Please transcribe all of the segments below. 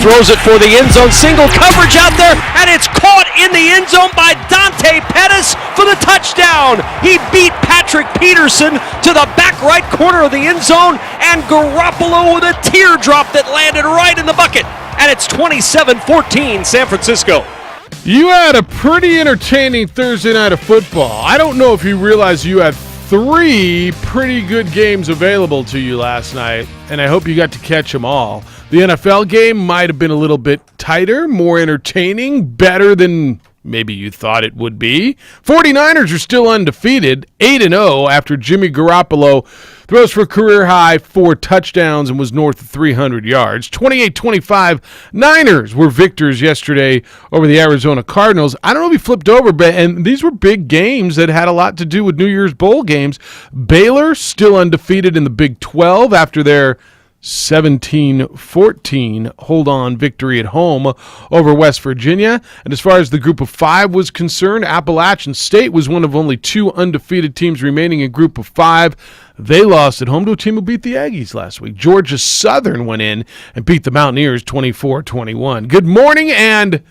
Throws it for the end zone, single coverage out there, and it's caught in the end zone by Dante Pettis for the touchdown. He beat Patrick Peterson to the back right corner of the end zone, and Garoppolo with a teardrop that landed right in the bucket. And it's 27-14 San Francisco. You had a pretty entertaining Thursday night of football. I don't know if you realize you had 3 pretty good games available to you last night, and I hope you got to catch them all. The NFL game might have been a little bit tighter, more entertaining, better than maybe you thought it would be. 49ers are still undefeated, 8-0 after Jimmy Garoppolo throws for a career-high 4 touchdowns and was north of 300 yards. 28-25, Niners were victors yesterday over the Arizona Cardinals. I don't know if he flipped over, but and these were big games that had a lot to do with New Year's Bowl games. Baylor still undefeated in the Big 12 after their 17-14 hold-on victory at home over West Virginia. And as far as the Group of 5 was concerned, Appalachian State was one of only 2 undefeated teams remaining in Group of 5. They lost at home to a team who beat the Aggies last week. Georgia Southern went in and beat the Mountaineers 24-21. Good morning and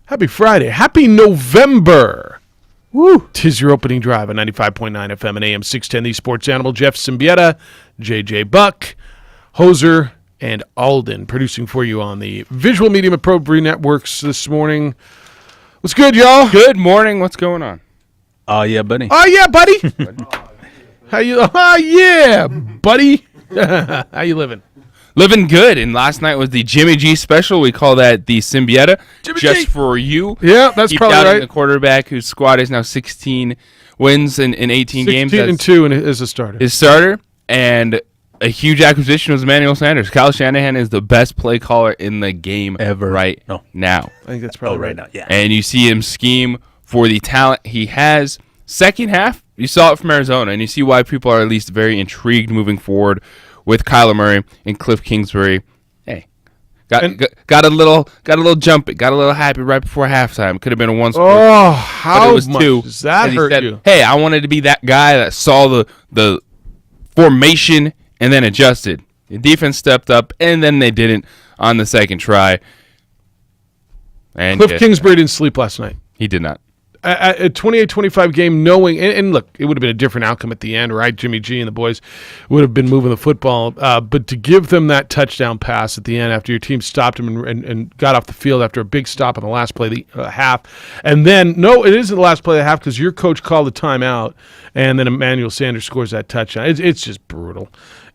happy Friday. Happy November. Woo! 'Tis your opening drive on 95.9 FM and AM 610. The Sports Animal, Jeff Siembieda, JJ Buck, Hoser, and Alden producing for you on the Visual Medium Appropriate Networks this morning. What's good, y'all? Good morning. What's going on? Oh, yeah, buddy. Oh, yeah, buddy. How you? Oh, yeah, buddy. How you living? Living good. And last night was the Jimmy G special. We call that the Siembieda. Just for you. Yeah, that's Keep probably right. The quarterback whose squad is now 16 wins in 18 games. 16-2 as a starter. His starter. And a huge acquisition was Emmanuel Sanders. Kyle Shanahan is the best play caller in the game ever now. I think that's probably right now. Yeah. And you see him scheme for the talent he has. Second half, you saw it from Arizona, and you see why people are at least very intrigued moving forward with Kyler Murray and Cliff Kingsbury. Hey, got a little jump, got a little happy right before halftime. Could have been a one score. Oh, how it was much 2. does that hurt you? Hey, I wanted to be that guy that saw the formation and then adjusted. The defense stepped up, and then they didn't on the second try. And Cliff Kingsbury didn't sleep last night. He did not. a 28-25 game, knowing, and look, it would have been a different outcome at the end, right? Jimmy G and the boys would have been moving the football, but to give them that touchdown pass at the end after your team stopped them and got off the field after a big stop on the last play of the half, and then, no, it isn't the last play of the half because your coach called a timeout, and then Emmanuel Sanders scores that touchdown. It's just brutal.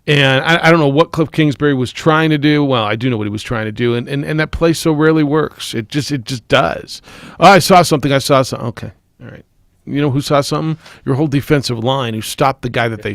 And I don't know what Cliff Kingsbury was trying to do. Well, I do know what he was trying to do, and that play so rarely works. It just does. Oh, I saw something. Okay, all right. You know who saw something? Your whole defensive line who stopped the guy that they.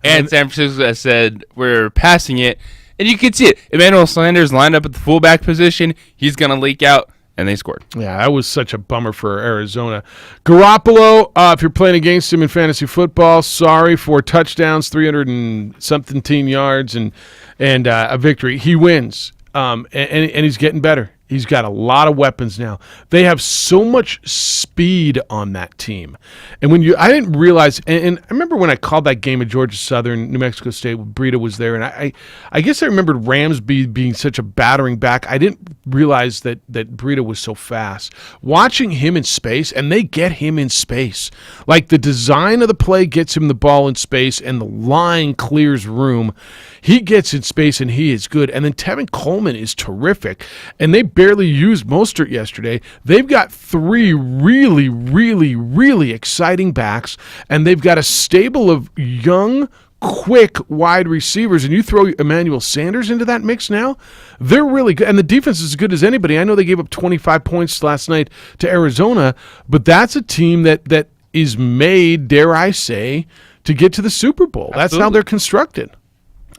And San Francisco said we're passing it, and you can see it. Emmanuel Sanders lined up at the fullback position. He's gonna leak out. And they scored. Yeah, that was such a bummer for Arizona. Garoppolo, if you're playing against him in fantasy football, sorry, 4 touchdowns, 300 and something yards, and a victory. He wins, and he's getting better. He's got a lot of weapons now. They have so much speed on that team. And I didn't realize, and I remember when I called that game at Georgia Southern, New Mexico State, when Breida was there, and I guess I remembered Ramsby being such a battering back. I didn't realize that Breida was so fast. Watching him in space, and they get him in space. Like the design of the play gets him the ball in space, and the line clears room. He gets in space, and he is good. And then Tevin Coleman is terrific. And they barely used Mostert yesterday. They've got 3 really, really, really exciting backs, and they've got a stable of young, quick wide receivers, and you throw Emmanuel Sanders into that mix now, they're really good. And the defense is as good as anybody. I know they gave up 25 points last night to Arizona, but that's a team that is made, dare I say, to get to the Super Bowl. Absolutely. That's how they're constructed.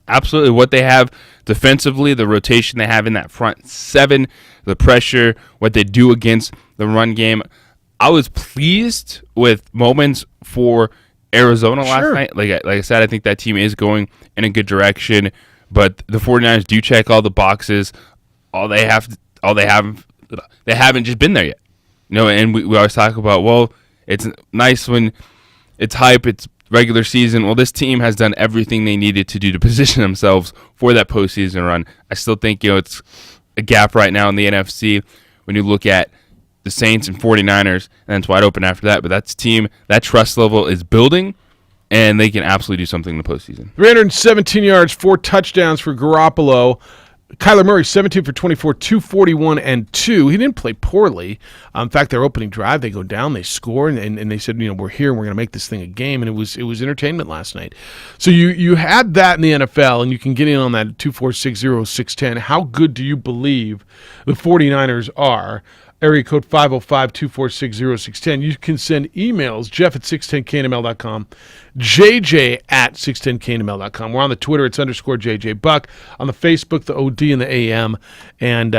Absolutely. What they have defensively, the rotation they have in that front 7, the pressure, what they do against the run game. I was pleased with moments for Arizona last night. Like I said, I think that team is going in a good direction, but the 49ers do check all the boxes. They haven't just been there yet. And we always talk about, well, it's nice when it's hype, it's regular season. Well, this team has done everything they needed to do to position themselves for that postseason run. I still think it's a gap right now in the NFC when you look at the Saints and 49ers, and it's wide open after that. But that's team, that trust level is building, and they can absolutely do something in the postseason. 317 yards, 4 touchdowns for Garoppolo. Kyler Murray, 17 for 24, 241 and 2. He didn't play poorly. In fact, their opening drive, they go down, they score, and they said, we're here and we're going to make this thing a game, and it was entertainment last night. So you had that in the NFL, and you can get in on that at 2460610. How good do you believe the 49ers are? Area code 505-246-0610. You can send emails, Jeff at 610knml.com, JJ at 610knml.com. We're on the Twitter, it's _JJ Buck. On the Facebook, the OD and the AM. And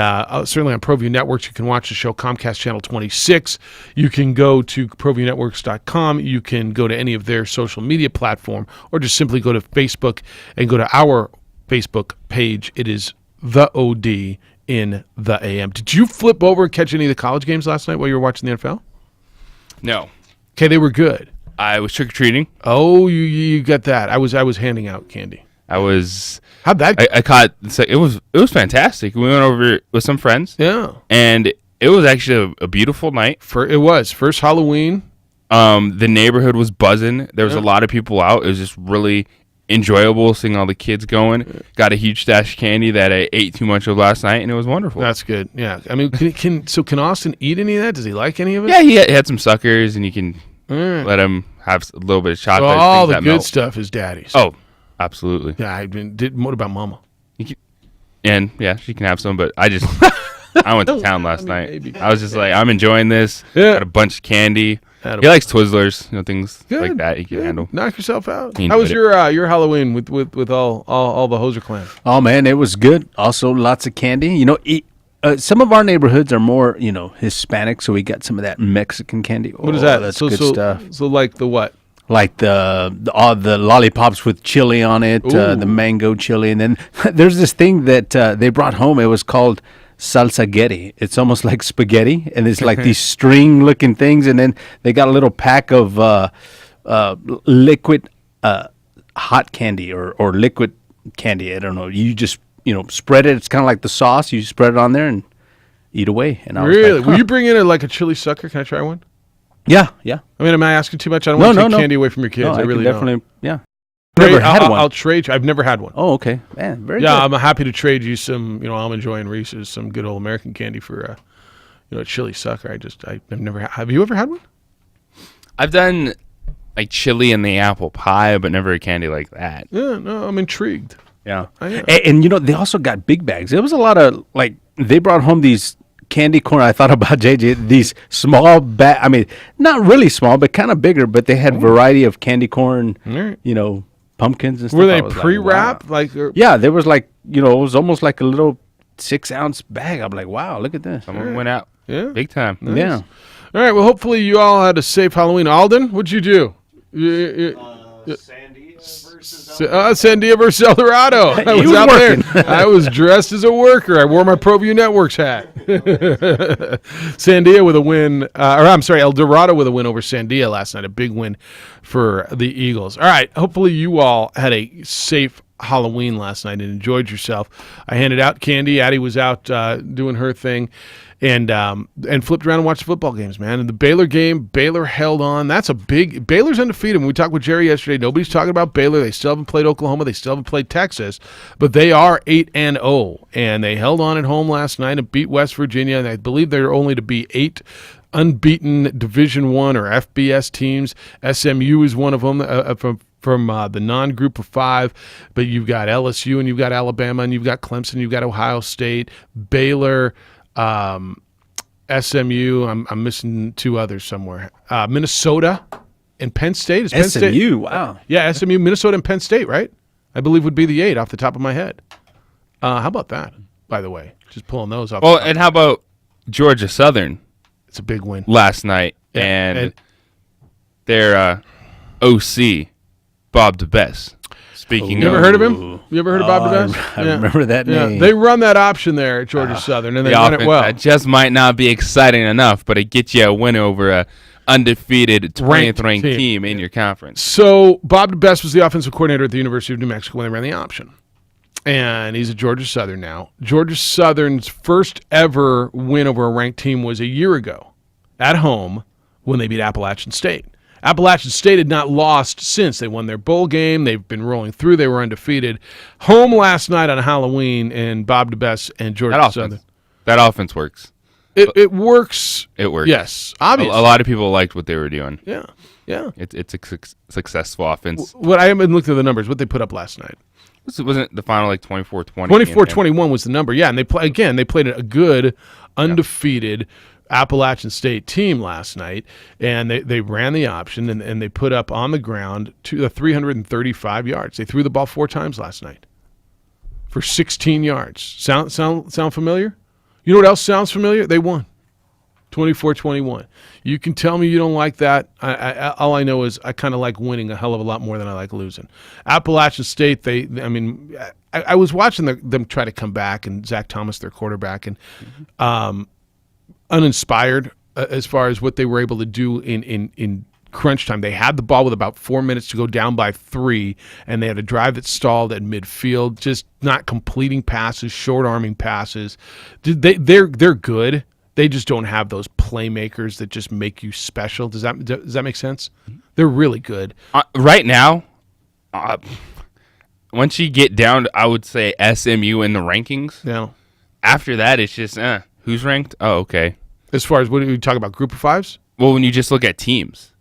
certainly on ProView Networks, you can watch the show, Comcast Channel 26. You can go to ProViewNetworks.com. You can go to any of their social media platform, or just simply go to Facebook and go to our Facebook page. It is the OD in the AM. Did you flip over and catch any of the college games last night while you were watching the NFL? No. Okay, they were good. I was trick-or-treating. Oh, you got that. I was handing out candy. How'd that go? I caught, it was fantastic. We went over with some friends. Yeah. And it was actually a beautiful night. It was. First Halloween. The neighborhood was buzzing. There was a lot of people out. It was just really enjoyable seeing all the kids going. Got a huge stash of candy that I ate too much of last night, and it was wonderful. That's good. Yeah. I mean, can Austin eat any of that? Does he like any of it? Yeah, he had some suckers, and you can let him have a little bit of chocolate. So all the good stuff is daddy's. Oh, absolutely. Yeah. What about Mama? And yeah, she can have some, but I went to town last night. Maybe. I was just like, I'm enjoying this. Yeah. Got a bunch of candy. He likes Twizzlers, things like that he can handle. Knock yourself out. How was your Halloween with all the Hoser clan? Oh man, it was good. Also, lots of candy. Some of our neighborhoods are more Hispanic, so we got some of that Mexican candy. What is that? That's good stuff. So like the what? Like all the lollipops with chili on it, the mango chili, and then there's this thing that they brought home. It was called salsagetti. It's almost like spaghetti, and it's like these string-looking things, and then they got a little pack of liquid hot candy or liquid candy. I don't know. You just spread it. It's kind of like the sauce. You spread it on there and eat away. And I was really? like, huh. Will you bring in a chili sucker? Can I try one? Yeah, yeah. I mean, am I asking too much? I don't want to take candy away from your kids. No, I really definitely, don't. yeah. Never had one. I'll trade you. I've never had one. Oh, okay. Man, very good. Yeah, I'm happy to trade you some, Almond Joy and Reese's, some good old American candy for, a chili sucker. I've never have you ever had one? I've done like chili and the apple pie, but never a candy like that. Yeah, no, I'm intrigued. Yeah. And they also got big bags. There was a lot of, they brought home these candy corn. I thought about JJ, these small bag. I mean, not really small, but kind of bigger, but they had variety of candy corn, pumpkins and stuff. Were they pre-wrapped? Yeah, there was it was almost like a little 6-ounce bag. I'm like, wow, look at this. Someone went out. Yeah. Big time. Nice. Yeah. All right, well, hopefully you all had a safe Halloween. Alden, what'd you do? Sandia versus El Dorado. I was out there. I was dressed as a worker. I wore my ProView Networks hat. Sandia with a win. El Dorado with a win over Sandia last night. A big win for the Eagles. All right. Hopefully you all had a safe Halloween last night and enjoyed yourself. I handed out candy. Addie was out doing her thing. And flipped around and watched football games, man. And the Baylor game, Baylor held on. Baylor's undefeated. When we talked with Jerry yesterday, nobody's talking about Baylor. They still haven't played Oklahoma. They still haven't played Texas. But they are 8-0. And they held on at home last night and beat West Virginia. And I believe they're only to be 8 unbeaten Division I or FBS teams. SMU is one of them from the non-group of 5. But you've got LSU and you've got Alabama and you've got Clemson. You've got Ohio State, Baylor, SMU. I'm missing 2 others somewhere. Minnesota and Penn State. Is Penn SMU, State? wow. Yeah, SMU, Minnesota, and Penn State, right? I believe would be the 8 off the top of my head. How about that, by the way? Just pulling those off. Well, and how about Georgia Southern? It's a big win. Last night. Yeah, and their OC, Bob DeBess. Speaking You of... ever heard of him? You ever heard of Bob DeBess? I remember that name. They run that option there at Georgia Southern, and they run it well. That just might not be exciting enough, but it gets you a win over a undefeated 20th ranked team in your conference. So Bob DeBess was the offensive coordinator at the University of New Mexico when they ran the option. And he's at Georgia Southern now. Georgia Southern's first ever win over a ranked team was a year ago at home when they beat Appalachian State. Appalachian State had not lost since. They won their bowl game. They've been rolling through. They were undefeated. Home last night on Halloween, and Bob DeBess and Georgia Southern. That offense works. It works. It works. Yes, obviously. A lot of people liked what they were doing. Yeah. It's a successful offense. What I haven't looked at the numbers. What they put up last night. Wasn't the final like 24-20? 24-21 was the number. Yeah, and they played a good, undefeated Appalachian State team last night, and they ran the option, and they put up on the ground 335 yards. They threw the ball 4 times last night for 16 yards. Sound familiar? You know what else sounds familiar? They won 24-21. You can tell me you don't like that. All I know is I kind of like winning a hell of a lot more than I like losing. Appalachian State, I was watching them try to come back, and Zach Thomas, their quarterback, and uninspired as far as what they were able to do in crunch time. They had the ball with about 4 minutes to go down by 3, and they had a drive that stalled at midfield, just not completing passes, short-arming passes. They're good. They just don't have those playmakers that just make you special. Does that make sense? They're really good. Right now, once you get down to, I would say, SMU in the rankings, Yeah. after that, it's just, who's ranked? Oh, okay. As far as what do you talk about, group of 5s? Well, when you just look at teams,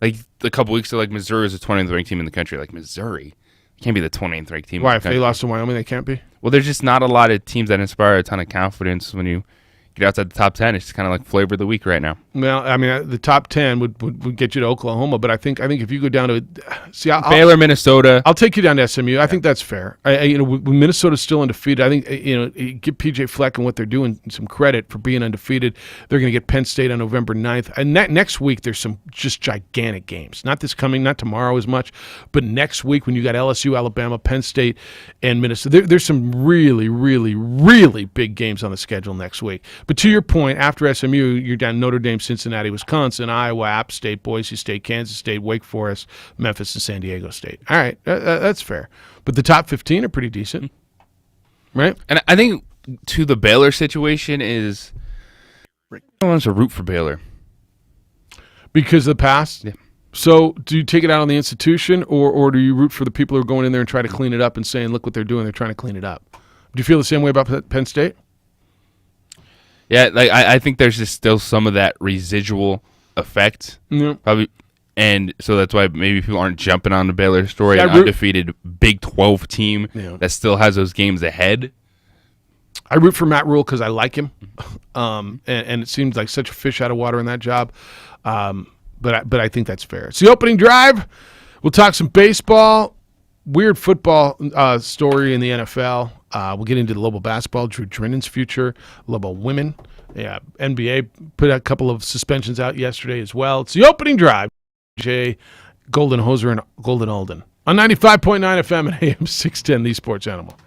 like a couple weeks ago, like Missouri is the 20th ranked team in the country. Like Missouri can't be the 20th ranked team. Why, in the if they country. lost to Wyoming, they can't be? Well, there's just not a lot of teams that inspire a ton of confidence when you get outside the top 10. It's kind of like flavor of the week right now. Well, I mean, the top 10 would get you to Oklahoma, but I think if you go down to Baylor, Minnesota, I'll take you down to SMU. I think that's fair. When Minnesota's still undefeated, I think give PJ Fleck and what they're doing some credit for being undefeated. They're going to get Penn State on November 9th, and next week there's some just gigantic games. Not tomorrow as much, but next week when you got LSU, Alabama, Penn State, and Minnesota, there's some really, really, really big games on the schedule next week. But to your point, after SMU, you're down Notre Dame, Cincinnati, Wisconsin, Iowa, App State, Boise State, Kansas State, Wake Forest, Memphis, and San Diego State. All right, that's fair. But the top 15 are pretty decent, right? and I think to the Baylor situation is, I want to root for Baylor Because of the past? Yeah. So do you take it out on the institution, or do you root for the people who are going in there and try to clean it up and saying, look what they're doing, they're trying to clean it up? Do you feel the same way about Penn State? Yeah, like I think there's just still some of that residual effect. Yeah. Probably. And so that's why maybe people aren't jumping on the Baylor story, Yeah, an undefeated Big 12 team that still has those games ahead. I root for Matt Rule because I like him, and it seems like such a fish out of water in that job. But I think that's fair. It's the opening drive. We'll talk some baseball, weird football story in the NFL. We'll get into the Lobo basketball, Drew Drinnen's future, Lobo women. Yeah, NBA put a couple of suspensions out yesterday as well. It's the opening drive. Jay, Golden Hoser, and Golden Alden on 95.9 FM and AM 610, the Sports Animal.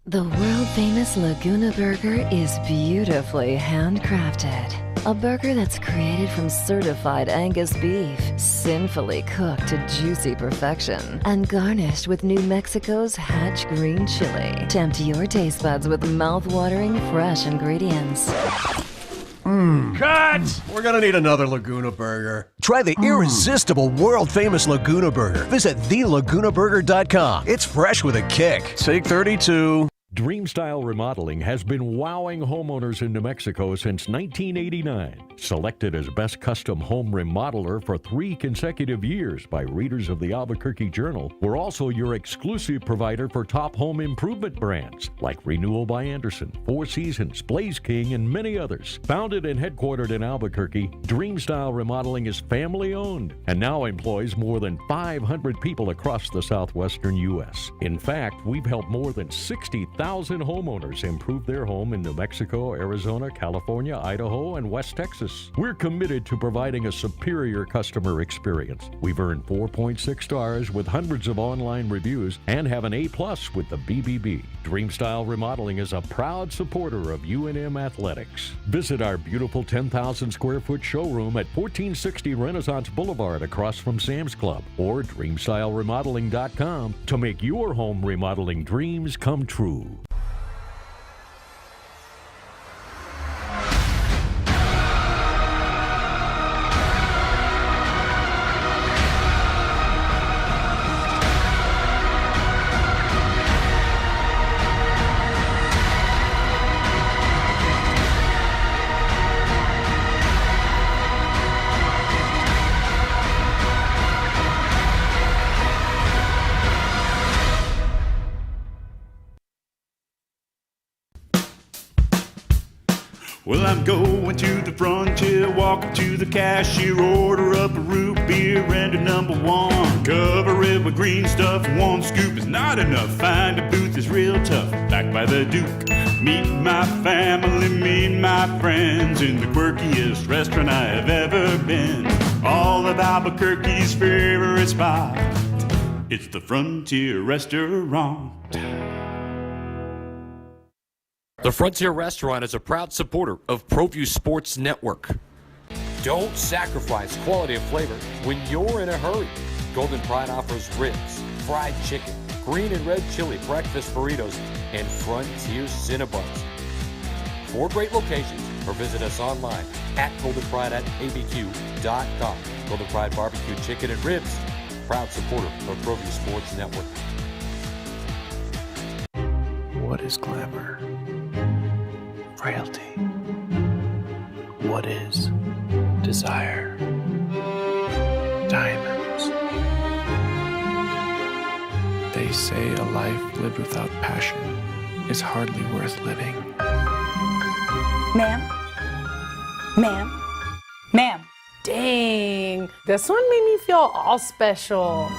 The world-famous Laguna Burger is beautifully handcrafted. A burger that's created from certified Angus beef, sinfully cooked to juicy perfection, and garnished with New Mexico's Hatch green chili. Tempt your taste buds with mouth-watering fresh ingredients. Cut! We're gonna need another Laguna Burger. Try the irresistible, world-famous Laguna Burger. Visit thelagunaburger.com. It's fresh with a kick. Take 32. Dreamstyle Remodeling has been wowing homeowners in New Mexico since 1989. Selected as Best Custom Home Remodeler for 3 consecutive years by readers of the Albuquerque Journal, we're also your exclusive provider for top home improvement brands like Renewal by Anderson, Four Seasons, Blaze King, and many others. Founded and headquartered in Albuquerque, Dreamstyle Remodeling is family-owned and now employs more than 500 people across the southwestern U.S. In fact, we've helped more than 60,000 homeowners improve their home in New Mexico, Arizona, California, Idaho, and West Texas. We're committed to providing a superior customer experience. We've earned 4.6 stars with hundreds of online reviews and have an A+ with the BBB. Dreamstyle Remodeling is a proud supporter of UNM Athletics. Visit our beautiful 10,000 square foot showroom at 1460 Renaissance Boulevard across from Sam's Club or DreamstyleRemodeling.com to make your home remodeling dreams come true. Well, I'm going to the frontier, walking to the cashier, order up a root beer and a number 1. Cover it with green stuff, 1 scoop is not enough. Find a booth is real tough, back by the Duke. Meet my family, meet my friends in the quirkiest restaurant I have ever been. All of Albuquerque's favorite spot, it's the Frontier Restaurant. The Frontier Restaurant is a proud supporter of ProView Sports Network. Don't sacrifice quality and flavor when you're in a hurry. Golden Pride offers ribs, fried chicken, green and red chili breakfast burritos, and Frontier Cinnabons. 4 great locations, or visit us online at goldenpride@abq.com. Golden Pride Barbecue Chicken and Ribs, proud supporter of ProView Sports Network. What is glamour? Frailty. What is desire? Diamonds. They say a life lived without passion is hardly worth living. Ma'am? Ma'am? Ma'am? Dang, this one made me feel all special.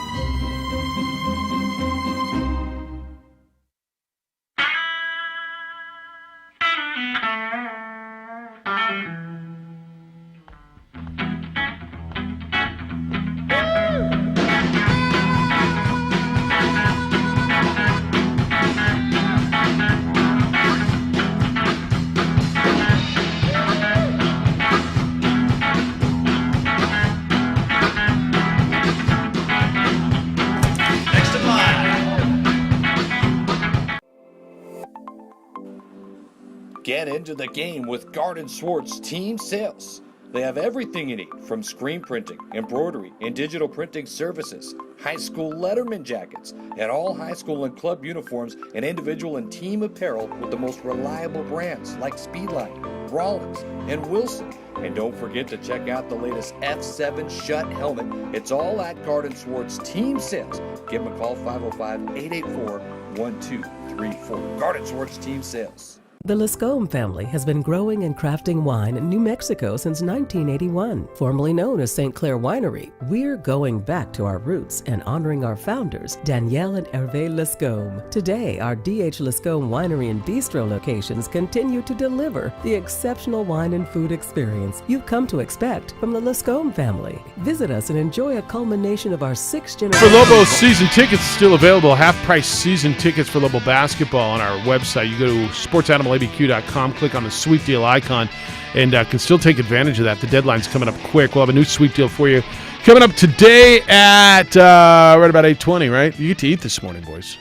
Get into the game with Garden Swartz Team Sales. They have everything you need, from screen printing, embroidery, and digital printing services, high school letterman jackets, and all high school and club uniforms and individual and team apparel with the most reliable brands like Speedline, Rollins, and Wilson. And don't forget to check out the latest F7 Shut helmet. It's all at Garden Swartz Team Sales. Give them a call, 505-884-1234. Garden Swartz Team Sales. The Lascombe family has been growing and crafting wine in New Mexico since 1981. Formerly known as St. Clair Winery, we're going back to our roots and honoring our founders, Danielle and Hervé Lascombe. Today, our D.H. Lascombe Winery and Bistro locations continue to deliver the exceptional wine and food experience you've come to expect from the Lascombe family. Visit us and enjoy a culmination of our 6th generation. For Lobo, season tickets still available. Half-price season tickets for Lobo basketball on our website. You go to sportsanimалabq.com, click on the sweet deal icon, and can still take advantage of that. The deadline's coming up quick. We'll have a new sweet deal for you coming up today at right about 8:20, right? You get to eat this morning, boys.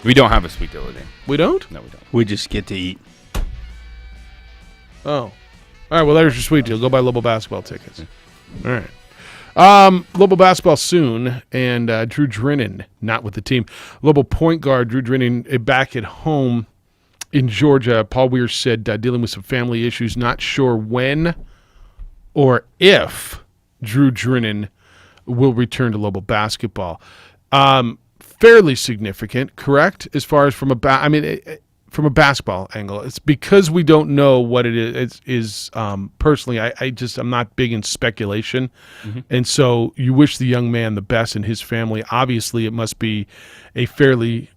We don't have a sweet deal today. We don't? No, we don't. We just get to eat. Oh. All right, well, there's your sweet deal. Go buy Lobo basketball tickets. All right. Lobo basketball soon, and Drew Drennan not with the team. Lobo point guard Drew Drennan back at home in Georgia. Paul Weir said dealing with some family issues, not sure when or if Drew Drennan will return to Lobo basketball. Fairly significant, correct? As far as from a from a basketball angle, it's because we don't know what it is. Personally, I'm not big in speculation, and so you wish the young man the best and his family. Obviously, it must be a fairly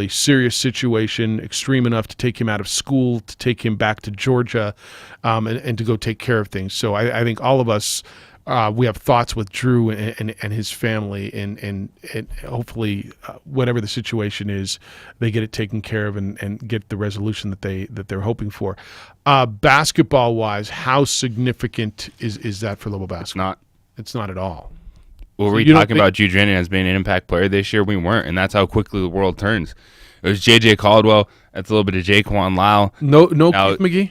serious situation, extreme enough to take him out of school, to take him back to Georgia, and to go take care of things. So I think all of us, we have thoughts with Drew and his family, and hopefully, whatever the situation is, they get it taken care of and get the resolution that they're hoping for. Basketball wise, how significant is that for Lobo basketball? It's not. It's not at all. Well, we're talking about Drew Drennan as being an impact player this year. We weren't, and that's how quickly the world turns. It was J.J. Caldwell. That's a little bit of Jaquan Lyle. No Keith McGee?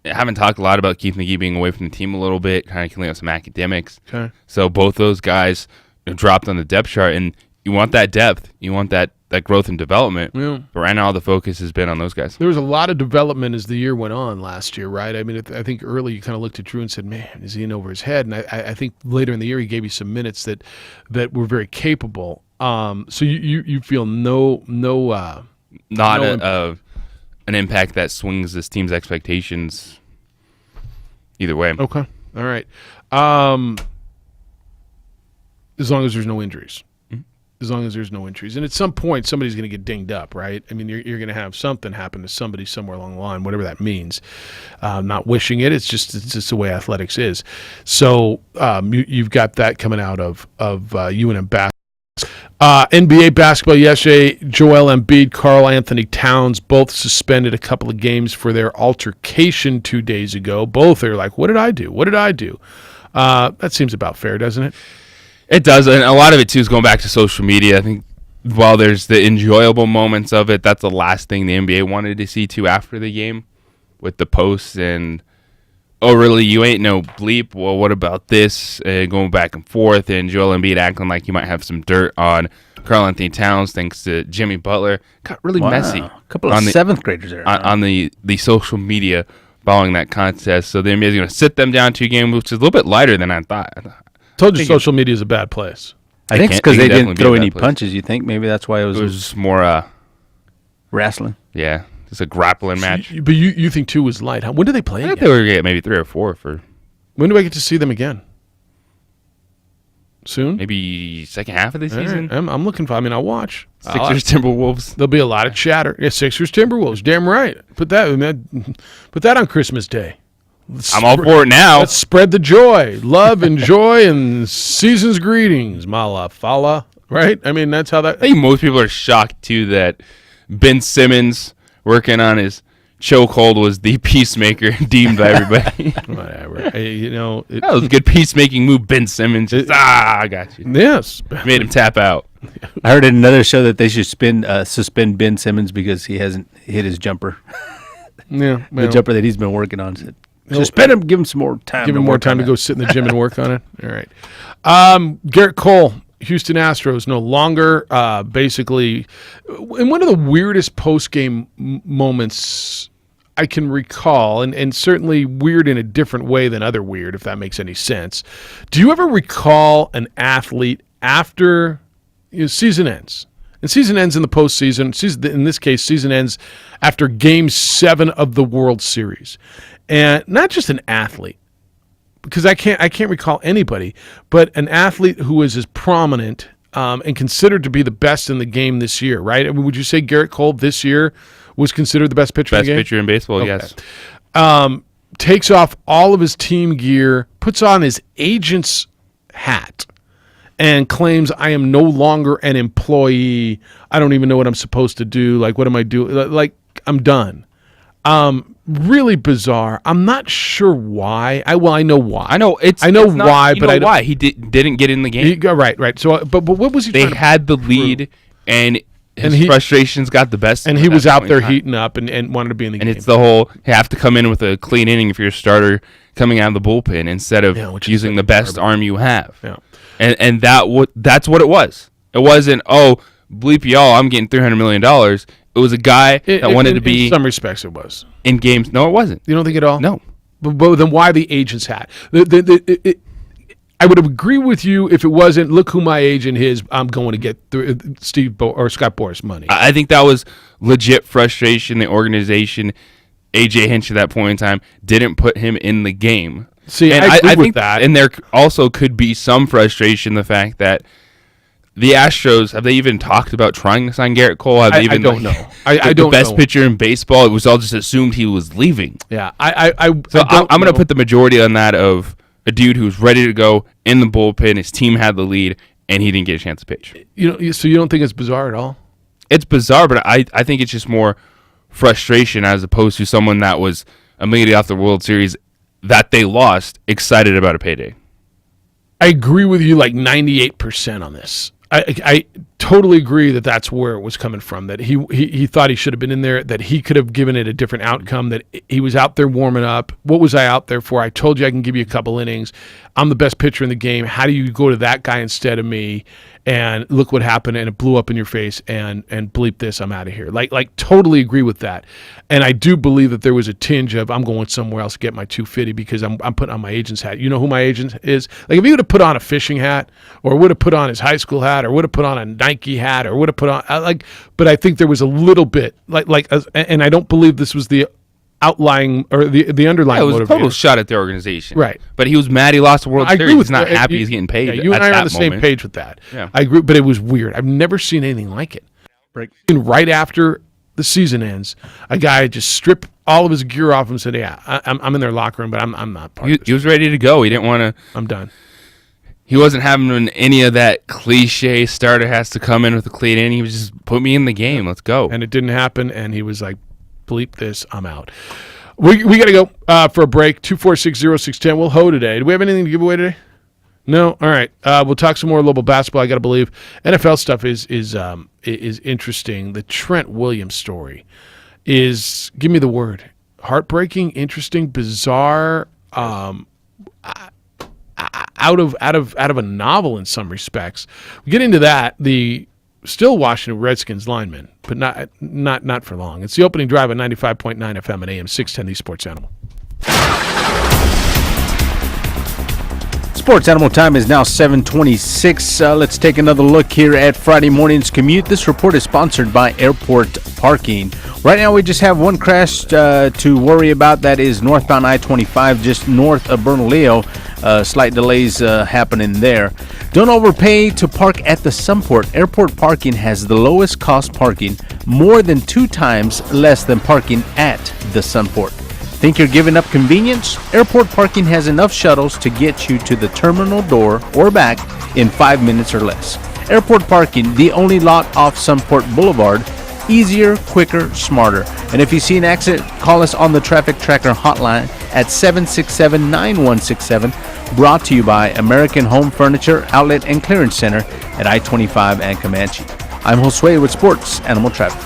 I haven't talked a lot about Keith McGee being away from the team a little bit, kind of killing up some academics. Okay. So both those guys dropped on the depth chart, and you want that depth. You want that growth and development. Yeah. But right now, the focus has been on those guys. There was a lot of development as the year went on last year, right? I mean, I think early you kind of looked at Drew and said, man, is he in over his head? And I think later in the year he gave you some minutes that were very capable. So you feel not an impact that swings this team's expectations either way. Okay. All right. As long as there's no injuries. As long as there's no injuries. And at some point, somebody's going to get dinged up, right? I mean, you're going to have something happen to somebody somewhere along the line, whatever that means. Not wishing it. It's just the way athletics is. So you've got that coming out of UNM basketball. NBA basketball yesterday, Joel Embiid, Karl Anthony Towns, both suspended a couple of games for their altercation 2 days ago. Both are like, what did I do? What did I do? That seems about fair, doesn't it? It does, and a lot of it, too, is going back to social media. I think while there's the enjoyable moments of it, that's the last thing the NBA wanted to see, too, after the game with the posts and, oh, really, you ain't no bleep? Well, what about this? Going back and forth, and Joel Embiid acting like you might have some dirt on Karl Anthony Towns thanks to Jimmy Butler. Got really messy. A couple of seventh graders there. On the social media following that contest. So the NBA is going to sit them down 2 games, which is a little bit lighter than I thought. Told you social media is a bad place. I think it's because they didn't throw any punches. You think maybe that's why it was more wrestling? Yeah, it's a grappling match. But you think 2 was light? When do they play I again? think they were going to get maybe 3 or 4 for. When do I get to see them again? Soon? Maybe second half of the season. Right. I'm looking for. I mean, I'll watch. Sixers, Timberwolves. There'll be a lot of chatter. Yeah, Sixers, Timberwolves. Damn right. Put that on Christmas Day. I'm all for it now. Let's spread the joy, love, and joy, and season's greetings. Mala fala. Right? I mean, that's how that. I think most people are shocked too that Ben Simmons working on his chokehold was the peacemaker deemed by everybody. Whatever. That was a good peacemaking move. Ben Simmons. I got you. Yes. Made him tap out. I heard in another show that they should suspend Ben Simmons because he hasn't hit his jumper. Yeah. The jumper that he's been working on. Suspend him, give him some more time. Give him more time to go sit in the gym and work on it. All right. Garrett Cole, Houston Astros, no longer basically in one of the weirdest post-game moments I can recall, and certainly weird in a different way than other weird, if that makes any sense. Do you ever recall an athlete after season ends? And season ends in the postseason. In this case, season ends after Game 7 of the World Series. And not just an athlete, because I can't recall anybody, but an athlete who is as prominent and considered to be the best in the game this year, right? I mean, would you say Garrett Cole this year was considered the best pitcher in the game? Best pitcher in baseball, okay. Yes. Takes off all of his team gear, puts on his agent's hat, and claims, I am no longer an employee. I don't even know what I'm supposed to do. Like, what am I doing? Like, I'm done. Really bizarre. I'm not sure why. I know why. I know why, but I don't. Why he didn't get in the game. Right. So, but what was he? They had the lead, and his frustrations got the best. And he was out there heating up and wanted to be in the game. And it's the whole have to come in with a clean inning if you're a starter coming out of the bullpen instead of using the best arm you have. Yeah. And that's what it was. It wasn't, bleep y'all, I'm getting $300 million. It was a guy that wanted to be. In some respects, it was. In games. No, it wasn't. You don't think at all? No. But then why the agent's hat? I would agree with you if it wasn't, look who my agent is, I'm going to get Scott Boras money. I think that was legit frustration. The organization, A.J. Hinch at that point in time, didn't put him in the game. See, and I think with that. And there also could be some frustration, the fact that the Astros, have they even talked about trying to sign Garrett Cole? Have they even, I don't know. I don't know. The best pitcher in baseball, it was all just assumed he was leaving. Yeah. I'm going to put the majority on that of a dude who's ready to go in the bullpen. His team had the lead, and he didn't get a chance to pitch. So you don't think it's bizarre at all? It's bizarre, but I think it's just more frustration as opposed to someone that was immediately off the World Series that they lost, excited about a payday. I agree with you like 98% on this. I totally agree that that's where it was coming from, that he thought he should have been in there, that he could have given it a different outcome, that he was out there warming up. What was I out there for? I told you I can give you a couple innings. I'm the best pitcher in the game. How do you go to that guy instead of me? And look what happened, and it blew up in your face, and bleep this, I'm out of here. Like totally agree with that. And I do believe that there was a tinge of, I'm going somewhere else to get my 250 because I'm putting on my agent's hat. You know who my agent is? Like if he would have put on a fishing hat, or would have put on his high school hat, or would have put on a Nike hat, or would have put on but I think there was a little bit and I don't believe this was the outlying or the underlying. It was motivator. a total shot at the organization, right? But he was mad he lost the World Series. He's not happy he's getting paid. Yeah, you and I are on the same page with that. Yeah. I agree, but it was weird. I've never seen anything like it. Right after the season ends, a guy just stripped all of his gear off and said, "Yeah, I'm in their locker room, but I'm not part of this." He was ready to go. He didn't want to. I'm done. He wasn't having any of that cliche starter has to come in with a clean inning. He was just put me in the game. Let's go. And it didn't happen. And he was like, "Bleep this, I'm out." We got to go for a break. 2460610. We'll hoe today. Do we have anything to give away today? No. All right. We'll talk some more local basketball. I got to believe NFL stuff is interesting. The Trent Williams story is, give me the word, heartbreaking, interesting, bizarre, out of a novel in some respects. We get into that. The still Washington Redskins lineman, but not for long. It's the opening drive at 95.9 FM and AM 610, the Sports Animal. Sports Animal time is now 7:26. Let's take another look here at Friday morning's commute. This report is sponsored by Airport Parking. Right now we just have one crash to worry about. That is northbound I-25 just north of Bernalillo. Slight delays happening there. Don't overpay to park at the Sunport. Airport Parking has the lowest cost parking, more than 2 times less than parking at the Sunport. Think you're giving up convenience? Airport Parking has enough shuttles to get you to the terminal door or back in 5 minutes or less. Airport Parking, the only lot off Sunport Boulevard, Easier, quicker, smarter. And if you see an accident, call us on the Traffic Tracker hotline at 767-9167. Brought to you by American Home Furniture Outlet and Clearance Center at I-25 and Comanche. I'm Josue with Sports Animal Traffic.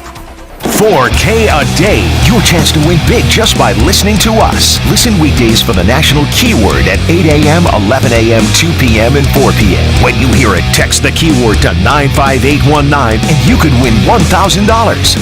4K a day. Your chance to win big just by listening to us. Listen weekdays for the national keyword at 8 a.m., 11 a.m., 2 p.m., and 4 p.m. When you hear it, text the keyword to 95819 and you could win $1,000.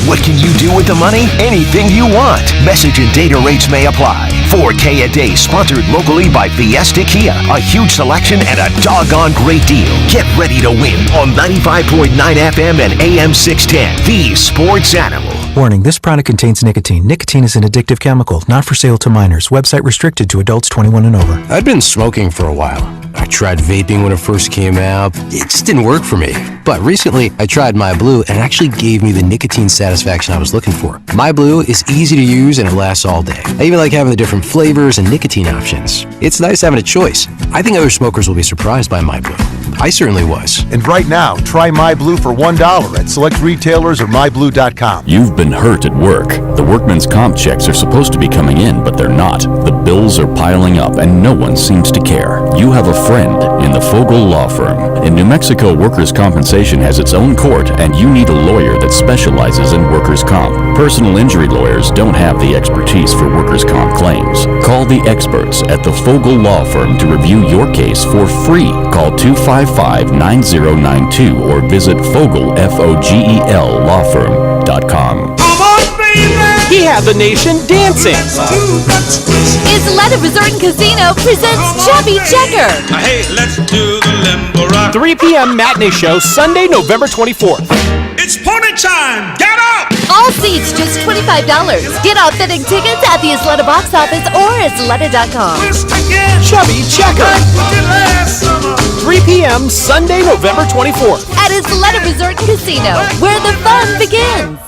What can you do with the money? Anything you want. Message and data rates may apply. 4K a day, sponsored locally by Fiesta Kia. A huge selection and a doggone great deal. Get ready to win on 95.9 FM and AM 610. The Sports Animal. Warning, this product contains nicotine. Nicotine is an addictive chemical, not for sale to minors. Website restricted to adults 21 and over. I'd been smoking for a while. I tried vaping when it first came out. It just didn't work for me. But recently, I tried My Blue, and it actually gave me the nicotine satisfaction I was looking for. My Blue is easy to use, and it lasts all day. I even like having the different flavors and nicotine options. It's nice having a choice. I think other smokers will be surprised by My Blue. I certainly was. And right now, try My Blue for $1 at select retailers or myblue.com. You've been hurt at work. The workman's comp checks are supposed to be coming in, but they're not. The bills are piling up and no one seems to care. You have a friend in the Fogel Law Firm. In New Mexico, workers' compensation has its own court, and you need a lawyer that specializes in workers' comp. Personal injury lawyers don't have the expertise for workers' comp claims. Call the experts at the Fogel Law Firm to review your case for free. Call 255-9092 or visit Fogel, Fogel lawfirm.com. He had the nation dancing. Isleta Resort and Casino presents Chubby Checker. Hey, let's do the limbo rock. 3 p.m. matinee show, Sunday, November 24th. It's party time. Get up! All seats just $25. Get authentic tickets at the Isleta box office or Isleta.com. Chubby Checker. 3 p.m. Sunday, November 24th. At Isleta Resort and Casino, where the fun begins.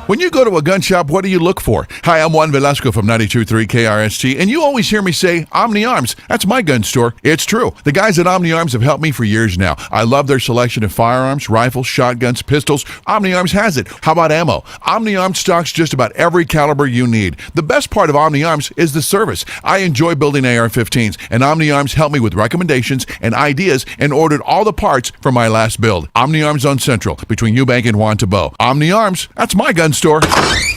When you go to a gun shop, what do you look for? Hi, I'm Juan Velasco from 92.3 KRST, and you always hear me say, Omni Arms. That's my gun store. It's true. The guys at Omni Arms have helped me for years now. I love their selection of firearms, rifles, shotguns, pistols. Omni Arms has it. How about ammo? Omni Arms stocks just about every caliber you need. The best part of Omni Arms is the service. I enjoy building AR-15s, and Omni Arms helped me with recommendations and ideas and ordered all the parts for my last build. Omni Arms on Central, between Eubank and Juan Tabo. Omni Arms, that's my gun store.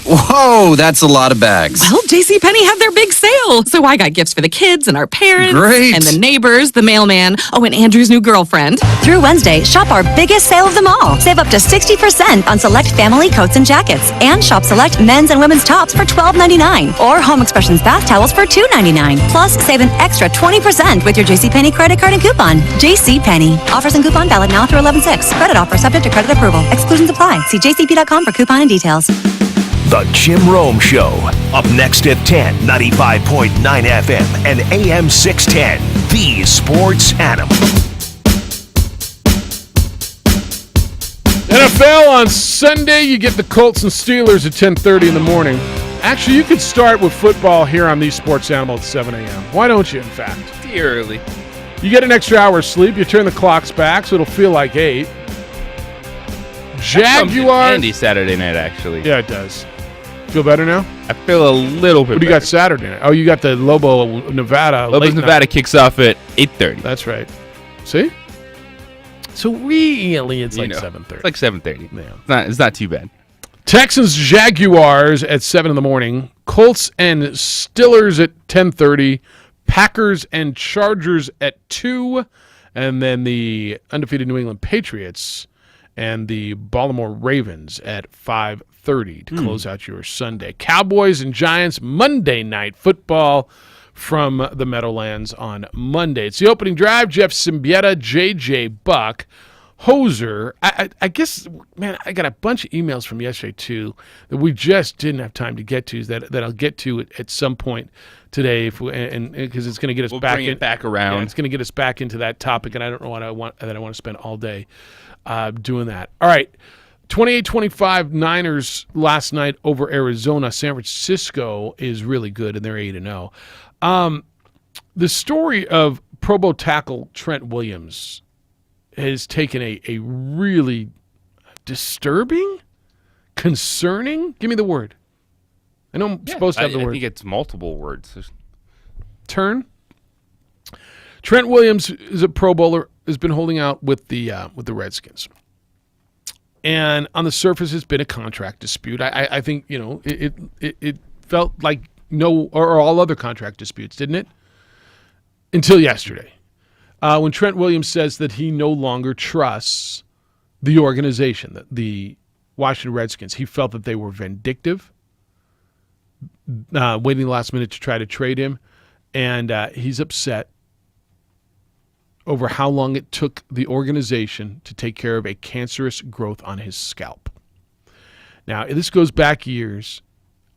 Whoa, that's a lot of bags. Well, JCPenney had their big sale, so I got gifts for the kids and our parents. Great. And the neighbors, the mailman, and Andrew's new girlfriend. Through Wednesday, shop our biggest sale of them all. Save up to 60% on select family coats and jackets. And shop select men's and women's tops for $12.99. Or Home Expressions bath towels for $2.99. Plus, save an extra 20% with your JCPenney credit card and coupon. JCPenney. Offers and coupon valid now through 11/6. Credit offer subject to credit approval. Exclusions apply. See jcp.com for coupon and details. The Jim Rome Show. Up next at 10, 95.9 FM and AM 610. The Sports Animal. NFL on Sunday, you get the Colts and Steelers at 10:30 in the morning. Actually, you could start with football here on the Sports Animal at 7 a.m. Why don't you, in fact? Too early. You get an extra hour of sleep. You turn the clocks back, so it'll feel like 8. Jaguars. Handy Saturday night, actually. Yeah, it does. Feel better now? I feel a little bit What do you better. got Saturday night? Oh, you got the Lobo Nevada. Lobos late Nevada night. kicks off at 8:30. That's right. See? So really, it's like 7:30. It's like 7:30. Yeah. It's not too bad. Texans Jaguars at 7 in the morning. Colts and Steelers at 10:30. Packers and Chargers at 2. And then the undefeated New England Patriots and the Baltimore Ravens at 5:30 to close out your Sunday. Cowboys and Giants Monday Night Football from the Meadowlands on Monday. It's the opening drive. Jeff Siembieda, J.J. Buck, Hoser. I guess, man, I got a bunch of emails from yesterday, too, that we just didn't have time to get to, that I'll get to at some point today, because it's going to get us back. Bring it back around. Yeah, it's going to get us back into that topic, and I don't know what I want to spend all day doing that. All right. 28-25 Niners last night over Arizona. San Francisco is really good, and they're 8-0. The story of Pro Bowl tackle Trent Williams has taken a really disturbing Concerning? Give me the word. I know I'm supposed to have the I word. think it's multiple words. Turn. Trent Williams is a Pro Bowler, has been holding out with the Redskins. And on the surface, it's been a contract dispute. I think, it felt like or all other contract disputes, didn't it? Until yesterday. When Trent Williams says that he no longer trusts the organization, the Washington Redskins. He felt that they were vindictive, waiting the last minute to try to trade him. And he's upset over how long it took the organization to take care of a cancerous growth on his scalp. Now, this goes back years.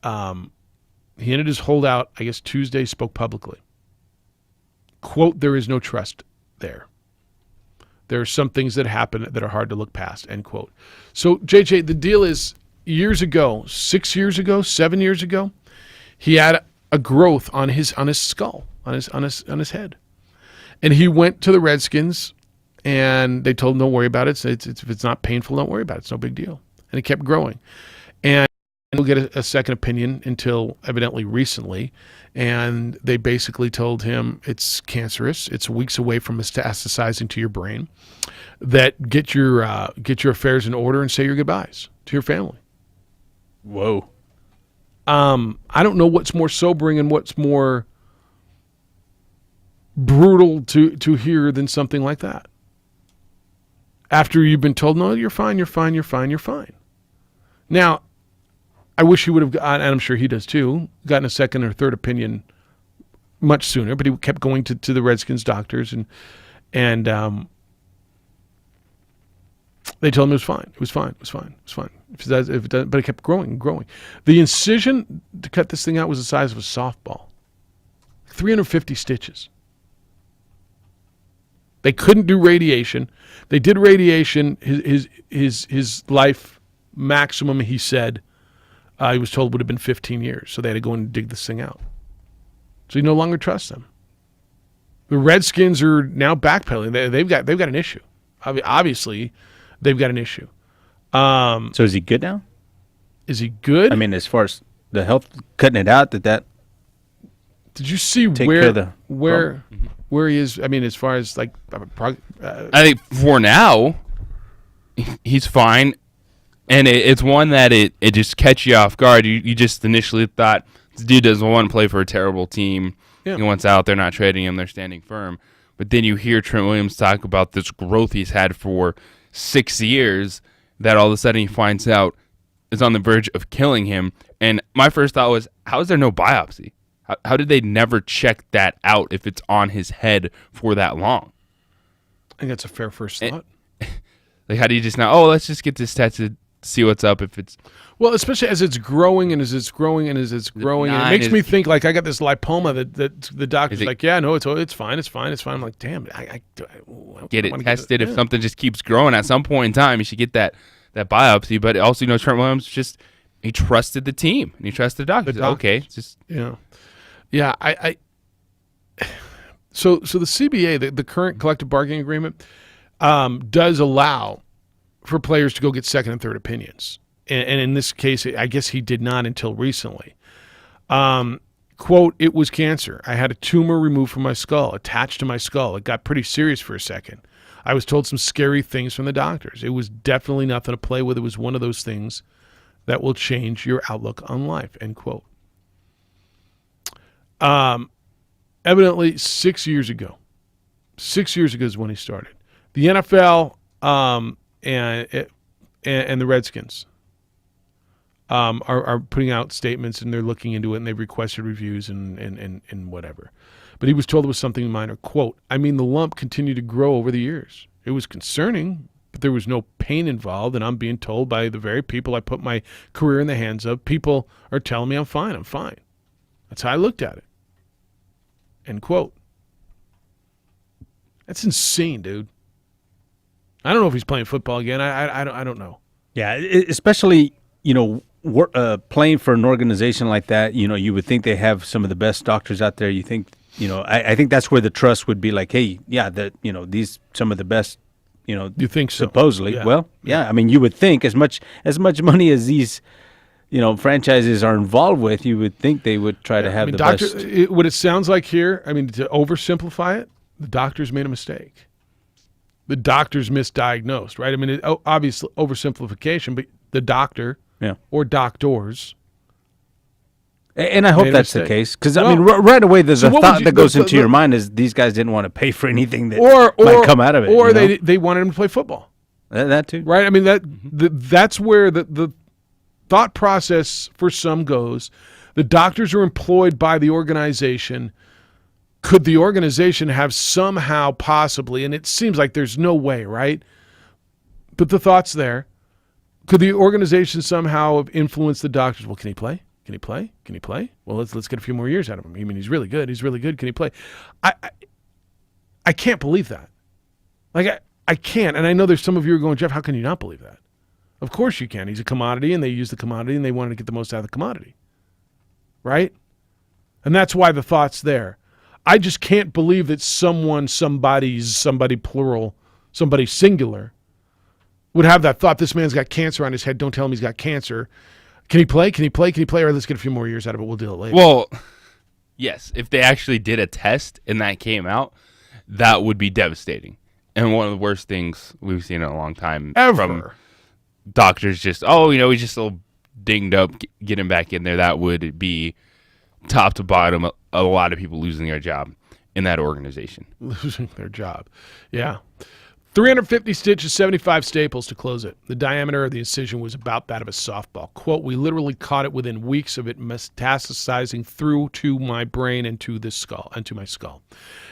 He ended his holdout, I guess, Tuesday, spoke publicly. Quote, there is no trust there. There are some things that happen that are hard to look past, end quote. So, JJ, the deal is years ago, 6 years ago, 7 years ago, he had a growth on his skull, on his head. And he went to the Redskins, and they told him, don't worry about it. If it's not painful, don't worry about it. It's no big deal. And it kept growing. And he'll get a second opinion until evidently recently. And they basically told him it's cancerous. It's weeks away from metastasizing to your brain. That get your affairs in order and say your goodbyes to your family. Whoa. I don't know what's more sobering and what's more brutal to hear than something like that. After you've been told, no, you're fine, you're fine, you're fine, you're fine. Now, I wish he would have gotten, and I'm sure he does too, gotten a second or third opinion much sooner, but he kept going to the Redskins doctors and they told him it was fine. It was fine. It was fine. It was fine. If it does, but it kept growing and growing. The incision to cut this thing out was the size of a softball. 350 stitches. They couldn't do radiation. They did radiation. His life maximum, he said, he was told would have been 15 years. So they had to go and dig this thing out. So he no longer trusts them. The Redskins are now backpedaling. They've got an issue. Obviously, they've got an issue. So is he good now? Is he good? I mean, as far as the health, cutting it out, did you see where he is? I mean, as far as like, I think for now, he's fine, and it's one that it just catch you off guard. You just initially thought this dude doesn't want to play for a terrible team. Yeah. He wants out. They're not trading him. They're standing firm. But then you hear Trent Williams talk about this growth he's had for 6 years that all of a sudden he finds out is on the verge of killing him. And my first thought was, how is there no biopsy? How did they never check that out if it's on his head for that long? I think that's a fair first thought. Like, how do you just now, let's just get this tested, see what's up if it's... Well, especially as it's growing and as it's growing and as it's growing. And it makes me think, like, I got this lipoma that the doctor's like, yeah, no, it's fine, it's fine, it's fine. I'm like, damn, I get it tested. If something just keeps growing, at some point in time, you should get that biopsy. But also, Trent Williams he trusted the team and he trusted the doctor. Okay, it's just... Yeah, So the CBA, the current collective bargaining agreement, does allow for players to go get second and third opinions. And in this case, I guess he did not until recently. Quote, it was cancer. I had a tumor removed from my skull, attached to my skull. It got pretty serious for a second. I was told some scary things from the doctors. It was definitely nothing to play with. It was one of those things that will change your outlook on life, end quote. Evidently 6 years ago is when he started. The NFL and the Redskins are putting out statements, and they're looking into it, and they've requested reviews and whatever. But he was told it was something minor. Quote, I mean, the lump continued to grow over the years. It was concerning, but there was no pain involved, and I'm being told by the very people I put my career in the hands of, people are telling me I'm fine. That's how I looked at it. End quote. That's insane, dude. I don't know if he's playing football again. I don't know. Yeah, especially, playing for an organization like that, you would think they have some of the best doctors out there. You think, I think that's where the trust would be like, hey, yeah, these some of the best You think so? Supposedly. Yeah. Well, yeah. I mean, you would think as much money as these, franchises are involved with, you would think they would try to have the best. What it sounds like here, I mean, to oversimplify it, the doctors made a mistake. The doctors misdiagnosed, right? I mean, obviously oversimplification, but the doctor or doctors. And I hope that's the case, because I mean, right away, there's a thought that goes into your mind is these guys didn't want to pay for anything that might come out of it, or they wanted him to play football. That too, right? I mean, that's where the thought process for some goes. The doctors are employed by the organization. Could the organization have somehow possibly, and it seems like there's no way, right? But the thought's there. Could the organization somehow have influenced the doctors? Well, can he play? Can he play? Can he play? Well, let's get a few more years out of him. I mean, he's really good. He's really good. Can he play? I can't believe that. Like, I can't. And I know there's some of you who are going, Jeff, how can you not believe that? Of course you can. He's a commodity, and they use the commodity, and they wanted to get the most out of the commodity. Right? And that's why the thought's there. I just can't believe that somebody plural, somebody singular, would have that thought, this man's got cancer on his head, don't tell him he's got cancer. Can he play? Can he play? Can he play? Or let's get a few more years out of it. We'll deal it later. Well, yes. If they actually did a test and that came out, that would be devastating. And one of the worst things we've seen in a long time. Ever. From doctors just, he's just a little dinged up, get him back in there. That would be top to bottom a lot of people losing their job in that organization. Losing their job. Yeah. 350 stitches, 75 staples to close it. The diameter of the incision was about that of a softball. Quote, we literally caught it within weeks of it metastasizing through to my brain and to my skull.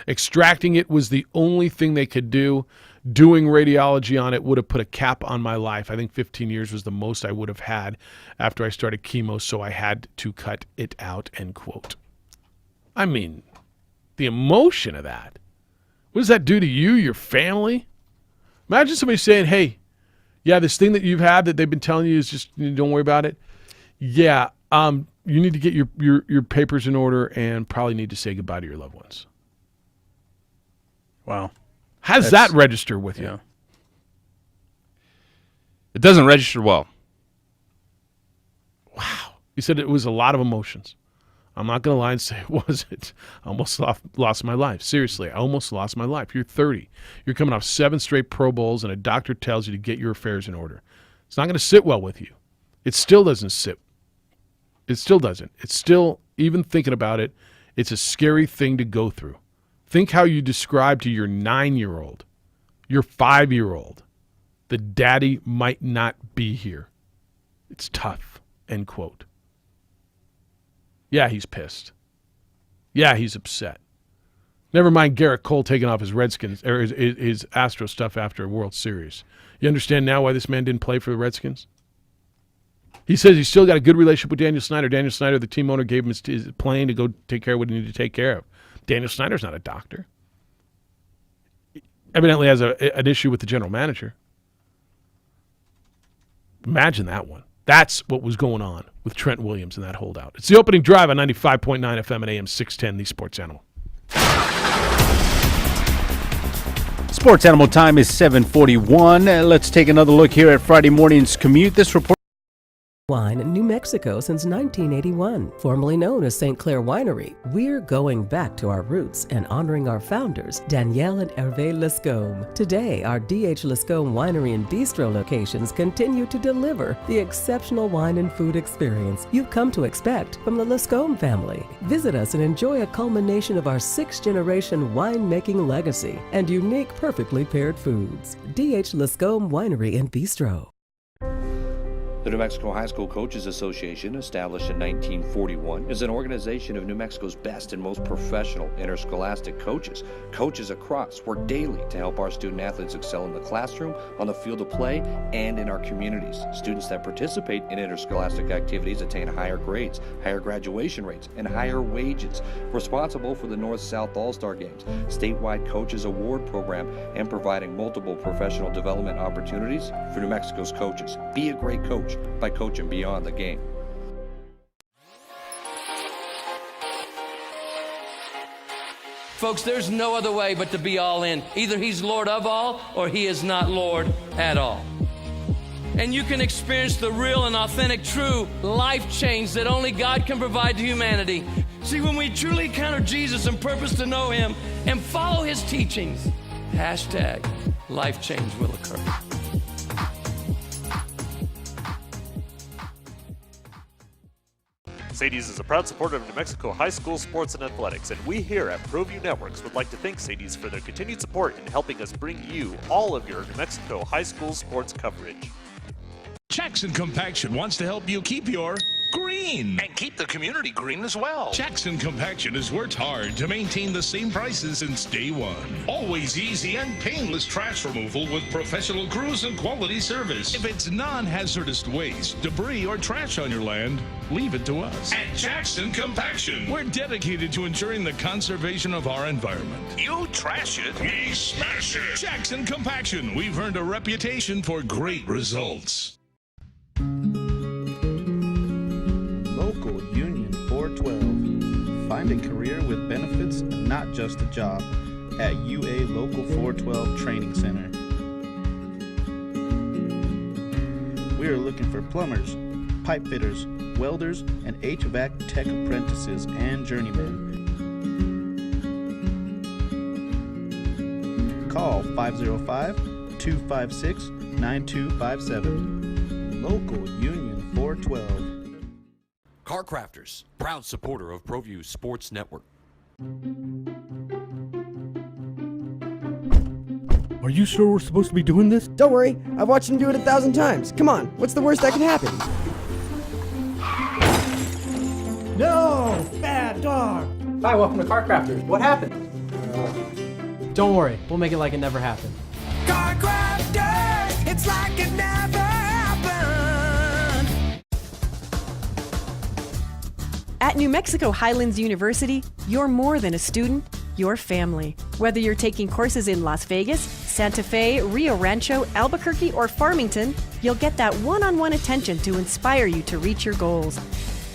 Extracting it was the only thing they could do. Doing radiology on it would have put a cap on my life. I think 15 years was the most I would have had after I started chemo, so I had to cut it out, end quote. I mean, the emotion of that. What does that do to you, your family? Imagine somebody saying, hey, yeah, this thing that you've had that they've been telling you is just, don't worry about it. Yeah, you need to get your papers in order and probably need to say goodbye to your loved ones. Wow. How does that register with you? Yeah. It doesn't register well. Wow. You said it was a lot of emotions. I'm not going to lie and say it wasn't. I almost lost my life. Seriously, I almost lost my life. You're 30. You're coming off 7 straight Pro Bowls, and a doctor tells you to get your affairs in order. It's not going to sit well with you. It still doesn't sit. It still doesn't. It's still, even thinking about it, it's a scary thing to go through. Think how you describe to your 9-year-old, your 5-year-old, that daddy might not be here. It's tough, end quote. Yeah, he's pissed. Yeah, he's upset. Never mind Garrett Cole taking off his Redskins or his Astro stuff after a World Series. You understand now why this man didn't play for the Redskins? He says he's still got a good relationship with Daniel Snyder. Daniel Snyder, the team owner, gave him his plane to go take care of what he needed to take care of. Daniel Snyder's not a doctor. He evidently has an issue with the general manager. Imagine that one. That's what was going on with Trent Williams in that holdout. It's the opening drive on 95.9 FM and AM 610, the Sports Animal. Sports Animal time is 7:41. Let's take another look here at Friday morning's commute. This report. Wine in New Mexico since 1981, formerly known as St. Clair Winery. We're going back to our roots and honoring our founders, Danielle and Hervé Lescombe. Today, our D.H. Lescombe Winery and Bistro locations continue to deliver the exceptional wine and food experience you've come to expect from the Lescombe family. Visit us and enjoy a culmination of our 6th-generation winemaking legacy and unique, perfectly paired foods. D.H. Lescombe Winery and Bistro. The New Mexico High School Coaches Association, established in 1941, is an organization of New Mexico's best and most professional interscholastic coaches. Coaches across work daily to help our student athletes excel in the classroom, on the field of play, and in our communities. Students that participate in interscholastic activities attain higher grades, higher graduation rates, and higher wages. Responsible for the North-South All-Star Games, statewide Coaches Award Program, and providing multiple professional development opportunities for New Mexico's coaches. Be a great coach by coaching beyond the game. Folks, there's no other way but to be all in. Either he's Lord of all or he is not Lord at all. And you can experience the real and authentic, true life change that only God can provide to humanity. See, when we truly encounter Jesus and purpose to know him and follow his teachings, hashtag life change will occur. Sadie's is a proud supporter of New Mexico high school sports and athletics, and we here at ProView Networks would like to thank Sadie's for their continued support in helping us bring you all of your New Mexico high school sports coverage. Jackson Compaction wants to help you keep your green. And keep the community green as well. Jackson Compaction has worked hard to maintain the same prices since day one. Always easy and painless trash removal with professional crews and quality service. If it's non-hazardous waste, debris, or trash on your land, leave it to us. At Jackson Compaction, we're dedicated to ensuring the conservation of our environment. You trash it, we smash it. Jackson Compaction, we've earned a reputation for great results. Local Union 412. Find a career with benefits and not just a job at UA Local 412 Training Center. We are looking for plumbers, pipe fitters, welders, and HVAC tech apprentices and journeymen. Call 505-256-9257. Local Union 412. Car Crafters, proud supporter of ProView Sports Network. Are you sure we're supposed to be doing this? Don't worry, I've watched him do it 1,000 times. Come on, what's the worst that can happen? No! Bad dog! Hi, welcome to Car Crafters. What happened? Don't worry, we'll make it like it never happened. Car Crafters, it's like it never happened. At New Mexico Highlands University, you're more than a student, you're family. Whether you're taking courses in Las Vegas, Santa Fe, Rio Rancho, Albuquerque, or Farmington, you'll get that one-on-one attention to inspire you to reach your goals.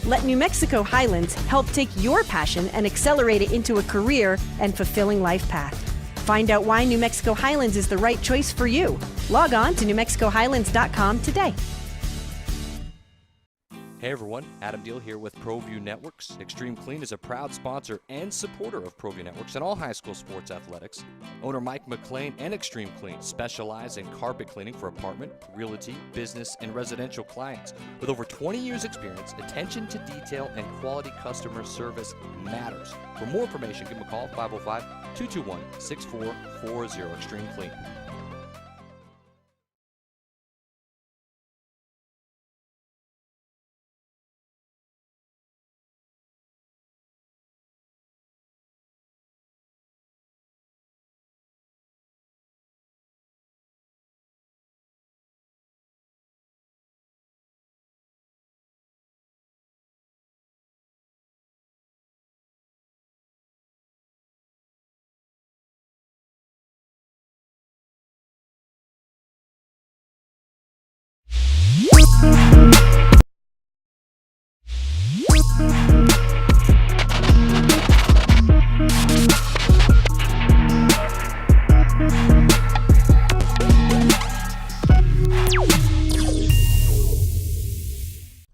Let New Mexico Highlands help take your passion and accelerate it into a career and fulfilling life path. Find out why New Mexico Highlands is the right choice for you. Log on to NewMexicoHighlands.com today. Hey everyone, Adam Deal here with ProView Networks. Extreme Clean is a proud sponsor and supporter of ProView Networks and all high school sports athletics. Owner Mike McLean and Extreme Clean specialize in carpet cleaning for apartment, realty, business, and residential clients. With over 20 years experience, attention to detail and quality customer service matters. For more information, give them a call, 505-221-6440, Extreme Clean.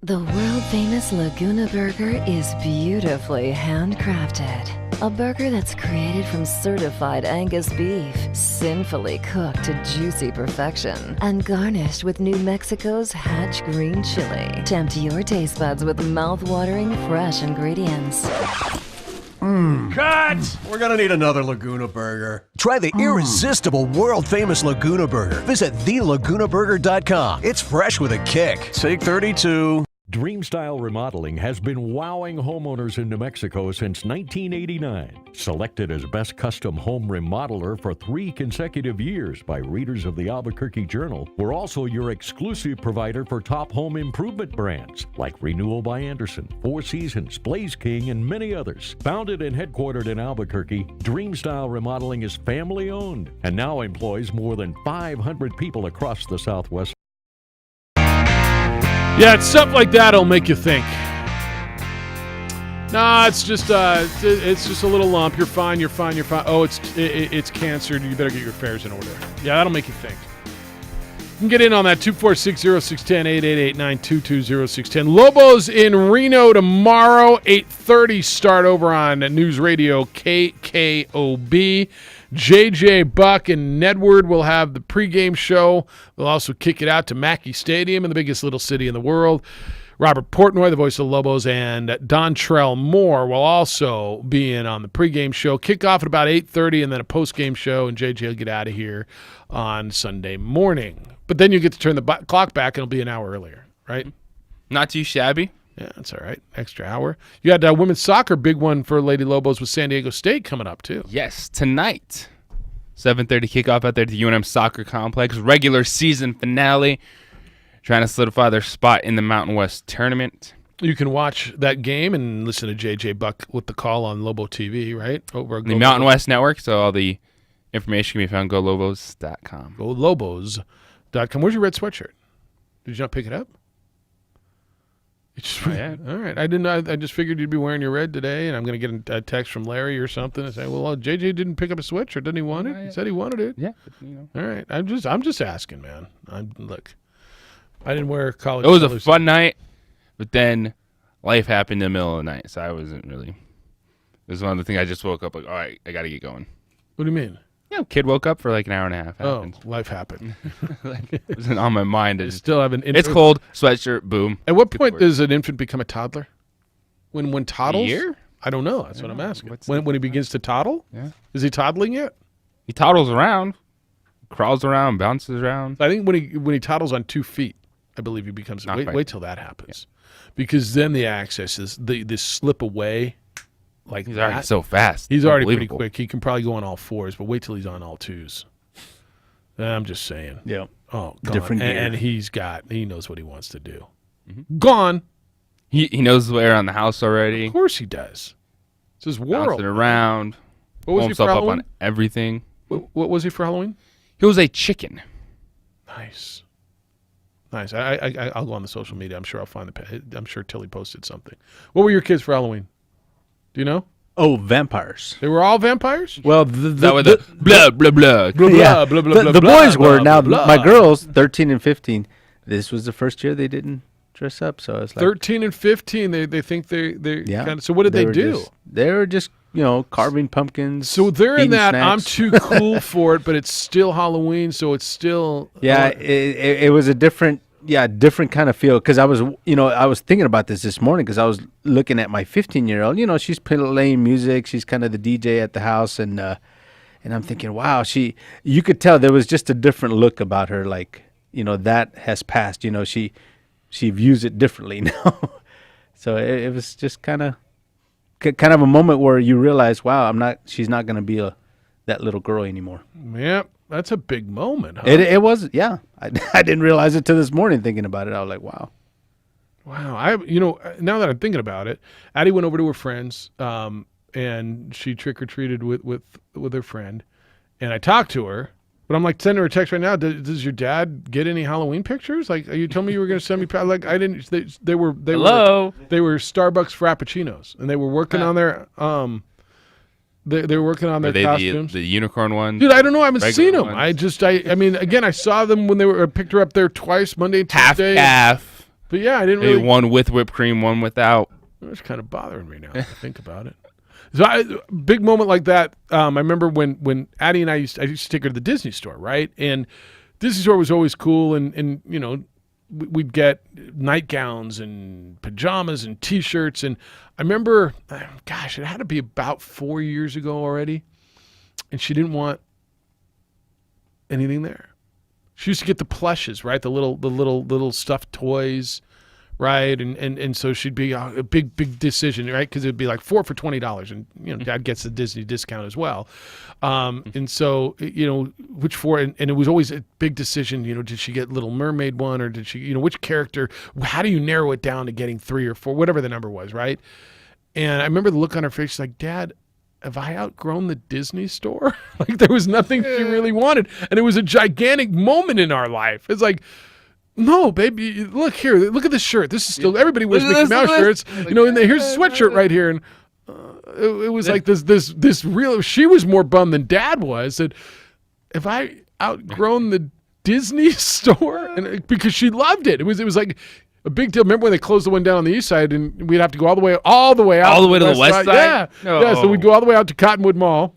The world-famous Laguna Burger is beautifully handcrafted. A burger that's created from certified Angus beef, sinfully cooked to juicy perfection, and garnished with New Mexico's Hatch green chili. Tempt your taste buds with mouth-watering fresh ingredients. Cut! We're gonna need another Laguna Burger. Try the irresistible, world-famous Laguna Burger. Visit thelagunaburger.com. It's fresh with a kick. Take 32. Dreamstyle Remodeling has been wowing homeowners in New Mexico since 1989. Selected as Best Custom Home Remodeler for 3 consecutive years by readers of the Albuquerque Journal, we're also your exclusive provider for top home improvement brands like Renewal by Anderson, Four Seasons, Blaze King, and many others. Founded and headquartered in Albuquerque, Dreamstyle Remodeling is family-owned and now employs more than 500 people across the Southwest. Yeah, it's stuff like that'll make you think. No, it's just a little lump. You're fine. You're fine. Oh, it's cancer. You better get your affairs in order. Yeah, that'll make you think. You can get in on that 246-0610, 888-922-0610. Lobos in Reno tomorrow, 8:30 start over on News Radio KKOB. JJ Buck and Nedward will have the pregame show. They'll also kick it out to Mackey Stadium in the biggest little city in the world. Robert Portnoy, the voice of the Lobos, and Dontrell Moore will also be in on the pregame show. Kickoff at about 8:30 and then a postgame show, and JJ will get out of here on Sunday morning. But then you get to turn the clock back and it'll be an hour earlier, right? Not too shabby. Yeah, that's all right. Extra hour. You got women's soccer, big one for Lady Lobos with San Diego State coming up too. Yes, tonight, 7:30 kickoff out there at the UNM Soccer Complex. Regular season finale. Trying to solidify their spot in the Mountain West tournament. You can watch that game and listen to JJ Buck with the call on Lobo TV, right? Over the Mountain West Network, so all the information can be found at golobos.com. Golobos.com. Where's your red sweatshirt? Did you not pick it up? Yeah. All right. I didn't. I just figured you'd be wearing your red today, and I'm going to get a text from Larry or something and say, "Well, JJ didn't pick up a sweatshirt. Didn't he want it? He said he wanted it." Yeah. All right. I'm just asking, man. Look. I didn't wear college. It was a fun night, but then life happened in the middle of the night, so I wasn't really. It was one of the things I just woke up like, all right, I got to get going. What do you mean? Yeah, kid woke up for like an hour and a half. Life happened. It wasn't on my mind. I still have an infant. It's cold, sweatshirt, boom. At what point does an infant become a toddler? When toddles? A year? I don't know. That's what I'm asking. When he begins to toddle? Yeah. Is he toddling yet? He toddles around, crawls around, bounces around. I think when he toddles on 2 feet, I believe he becomes. Wait till that happens, because then the access is the slip away. Like he's already so fast. He's already pretty quick. He can probably go on all fours, but wait till he's on all twos. I'm just saying. Yeah. Oh, different gear. And he knows what he wants to do. Mm-hmm. Gone. He knows the way around the house already. Of course he does. It's his world. Bouncing around. What was he for Halloween? Up on everything. What was he for Halloween? He was a chicken. Nice. I'll go on the social media. I'm sure I'll find I'm sure Tilly posted something. What were your kids for Halloween? Do you know? Oh, vampires. They were all vampires? Well, the blah, blah, blah. The boys were. Now, my girls, 13 and 15, this was the first year they didn't dress up. So it's like 13 and 15, they think they're kind of. So what did they do? They were just, carving pumpkins. So they're in that, snacks. I'm too cool for it, but it's still Halloween, so it's still. Yeah, it was a different kind of feel, because I was thinking about this morning, because I was looking at my 15-year-old. She's playing music. She's kind of the DJ at the house, and I'm thinking, wow, you could tell there was just a different look about her. Like, that has passed. She views it differently now. So it was just kind of a moment where you realize, wow, she's not going to be that little girl anymore. Yep. That's a big moment, huh? It was, yeah. I didn't realize it till this morning thinking about it. I was like, wow. Wow. Now that I'm thinking about it, Addie went over to her friends, and she trick-or-treated with her friend. And I talked to her, but I'm like, send her a text right now. Does your dad get any Halloween pictures? Like, you told me you were going to send me, like, I didn't, they were Starbucks Frappuccinos, and they were working on their, They were working on their costumes. The unicorn ones? Dude, I don't know. I haven't seen them. I mean, again, I saw them when I picked her up there twice, Monday and Tuesday. Half. But yeah, I didn't really. One with whipped cream, one without. It's kind of bothering me now to think about it. So big moment like that. I remember when Addie and I used to take her to the Disney store, right? And Disney store was always cool, and we'd get nightgowns and pajamas and T-shirts. And I remember, gosh, it had to be about 4 years ago already, and she didn't want anything there. She used to get the plushes, right? The little stuffed toys, right? And so she'd be a big decision, right? Because it'd be like 4 for $20, and Dad gets the Disney discount as well. And so which 4, and it was always a big decision. Did she get Little Mermaid one, or did she which character? How do you narrow it down to getting 3 or 4, whatever the number was, right? And I remember the look on her face. She's like, Dad, have I outgrown the Disney store? Like, there was nothing she really wanted, and it was a gigantic moment in our life. It's like, No, baby. Look here. Look at this shirt. This is still everybody wears Mickey Mouse shirts. And here's a sweatshirt right here, and it was like this real. She was more bummed than Dad was. That have I outgrown the Disney store? And because she loved it. It was like a big deal. Remember when they closed the one down on the east side, and we'd have to go all the way out All the way to the west side? Yeah, No. yeah. So we'd go all the way out to Cottonwood Mall.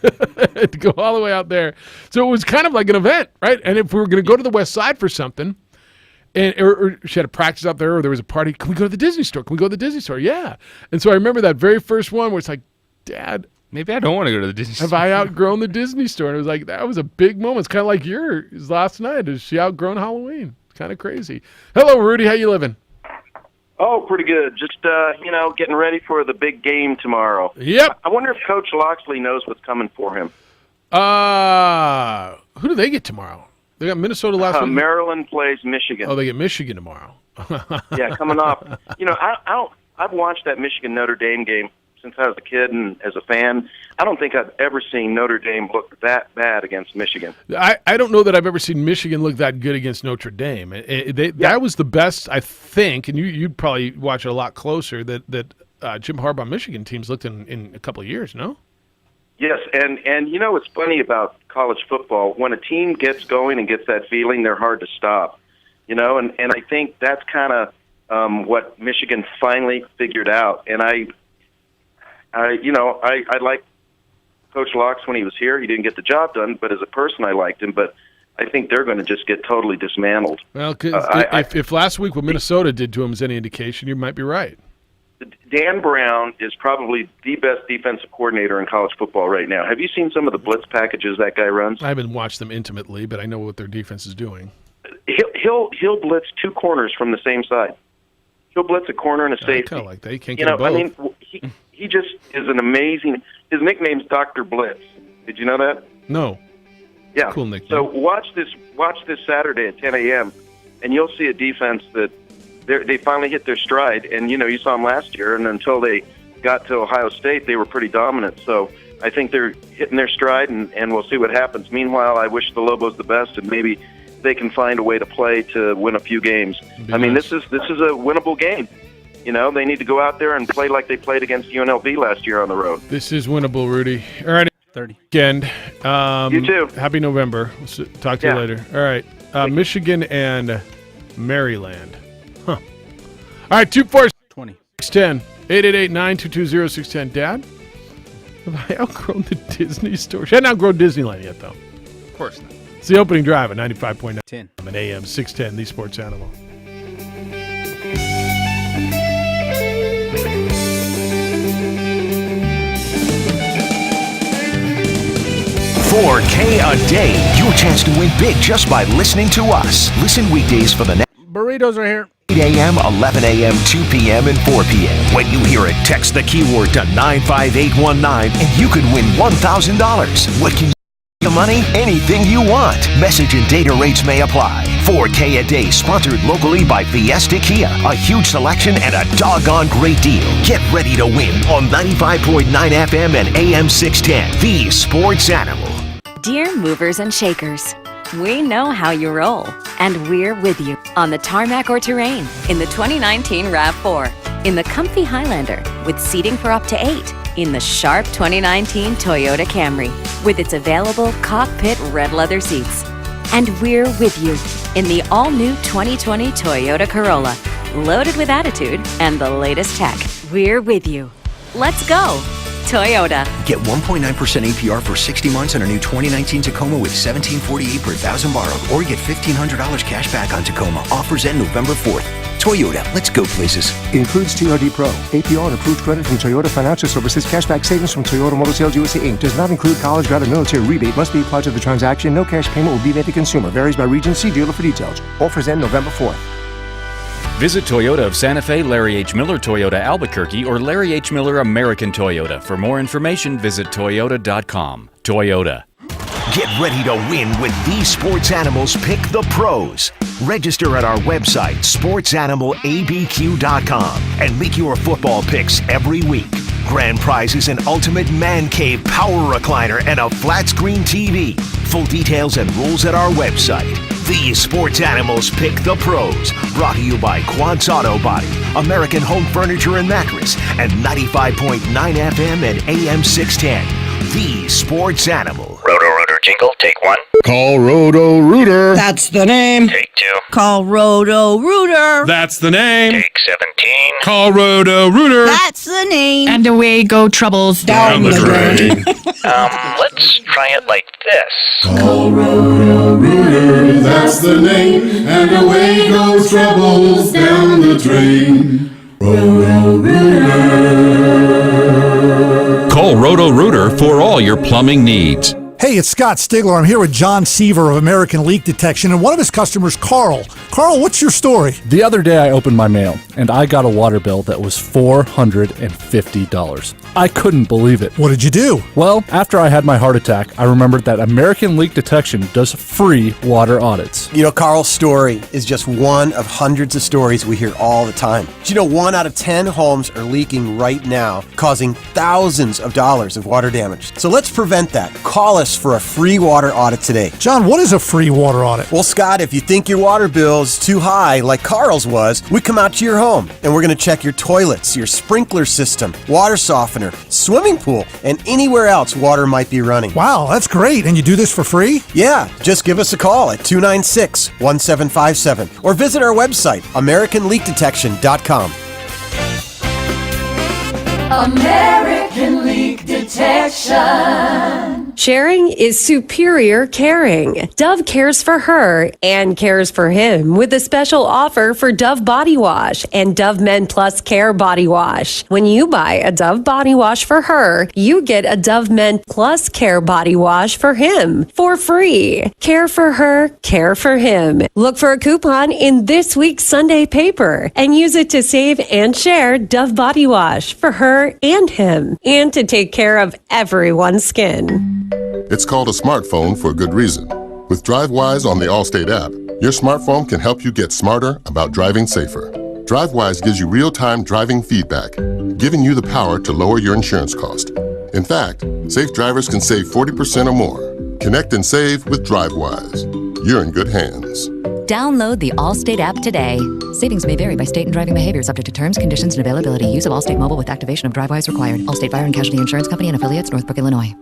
To go all the way out there. So it was kind of like an event, right? And if we were going to go to the west side for something, or she had a practice out there, or there was a party, can we go to the Disney store? Can we go to the Disney store? Yeah. And so I remember that very first one where it's like, Dad, maybe I don't want to go to the Disney store. have I outgrown the Disney store? And it was like, that was a big moment. It's kind of like yours last night. Has she outgrown Halloween? It's kind of crazy. Hello, Rudy. How you living? Oh, pretty good. Just, getting ready for the big game tomorrow. Yep. I wonder if Coach Loxley knows what's coming for him. Who do they get tomorrow? They got Minnesota last week. Maryland plays Michigan. Oh, they get Michigan tomorrow. Yeah, coming off. I've watched that Michigan Notre Dame game since I was a kid and as a fan. I don't think I've ever seen Notre Dame look that bad against Michigan. I don't know that I've ever seen Michigan look that good against Notre Dame. That was the best, I think, and you'd probably watch it a lot closer, that Jim Harbaugh Michigan teams looked in a couple of years, no? Yes, and what's funny about college football, when a team gets going and gets that feeling, they're hard to stop. And I think that's kind of what Michigan finally figured out. And I like Coach Locks when he was here. He didn't get the job done, but as a person, I liked him. But I think they're going to just get totally dismantled. Well, if last week what Minnesota did to him is any indication, you might be right. Dan Brown is probably the best defensive coordinator in college football right now. Have you seen some of the blitz packages that guy runs? I haven't watched them intimately, but I know what their defense is doing. He'll blitz two corners from the same side. He'll blitz a corner and a safety. Kind of like that. He can't get both. He just is an amazing. His nickname's Dr. Blitz. Did you know that? No. Yeah. Cool nickname. So watch this Saturday at 10 a.m. and you'll see a defense that they finally hit their stride. And you saw them last year, and until they got to Ohio State, they were pretty dominant. So I think they're hitting their stride, and we'll see what happens. Meanwhile, I wish the Lobos the best, and maybe they can find a way to play to win a few games. I mean, this is a winnable game. They need to go out there and play like they played against UNLV last year on the road. This is winnable, Rudy. All right. 30. Weekend. You too. Happy November. We'll talk to you later. All right. Michigan and Maryland. Huh. All right, 246-10. 888-922-0610. Dad, have I outgrown the Disney store? She hadn't outgrown Disneyland yet, though. Of course not. It's the opening drive at 95.9 10 and AM 610, the Sports Animal. $4K a day. Your chance to win big just by listening to us. Listen weekdays for the next Burritos are here. 8 a.m., 11 a.m., 2 p.m., and 4 p.m. When you hear it, text the keyword to 95819 and you could win $1,000. What can you do with money? Anything you want. Message and data rates may apply. 4K a day, sponsored locally by Fiesta Kia. A huge selection and a doggone great deal. Get ready to win on 95.9 FM and AM 610, the Sports Animal. Dear movers and shakers, we know how you roll, and we're with you on the tarmac or terrain, in the 2019 RAV4, in the comfy Highlander with seating for up to 8, in the sharp 2019 Toyota Camry with its available cockpit red leather seats. And we're with you in the all-new 2020 Toyota Corolla, loaded with attitude and the latest tech. We're with you. Let's go, Toyota. Get 1.9% APR for 60 months on a new 2019 Tacoma with $1,748 per thousand borrowed, or get $1,500 cash back on Tacoma. Offers end November 4th. Toyota, let's go places. Includes TRD Pro. APR and approved credit from Toyota Financial Services. Cashback savings from Toyota Motor Sales USA Inc. Does not include college grad or military rebate. Must be applied to the transaction. No cash payment will be made to consumer. Varies by region. See dealer for details. Offers end November 4th. Visit Toyota of Santa Fe, Larry H. Miller Toyota Albuquerque, or Larry H. Miller American Toyota. For more information, visit toyota.com. Toyota. Get ready to win when these sports animals pick the pros. Register at our website, sportsanimalabq.com, and make your football picks every week. Grand prizes: an ultimate man cave power recliner and a flat screen TV. Full details and rules at our website. These sports animals pick the pros. Brought to you by Quad's Auto Body, American Home Furniture and Mattress, and 95.9 FM and AM 610. The Sports Animal. Roto-Rooter jingle, take one. Call Roto-Rooter. That's the name. Take two. Call Roto-Rooter. That's the name. Take 17. Call Roto-Rooter. That's the name. And away go troubles down the drain. Let's try it like this. Call Roto-Rooter. That's the name. And away goes troubles down the drain. Roto-Rooter. Call Roto-Rooter for all your plumbing needs. Hey, it's Scott Stigler. I'm here with John Seaver of American Leak Detection and one of his customers, Carl. Carl, what's your story? The other day I opened my mail and I got a water bill that was $450. I couldn't believe it. What did you do? Well, after I had my heart attack, I remembered that American Leak Detection does free water audits. You know, Carl's story is just one of hundreds of stories we hear all the time. Did you know 1 out of 10 homes are leaking right now, causing thousands of dollars of water damage? So let's prevent that. Call us for a free water audit today. John, what is a free water audit? Well, Scott, if you think your water bill is too high, like Carl's was, we come out to your home and we're going to check your toilets, your sprinkler system, water softener, swimming pool, and anywhere else water might be running. Wow, that's great. And you do this for free? Yeah, just give us a call at 296-1757 or visit our website, AmericanLeakDetection.com. American Leak Detection. Sharing is superior caring. Dove cares for her and cares for him with a special offer for Dove Body Wash and Dove Men Plus Care Body Wash. When you buy a Dove Body Wash for her, you get a Dove Men Plus Care Body Wash for him for free. Care for her, care for him. Look for a coupon in this week's Sunday paper and use it to save and share Dove Body Wash for her and him and to take care of everyone's skin. It's called a smartphone for a good reason. With DriveWise on the Allstate app, your smartphone can help you get smarter about driving safer. DriveWise gives you real-time driving feedback, giving you the power to lower your insurance cost. In fact, safe drivers can save 40% or more. Connect and save with DriveWise. You're in good hands. Download the Allstate app today. Savings may vary by state and driving behavior, subject to terms, conditions, and availability. Use of Allstate Mobile with activation of DriveWise required. Allstate Fire and Casualty Insurance Company and affiliates, Northbrook, Illinois.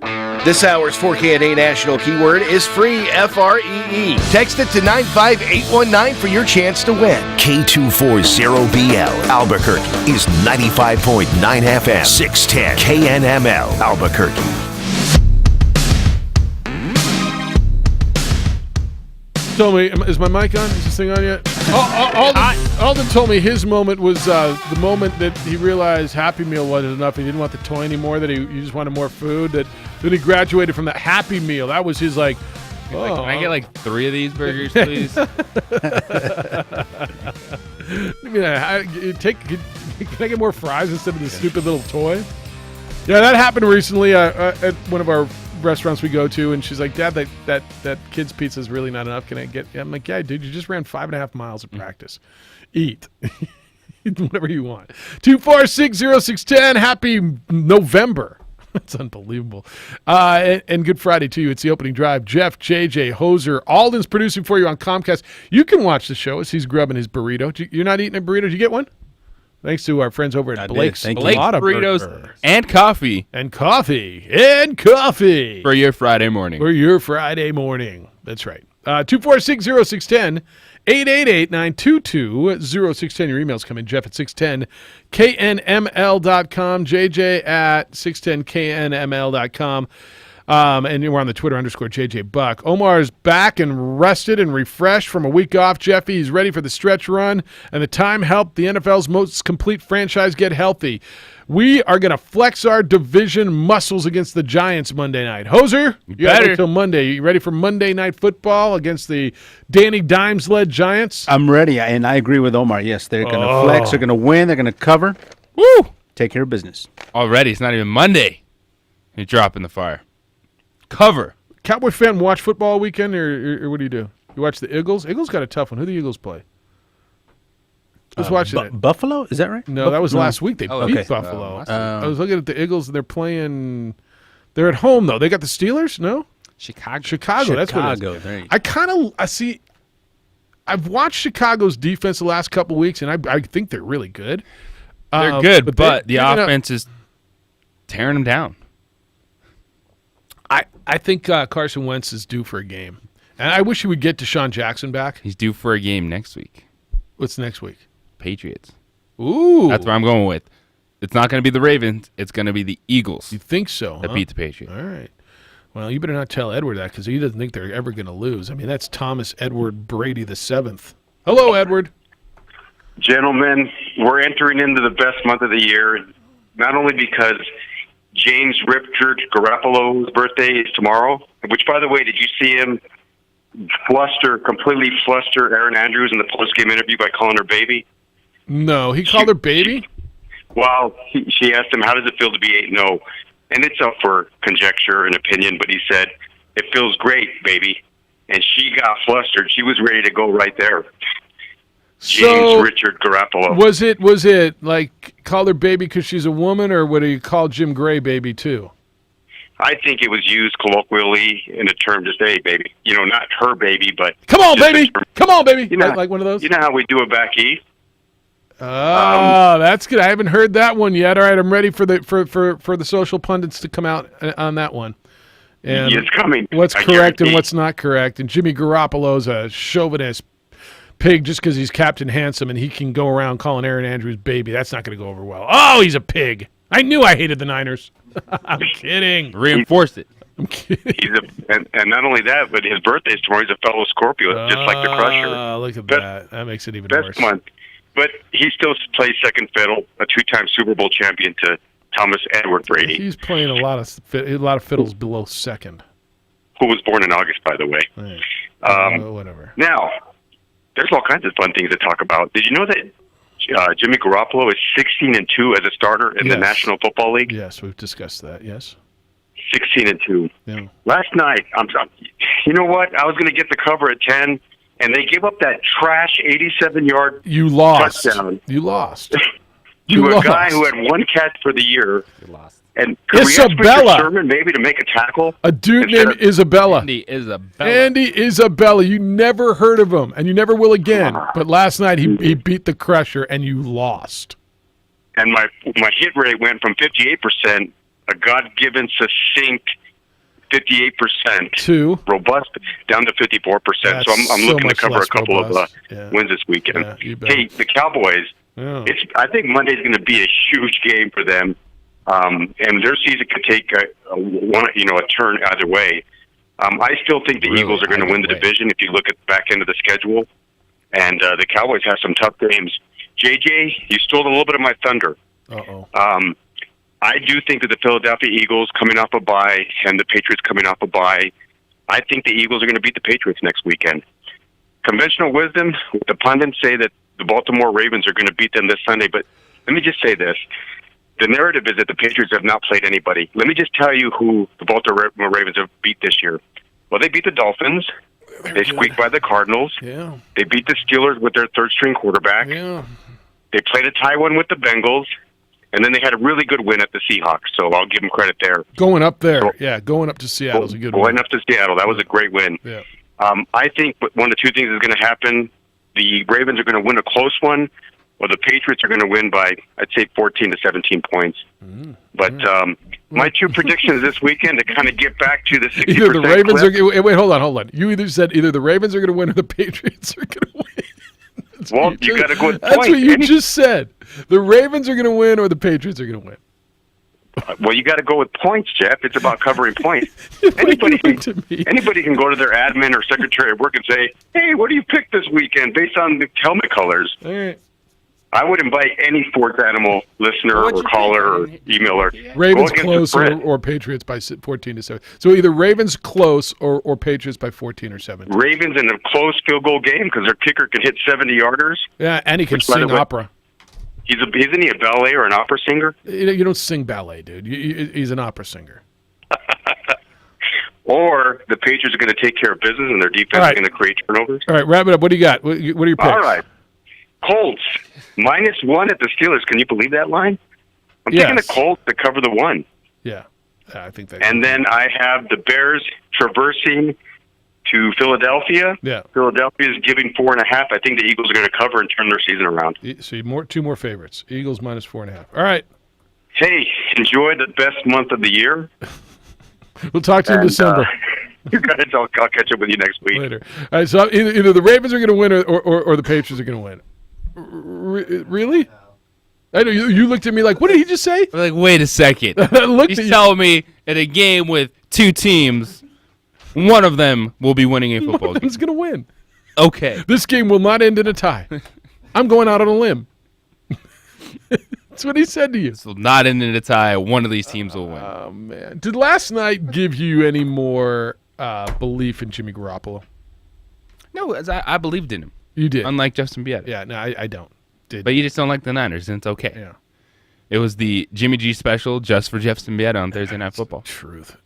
This hour's 4K&A national keyword is free, F-R-E-E. Text it to 95819 for your chance to win. K240BL Albuquerque is 95.9 FM, 610 KNML Albuquerque. Told me, is my mic on? Is this thing on yet? Alden told me his moment was the moment that he realized Happy Meal wasn't enough. He didn't want the toy anymore, that he just wanted more food. That he graduated from that Happy Meal. That was his like, can I get like 3 of these burgers, please? Can I get more fries instead of this stupid little toy? Yeah, that happened recently at one of our restaurants we go to, and she's like, Dad, that kid's pizza is really not enough. Can I get? I'm like, yeah, dude, you just ran 5.5 miles of practice. Eat. Whatever you want. 2460610. Happy November. That's unbelievable. And Good Friday to you. It's the opening drive. Jeff, JJ, Hoser, Alden's producing for you on Comcast. You can watch the show as he's grubbing his burrito. You're not eating a burrito. Did you get one? Thanks to our friends over at Blake's. Blake's Burritos and coffee. And coffee. And coffee. For your Friday morning. For your Friday morning. That's right. 2460610. 888-922-0610. Your emails come in. Jeff at 610knml.com. JJ at 610knml.com. And we're on the Twitter _JJ Buck. Omar's back and rested and refreshed from a week off. Jeffy, he's ready for the stretch run. And the time helped the NFL's most complete franchise get healthy. We are going to flex our division muscles against the Giants Monday night. Hoser, you got to wait till Monday. You ready for Monday Night Football against the Danny Dimes-led Giants? I'm ready, and I agree with Omar. Yes, they're going to flex. They're going to win. They're going to cover. Woo! Take care of business. Already, it's not even Monday. You're dropping the fire. Cover. Cowboy fan watch football weekend, or what do? You watch the Eagles? Eagles got a tough one. Who do the Eagles play? Let's watch it. Buffalo? Is that right? No, that was last week. They beat Buffalo. I was looking at the Eagles, and they're playing. They're at home, though. They got the Steelers, no? Chicago. That's what it is. There you go. I kind of I see. I've watched Chicago's defense the last couple weeks, and I think they're really good. They're good, but the giving up- offense is tearing them down. I think Carson Wentz is due for a game, and I wish he would get Deshaun Jackson back. He's due for a game next week. What's next week? Patriots. Ooh, That's where I'm going with. It's not going to be the Ravens. It's going to be the Eagles. You think so? That beat the Patriots. All right. Well, you better not tell Edward that because he doesn't think they're ever going to lose. I mean, that's Thomas Edward Brady VII. Hello, Edward. Gentlemen, we're entering into the best month of the year, not only because James Richard Garoppolo's birthday is tomorrow, which, by the way, did you see him completely fluster Aaron Andrews in the post-game interview by calling her baby? No, he called her baby? Well, she asked him, how does it feel to be 8-0? And it's up for conjecture and opinion, but he said, it feels great, baby. And she got flustered. She was ready to go right there. James Richard Garoppolo. Was it like call her baby because she's a woman, or would he call Jim Gray baby too? I think it was used colloquially in a term to say baby. You know, not her baby, but come on, baby, come on, baby. You know, like one of those. You know how we do it back east. Oh, that's good. I haven't heard that one yet. All right, I'm ready for the social pundits to come out on that one. And it's coming. What's I correct guarantee. and what's not correct. And Jimmy Garoppolo's a chauvinist pig just because he's Captain Handsome and he can go around calling Aaron Andrews baby. That's not going to go over well. Oh, he's a pig. I knew I hated the Niners. I'm kidding. Reinforced it. I'm kidding. And not only that, but his birthday's tomorrow. He's a fellow Scorpio, just like the Crusher. Look at that. That makes it even Best worse. month. But he still plays second fiddle, a two-time Super Bowl champion to Thomas Edward Brady. He's playing a lot of fiddles below second. Who was born in August, by the way. Right. Whatever. Now, there's all kinds of fun things to talk about. Did you know that Jimmy Garoppolo is 16-2 as a starter in the National Football League? Yes, we've discussed that. Yes. 16-2. Yeah. Last night, you know what? I was going to get the cover at 10, and they gave up that trash 87-yard You lost. touchdown. You lost. To a guy who had one catch for the year. You lost. And could we ask Isabella. Richard Sherman maybe to make a tackle? A dude named Isabella. Andy Isabella. Andy Isabella. You never heard of him, and you never will again. But last night he beat the Crusher, and you lost. And my hit rate went from 58%, a God-given, succinct 58%, to robust, down to 54%. That's So I'm so looking to much cover a less couple robust. of wins this weekend. Yeah, you bet. Hey, the Cowboys. Yeah. I think Monday's going to be a huge game for them, and their season could take a turn either way. I still think the Eagles are going to win the division if you look at the back end of the schedule, and the Cowboys have some tough games. JJ, you stole a little bit of my thunder. Uh-oh. I do think that the Philadelphia Eagles coming off a bye and the Patriots coming off a bye, I think the Eagles are going to beat the Patriots next weekend. Conventional wisdom, the pundits say that the Baltimore Ravens are going to beat them this Sunday, but let me just say this. The narrative is that the Patriots have not played anybody. Let me just tell you who the Baltimore Ravens have beat this year. Well, they beat the Dolphins. They squeaked by the Cardinals. Yeah. They beat the Steelers with their third-string quarterback. Yeah. They played a tie one with the Bengals. And then they had a really good win at the Seahawks, so I'll give them credit there. Going up there. Going up to Seattle is a good Going win. up to Seattle, that was a great win. Yeah. I think one of two things is going to happen. The Ravens are going to win a close one, or the Patriots are going to win by, I'd say, 14 to 17 points. But my two predictions this weekend to kind of get back to the 60% Either the Ravens clip. wait, hold on. You either said either the Ravens are going to win or the Patriots are going to win. Well, you got to go with That's points. what you just said. The Ravens are going to win or the Patriots are going to win. Well, you got to go with points, Jeff. It's about covering points. Anybody can go to their admin or secretary at work and say, hey, what do you pick this weekend based on the helmet colors? All right. I would invite any sports animal listener or caller or emailer. Ravens go against close the spread. or Patriots by 14 to 7. So either Ravens close or Patriots by 14 or 17. Ravens in a close field goal game because their kicker can hit 70-yarders. Yeah, and he can Which, by the sing way, opera. Isn't he a ballet or an opera singer? You don't sing ballet, dude. He's an opera singer. Or the Patriots are going to take care of business and their defense is going to create turnovers. All right, wrap it up. What do you got? What are your picks? All right. Colts, -1 at the Steelers. Can you believe that line? I'm taking the Colts to cover the one. Yeah, I think that. And then I have the Bears traversing to Philadelphia. Yeah. Philadelphia is giving 4.5. I think the Eagles are going to cover and turn their season around. See, two more favorites. Eagles minus 4.5. All right. Hey, enjoy the best month of the year. We'll talk to you in December. You guys, I'll catch up with you next week. Later. All right, so either the Ravens are going to win or the Patriots are going to win. Really? I know you looked at me like, what did he just say? I'm like, wait a second. He's telling me in a game with two teams, one of them will be winning a football game. One of them's going to win. Okay. This game will not end in a tie. I'm going out on a limb. That's what he said to you. This will not end in a tie. One of these teams will win. Oh, man. Did last night give you any more belief in Jimmy Garoppolo? No, I believed in him. You did? Unlike Justin Siembieda. Yeah, no, I don't. But you just don't like the Niners, and it's okay. Yeah. It was the Jimmy G special just for Jeff Siembieda on Thursday Night Football. Truth.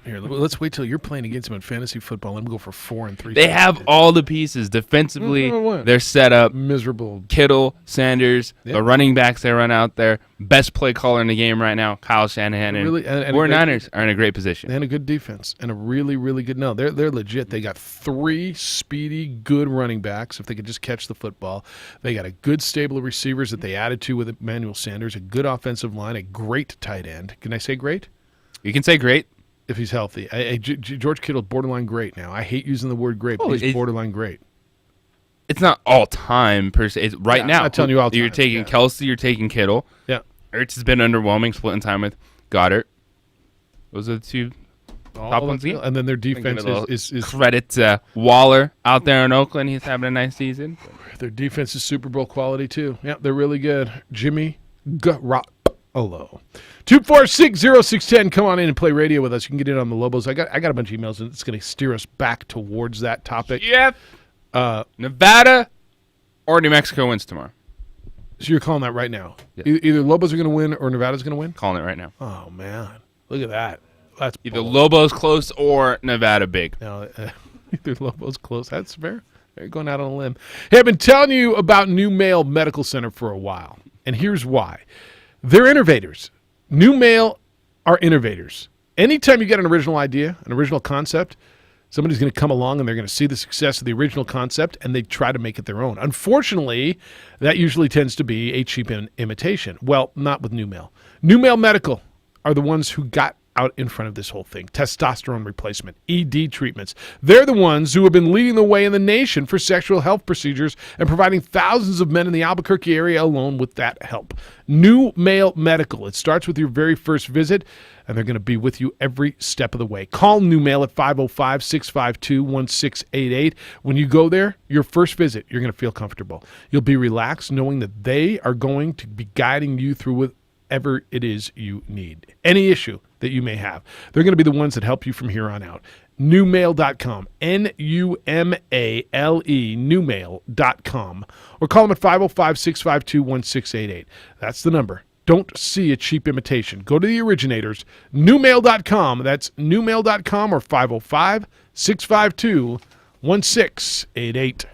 Here, let's wait till you're playing against him in fantasy football. Let him go for 4-3. They have all the pieces. Defensively, they're set up. Miserable. Kittle, Sanders, Yep. the running backs they run out there. Best play caller in the game right now, Kyle Shanahan. And Niners are in a great position. And a good defense. And a really, really good. No, they're legit. They got 3 speedy, good running backs if they could just catch the football. They got a good stable of receivers that they added to with Emmanuel Sanders, a good offensive line, a great tight end. Can I say great? You can say great. If he's healthy. George Kittle's borderline great now. I hate using the word great, but he's borderline great. It's not all time per se. It's right now. I'm not telling you all time. You're taking Kelsey, you're taking Kittle. Yeah. Ertz has been underwhelming, splitting time with Goddard. Those are the two top ones. And then their defense is credit to Waller out there in Oakland. He's having a nice season. Their defense is Super Bowl quality too. Yeah, they're really good. Jimmy Garoppolo. 246-0610. Come on in and play radio with us. You can get in on the Lobos. I got a bunch of emails, and it's going to steer us back towards that topic. Yep. Nevada or New Mexico wins tomorrow. So you're calling that right now? Yeah. Either Lobos are going to win or Nevada's going to win? Calling it right now. Oh, man. Look at that. That's either Lobos close or Nevada big. No, either Lobos close. That's fair. They're going out on a limb. Hey, I've been telling you about New Mail Medical Center for a while, and here's why. They're innovators. New Mail are innovators. Anytime you get an original idea, an original concept, somebody's going to come along and they're going to see the success of the original concept and they try to make it their own. Unfortunately, that usually tends to be a cheap imitation. Well, not with New Mail. New Mail Medical are the ones who got out in front of this whole thing. Testosterone replacement, ED treatments. They're the ones who have been leading the way in the nation for sexual health procedures and providing thousands of men in the Albuquerque area alone with that help. New Mail Medical. It starts with your very first visit, and they're going to be with you every step of the way. Call New Mail at 505-652-1688. When you go there, your first visit, you're going to feel comfortable. You'll be relaxed knowing that they are going to be guiding you through whatever it is you need. Any issue that you may have. They're going to be the ones that help you from here on out. Newmail.com. N-U-M-A-L-E. Newmail.com. Or call them at 505-652-1688. That's the number. Don't see a cheap imitation. Go to the originators. Newmail.com. That's newmail.com or 505-652-1688.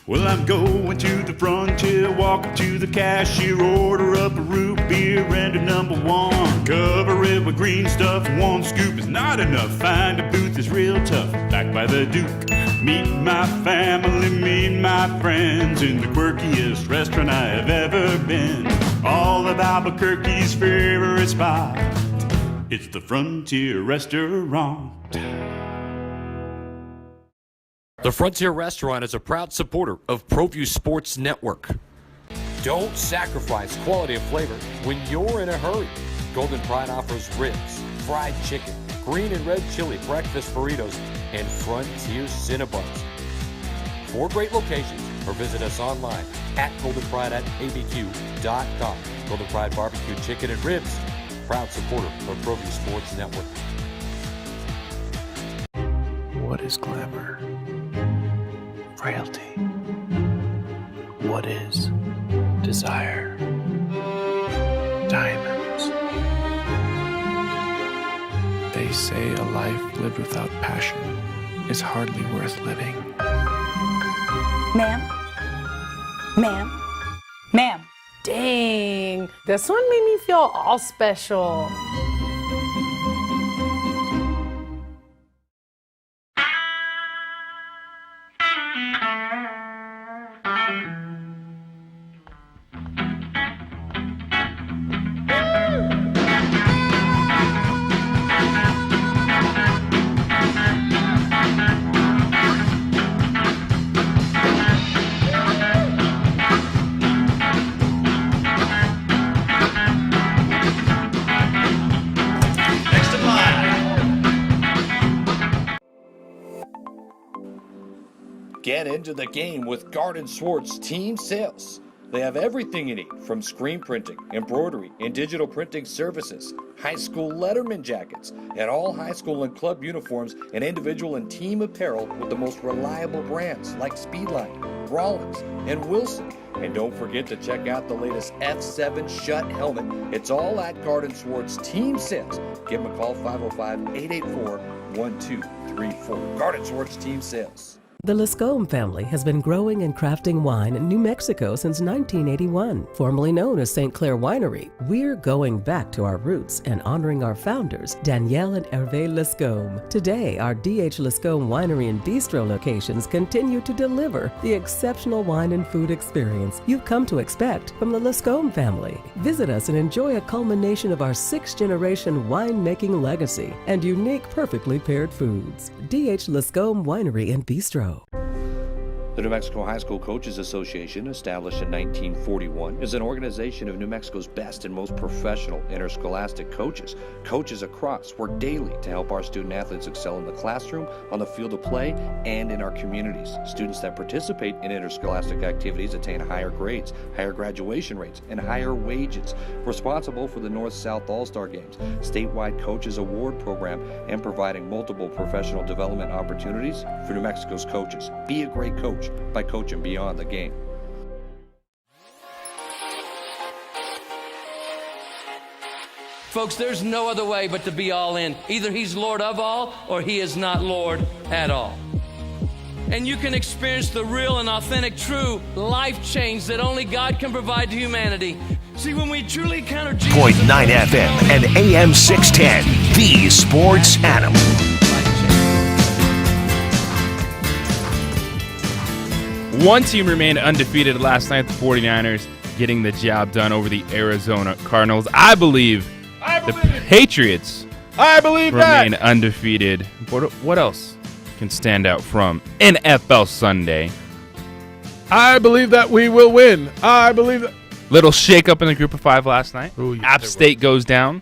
Well, I'm going to the frontier, walk up to the cashier, order up a root beer and a number one. Cover it with green stuff, one scoop is not enough. Find a booth is real tough, back by the Duke. Meet my family, meet my friends in the quirkiest restaurant I have ever been. All of Albuquerque's favorite spot, it's the Frontier Restaurant. The Frontier Restaurant is a proud supporter of ProView Sports Network. Don't sacrifice quality of flavor when you're in a hurry. Golden Pride offers ribs, fried chicken, green and red chili breakfast burritos, and Frontier Cinnabons. 4 great locations, or visit us online at goldenpride@abq.com. Golden Pride Barbecue Chicken and Ribs, proud supporter of ProView Sports Network. What is glamour? Frailty. What is desire? Diamonds. They say a life lived without passion is hardly worth living. Ma'am? Ma'am? Ma'am? Dang, this one made me feel all special. Get into the game with Garden Swartz Team Sales. They have everything you need, from screen printing, embroidery, and digital printing services, high school letterman jackets, and all high school and club uniforms and individual and team apparel with the most reliable brands like Speedline, Rollins, and Wilson. And don't forget to check out the latest F7 Shut helmet. It's all at Garden Swartz Team Sales. Give them a call, 505-884-1234. Garden Swartz Team Sales. The Lascombe family has been growing and crafting wine in New Mexico since 1981. Formerly known as St. Clair Winery, we're going back to our roots and honoring our founders, Danielle and Hervé Lascombe. Today, our D.H. Lascombe Winery and Bistro locations continue to deliver the exceptional wine and food experience you've come to expect from the Lascombe family. Visit us and enjoy a culmination of our 6th-generation winemaking legacy and unique, perfectly paired foods. D.H. Lascombe Winery and Bistro. The New Mexico High School Coaches Association, established in 1941, is an organization of New Mexico's best and most professional interscholastic coaches. Coaches across work daily to help our student athletes excel in the classroom, on the field of play, and in our communities. Students that participate in interscholastic activities attain higher grades, higher graduation rates, and higher wages. Responsible for the North-South All-Star Games, statewide Coaches Award Program, and providing multiple professional development opportunities for New Mexico's coaches. Be a great coach by coaching beyond the game. Folks, there's no other way but to be all in. Either he's Lord of all or he is not Lord at all. And you can experience the real and authentic, true life change that only God can provide to humanity. See, when we truly encounter Jesus... 0.9 FM and AM 610, the Sports Animal. One team remained undefeated last night, the 49ers, getting the job done over the Arizona Cardinals. I believe the Patriots remain undefeated. What else can stand out from NFL Sunday? I believe that we will win. I believe that. Little shake-up in the Group of Five last night. Ooh, yeah, App State goes down.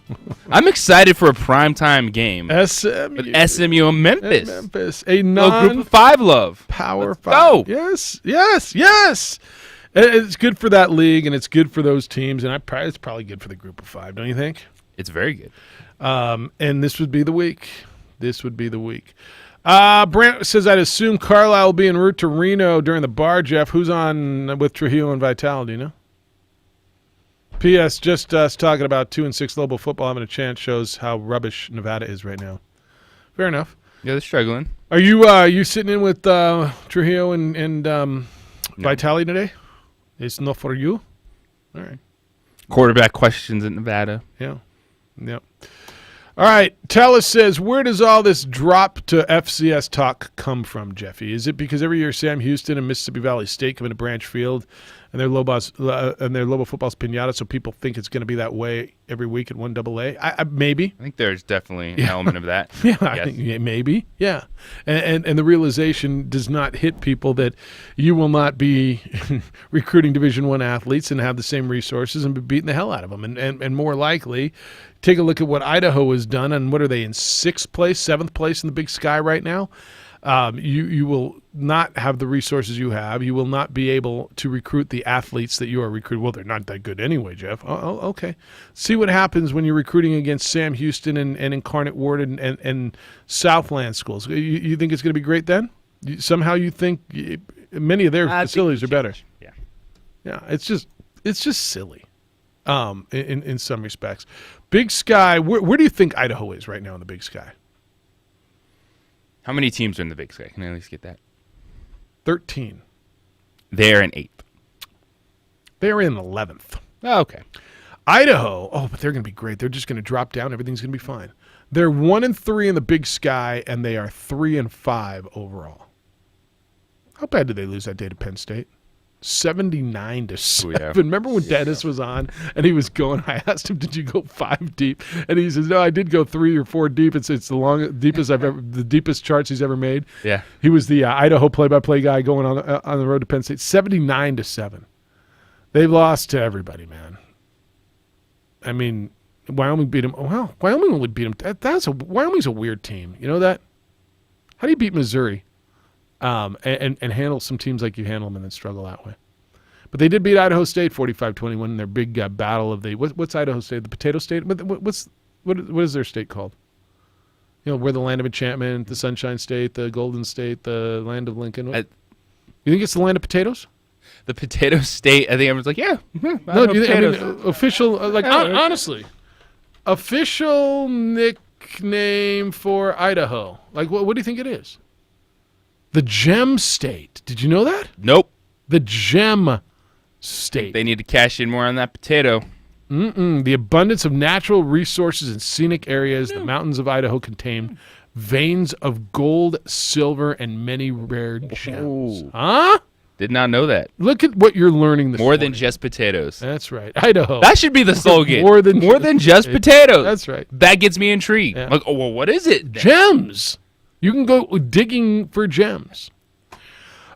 I'm excited for a primetime game. SMU and Memphis. A Group of Five love. Power Let's Five. Go. Yes. It's good for that league, and it's good for those teams, and it's probably good for the Group of Five, don't you think? It's very good. And this would be the week. Brant says, I'd assume Carlisle will be en route to Reno during the bar. Jeff, who's on with Trujillo and Vitale, do you know? P.S. Just us talking about 2-6 Global football having a chance shows how rubbish Nevada is right now. Fair enough. Yeah, they're struggling. Are you sitting in with Trujillo and Vitale today? It's not for you? All right. Quarterback questions in Nevada. Yeah. Yep. All right. Tellis says, where does all this drop to FCS talk come from, Jeffy? Is it because every year Sam Houston and Mississippi Valley State come into Branch Field and their Lobo football's pinata, so people think it's going to be that way every week at 1AA? Maybe. I think there's definitely an element of that. Yeah, yes. I think maybe. Yeah. And the realization does not hit people that you will not be recruiting Division I athletes and have the same resources and be beating the hell out of them. And more likely, take a look at what Idaho has done, and what are they in 6th place, 7th place in the Big Sky right now? You will not have the resources you have. You will not be able to recruit the athletes that you are recruiting. Well, they're not that good anyway, Jeff. Oh, okay. See what happens when you're recruiting against Sam Houston and Incarnate Word and Southland schools. You think it's going to be great then? Somehow you think many of their facilities are better. Yeah. It's just silly. In some respects, Big Sky. Where do you think Idaho is right now in the Big Sky? How many teams are in the Big Sky? Can I at least get that? 13. They're in 8th. They're in 11th. Oh, okay. Idaho. Oh, but they're going to be great. They're just going to drop down. Everything's going to be fine. They're 1-3 in the Big Sky, and they are 3-5 overall. How bad did they lose that day to Penn State? 79-7. Oh, yeah. Remember when Dennis was on and he was going? I asked him, "Did you go 5 deep?" And he says, "No, I did go 3 or 4 deep. It's the deepest charts he's ever made." Yeah, he was the Idaho play-by-play guy going on the road to Penn State. 79-7. They lost to everybody, man. I mean, Wyoming beat him. Well, Wyoming only beat him. Wyoming's a weird team. You know that? How do you beat Missouri? And handle some teams like you handle them and then struggle that way. But they did beat Idaho State 45-21 in their big battle of the what's Idaho State? The Potato State? What is their state called? You know, we're the land of enchantment, the Sunshine State, the Golden State, the land of Lincoln. You think it's the land of potatoes? The Potato State. I think everyone's like, yeah. No, do you think, official honestly, official nickname for Idaho. Like, what do you think it is? The Gem State. Did you know that? Nope. The Gem State. They need to cash in more on that potato. The abundance of natural resources and scenic areas the mountains of Idaho contain veins of gold, silver, and many rare gems. Huh? Did not know that. Look at what you're learning this More morning. than just potatoes. That's right. Idaho. That should be the slogan. More than just potatoes. That's right. That gets me intrigued. Yeah. Like, oh, well, what is it? Gems. You can go digging for gems.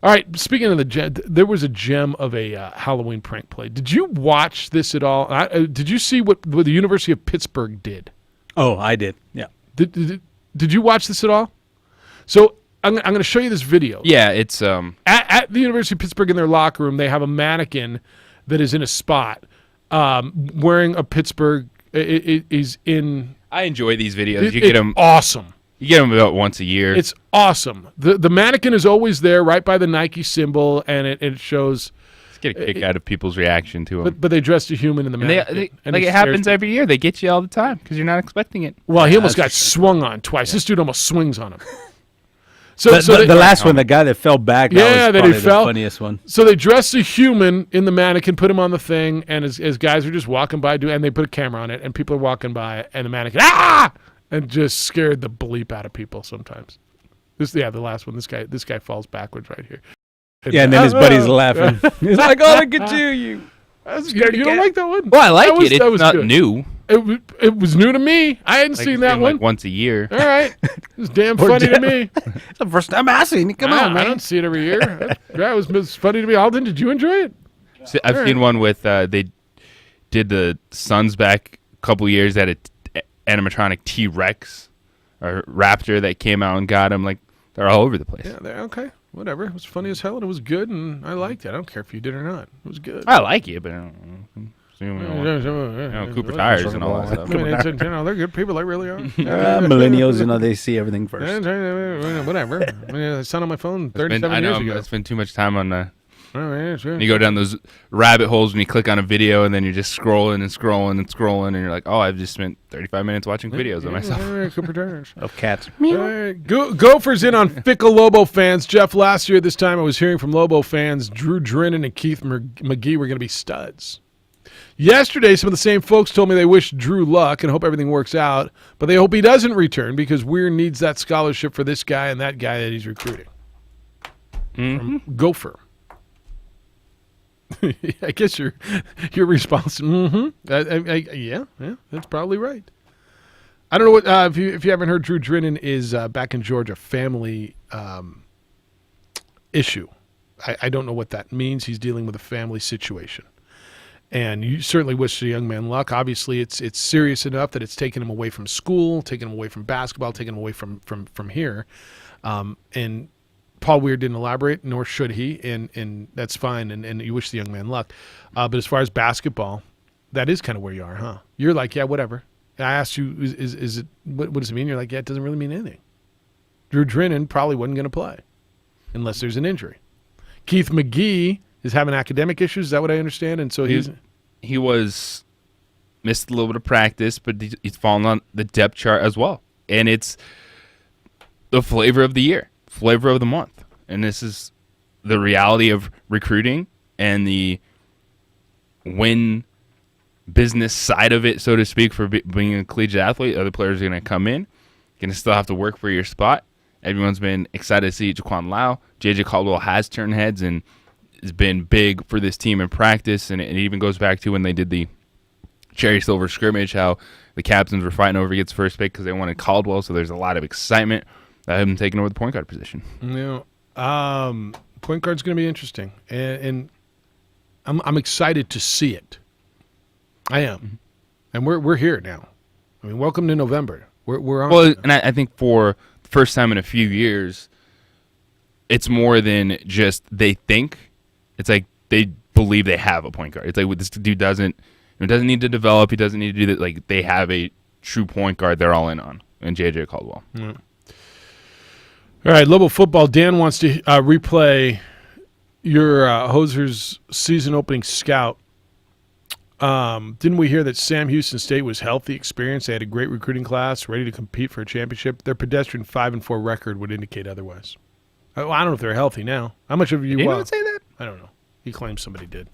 All right, speaking of the gem, there was a gem of a Halloween prank play. Did you watch this at all? Did you see what the University of Pittsburgh did? Oh, I did. Yeah. Did you watch this at all? So I'm going to show you this video. Yeah, it's at the University of Pittsburgh in their locker room. They have a mannequin that is in a spot wearing a Pittsburgh. Is in. I enjoy these videos. You get them awesome. You get them about once a year. It's awesome. The mannequin is always there, right by the Nike symbol, and it shows. Just get a kick out of people's reaction to them. But they dressed a human in the mannequin. And it happens every year. They get you all the time because you're not expecting it. Well, he almost got swung on twice. This dude almost swings on him. The last one, the guy that fell back, that was probably the funniest one. So they dressed a human in the mannequin, put him on the thing, and as guys are just walking by, and they put a camera on it, and people are walking by, and the mannequin, and just scared the bleep out of people sometimes. The last one, this guy falls backwards right here. And then his buddy's laughing. He's like, "Oh, look at you! You don't like that one? Well, I like it. It's not new. It was new to me. I hadn't seen that one. Like once a year. All right. It's damn funny to me. It's the first time I've seen it. Come on, man. I don't see it every year. That was funny to me. Alden, did you enjoy it? I've seen one with they did the Suns back a couple years at an animatronic T-Rex or Raptor that came out and got him. Like, they're all over the place. Yeah, they're okay. Whatever. It was funny as hell, and it was good, and I liked it. I don't care if you did or not. It was good. I like it, but I don't Cooper Tires and all that stuff. They're good people. They really are. Millennials, they see everything first. Whatever. I saw it on my phone 37 years ago. I spend too much time on you go down those rabbit holes when you click on a video, and then you're just scrolling and scrolling and scrolling, and you're like, oh, I've just spent 35 minutes watching videos of myself. Cooper Tires. Of cats. Gophers in on fickle Lobo fans. Jeff, last year at this time, I was hearing from Lobo fans Drew Drennan and Keith McGee were going to be studs. Yesterday, some of the same folks told me they wish Drew luck and hope everything works out, but they hope he doesn't return because Weir needs that scholarship for this guy and that guy that he's recruiting. From Gopher. I guess your response. Yeah, that's probably right. I don't know what if you haven't heard. Drew Drennan is back in Georgia, family issue. I don't know what that means. He's dealing with a family situation. And you certainly wish the young man luck. Obviously, it's serious enough that it's taken him away from school, taken him away from basketball, taken him away from here. And Paul Weir didn't elaborate, nor should he, and that's fine. And you wish the young man luck. But as far as basketball, that is kind of where you are, huh? You're like, yeah, whatever. I asked you, is it what does it mean? You're like, yeah, it doesn't really mean anything. Drew Drinnan probably wasn't going to play unless there's an injury. Keith McGee is having academic issues. Is that what I understand? And so he was missed a little bit of practice, but he's fallen on the depth chart as well. And it's the flavor of the year, flavor of the month. And this is the reality of recruiting and the win business side of it, so to speak, for being a collegiate athlete. Other players are going to come in. You're going to still have to work for your spot. Everyone's been excited to see Jaquan Lau. J.J. Caldwell has turned heads and has been big for this team in practice, and it even goes back to when they did the Cherry Silver scrimmage, how the captains were fighting over gets first pick because they wanted Caldwell, so there's a lot of excitement about him taking over the point guard position. Point guard's going to be interesting, and I'm excited to see it. I am, and we're here now. I mean, welcome to November. We're on. Well, and I think for the first time in a few years, it's more than just they think. It's like they believe they have a point guard. It's like this dude doesn't need to develop. He doesn't need to do that. Like they have a true point guard. They're all in on, and J.J. Caldwell. Yeah. All right, Lobo football. Dan wants to replay your Hosers season opening scout. Didn't we hear that Sam Houston State was healthy, experienced? They had a great recruiting class, ready to compete for a championship. Their pedestrian 5-4 record would indicate otherwise. I don't know if they're healthy now. How much of you? Did anyone say that? I don't know. He claims somebody did.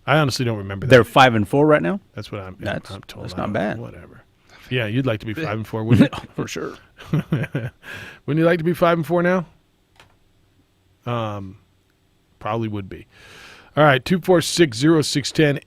I honestly don't remember that. They're 5-4 right now. That's what I'm told. That's not bad. Whatever. Yeah, you'd like to be 5-4, wouldn't you? For sure. Wouldn't you like to be 5-4 now? Probably would be. All right, 246-0610,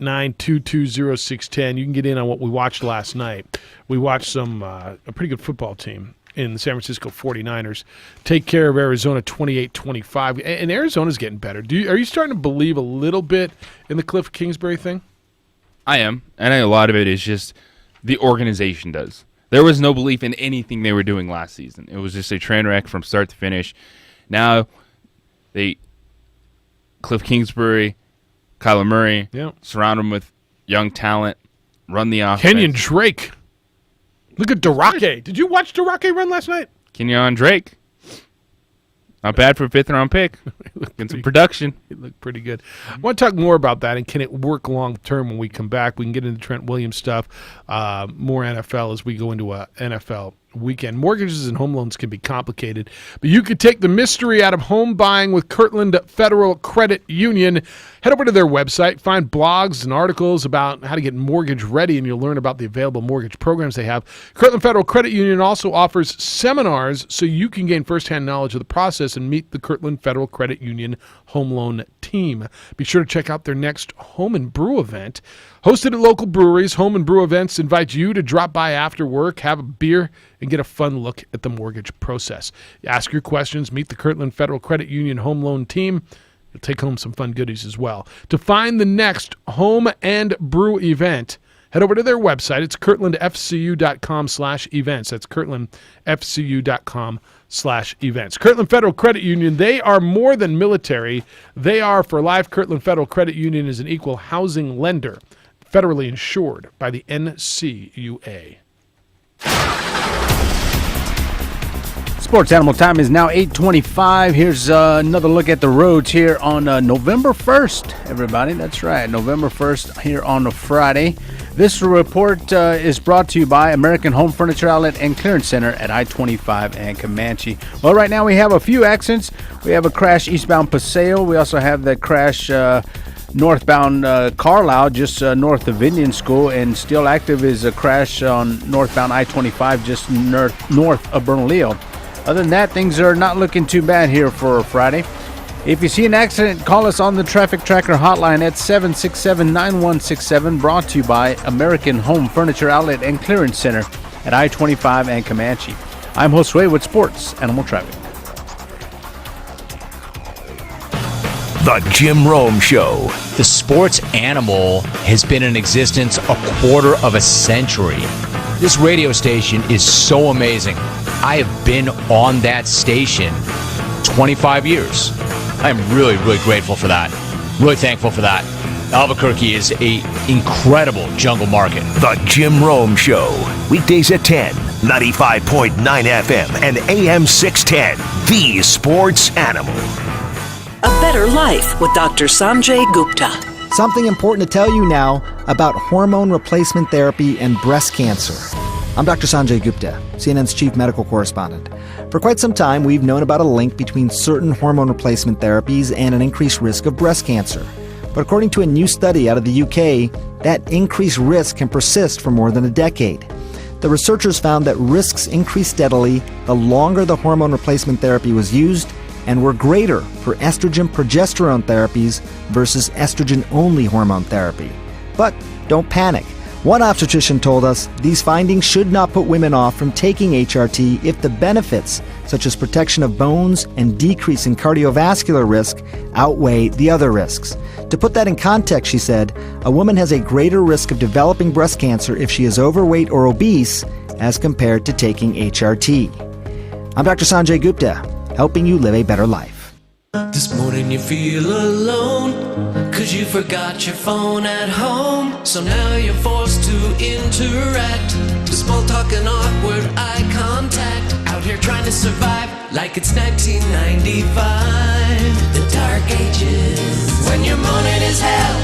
888-922-0610. You can get in on what we watched last night. We watched a pretty good football team in the San Francisco 49ers take care of Arizona 28-25. And Arizona's getting better. Are you starting to believe a little bit in the Cliff Kingsbury thing? I am. And a lot of it is just the organization does. There was no belief in anything they were doing last season. It was just a train wreck from start to finish. Now, Cliff Kingsbury, Kyler Murray, surround him with young talent, run the offense. Kenyon Drake. Look at Darake. Did you watch Darake run last night? Kenyon Drake. Not bad for a fifth-round pick. Get some production. It looked pretty good. I want to talk more about that, and can it work long-term when we come back? We can get into Trent Williams stuff, more NFL as we go into a NFL weekend. Mortgages and home loans can be complicated, but you could take the mystery out of home buying with Kirtland Federal Credit Union. Head over to their website, find blogs and articles about how to get mortgage ready, and you'll learn about the available mortgage programs they have. Kirtland Federal Credit Union also offers seminars so you can gain firsthand knowledge of the process and meet the Kirtland Federal Credit Union home loan team. Be sure to check out their next Home and Brew event. Hosted at local breweries, Home and Brew events invite you to drop by after work, have a beer, and get a fun look at the mortgage process. Ask your questions, meet the Kirtland Federal Credit Union home loan team. You'll take home some fun goodies as well. To find the next Home and Brew event, head over to their website. It's kirtlandfcu.com/events. That's kirtlandfcu.com/events. Kirtland Federal Credit Union, they are more than military. They are, for life, Kirtland Federal Credit Union is an equal housing lender, federally insured by the NCUA. Sports Animal Time is now 8:25. Here's another look at the roads here on November 1st, everybody. That's right, November 1st here on a Friday. This report is brought to you by American Home Furniture Outlet and Clearance Center at I-25 and Comanche. Well, right now we have a few accidents. We have a crash eastbound Paseo. We also have the crash northbound Carlisle, just north of Indian School, and still active is a crash on northbound I-25 just north of Bernalillo. Other than that, things are not looking too bad here for Friday. If you see an accident, call us on the Traffic Tracker hotline at 767-9167, brought to you by American Home Furniture Outlet and Clearance Center at I-25 and Comanche. I'm Josue with Sports Animal Traffic. The Jim Rome Show The sports animal has been in existence a quarter of a century. This radio station is so amazing. I have been on that station 25 years. I'm really, really grateful for that. Really thankful for that. Albuquerque is a incredible jungle market. The Jim Rome Show. Weekdays at 10, 95.9 FM and AM 610. The Sports Animal. A Better Life with Dr. Sanjay Gupta. Something important to tell you now about hormone replacement therapy and breast cancer. I'm Dr. Sanjay Gupta, CNN's chief medical correspondent. For quite some time, we've known about a link between certain hormone replacement therapies and an increased risk of breast cancer. But according to a new study out of the UK, that increased risk can persist for more than a decade. The researchers found that risks increased steadily the longer the hormone replacement therapy was used, and were greater for estrogen-progesterone therapies versus estrogen-only hormone therapy. But don't panic. One obstetrician told us these findings should not put women off from taking HRT if the benefits, such as protection of bones and decrease in cardiovascular risk, outweigh the other risks. To put that in context, she said, a woman has a greater risk of developing breast cancer if she is overweight or obese as compared to taking HRT. I'm Dr. Sanjay Gupta, helping you live a better life. This morning you feel alone, 'cause you forgot your phone at home. So now you're forced to interact with small talk and awkward eye contact. Out here trying to survive like it's 1995. The dark ages. When your morning is hell,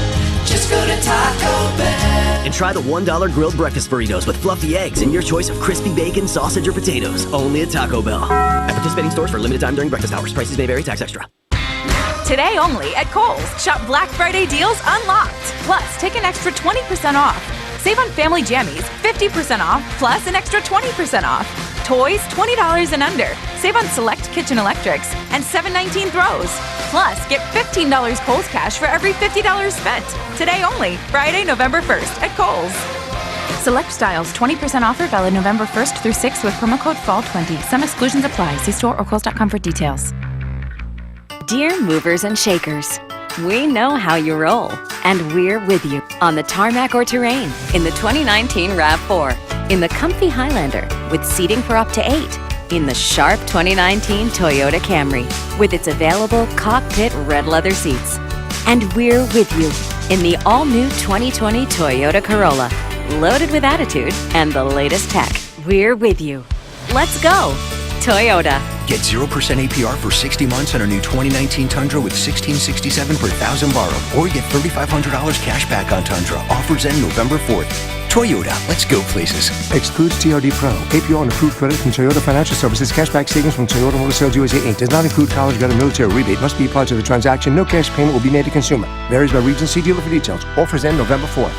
just go to Taco Bell. And try the $1 grilled breakfast burritos with fluffy eggs and your choice of crispy bacon, sausage, or potatoes. Only at Taco Bell. At participating stores for a limited time during breakfast hours. Prices may vary. Tax extra. Today only at Kohl's. Shop Black Friday deals unlocked. Plus, take an extra 20% off. Save on family jammies, 50% off, plus an extra 20% off. Toys, $20 and under. Save on select kitchen electrics and $7.19 throws. Plus, get $15 Kohl's cash for every $50 spent. Today only, Friday, November 1st at Kohl's. Select styles, 20% offer valid November 1st through 6th with promo code FALL20. Some exclusions apply. See store or Kohls.com for details. Dear movers and shakers, we know how you roll, and we're with you on the tarmac or terrain, in the 2019 RAV4, in the comfy Highlander with seating for up to 8, in the sharp 2019 Toyota Camry with its available cockpit red leather seats. And we're with you in the all-new 2020 Toyota Corolla, loaded with attitude and the latest tech. We're with you. Let's go, Toyota. Get 0% APR for 60 months on our new 2019 Tundra with $1,667 per thousand borrowed. Or get $3,500 cash back on Tundra. Offers end November 4th. Toyota, let's go places. Excludes TRD Pro. APR on approved credit from Toyota Financial Services. Cashback savings from Toyota Motor Sales USA Inc. Does not include college grad or military rebate. Must be applied to the transaction. No cash payment will be made to consumer. Varies by region. See dealer for details. Offers end November 4th.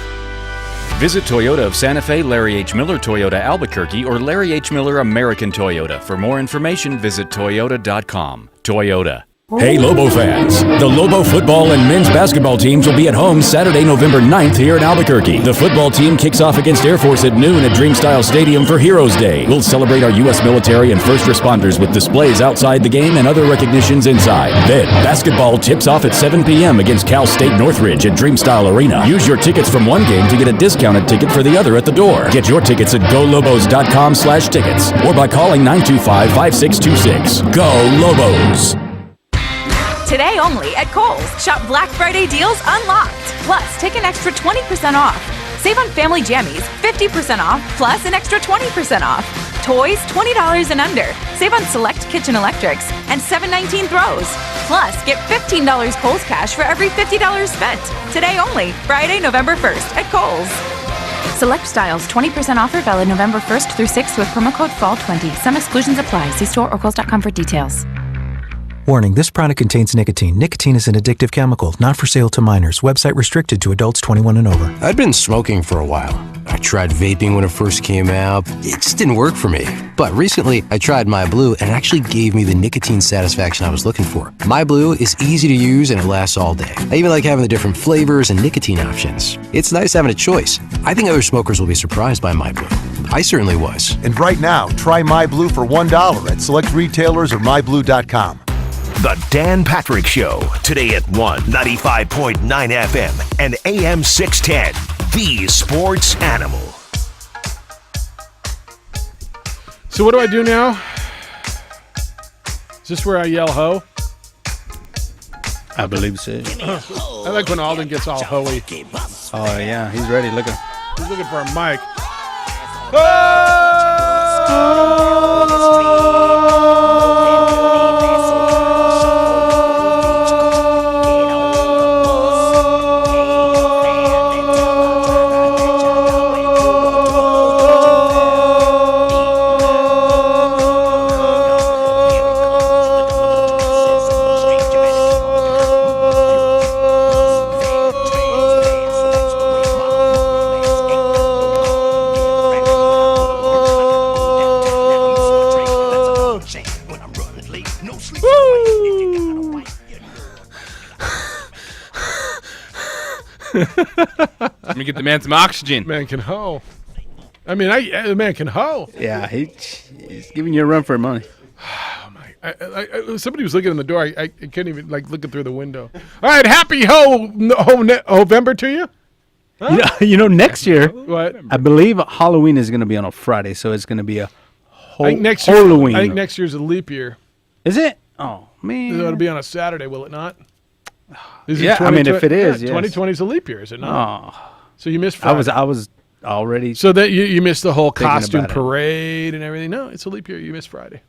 Visit Toyota of Santa Fe, Larry H. Miller Toyota Albuquerque, or Larry H. Miller American Toyota. For more information, visit toyota.com. Toyota. Hey Lobo fans, the Lobo football and men's basketball teams will be at home Saturday, November 9th here in Albuquerque. The football team kicks off against Air Force at noon at Dreamstyle Stadium for Heroes Day. We'll celebrate our U.S. military and first responders with displays outside the game and other recognitions inside. Then, basketball tips off at 7 p.m. against Cal State Northridge at Dreamstyle Arena. Use your tickets from one game to get a discounted ticket for the other at the door. Get your tickets at golobos.com/tickets or by calling 925-5626. Go Lobos! Today only at Kohl's. Shop Black Friday deals unlocked. Plus, take an extra 20% off. Save on family jammies, 50% off, plus an extra 20% off. Toys, $20 and under. Save on select kitchen electrics and $7.19 throws. Plus, get $15 Kohl's cash for every $50 spent. Today only, Friday, November 1st at Kohl's. Select styles, 20% offer valid November 1st through 6th with promo code FALL20. Some exclusions apply. See store or Kohls.com for details. Warning, this product contains nicotine. Nicotine is an addictive chemical, not for sale to minors. Website restricted to adults 21 and over. I'd been smoking for a while. I tried vaping when it first came out. It just didn't work for me. But recently, I tried My Blue, and it actually gave me the nicotine satisfaction I was looking for. My Blue is easy to use, and it lasts all day. I even like having the different flavors and nicotine options. It's nice having a choice. I think other smokers will be surprised by My Blue. I certainly was. And right now, try My Blue for $1 at select retailers or myblue.com. The Dan Patrick Show, today at 95.9 FM and AM 610. The Sports Animal. So what do I do now? Is this where I yell ho? I believe so. I like when Alden gets all hoey. Oh, yeah. He's ready. Look at him. He's looking for a mic. Let me get the man some oxygen. Man can hoe. I mean, the man can hoe. Yeah, he's giving you a run for your money. Somebody was looking in the door. I couldn't even looking through the window. All right, happy November to you. Huh? You know, next year, what? I believe Halloween is going to be on a Friday, so it's going to be a Halloween. I think next year's a leap year. Is it? Oh man, it'll be on a Saturday, will it not? Yeah, I mean, if it is, yes. 2020 is a leap year, is it not? Oh. So you missed Friday. I was already. So that you missed the whole costume about it. parade and everything. No, it's a leap year. You missed Friday.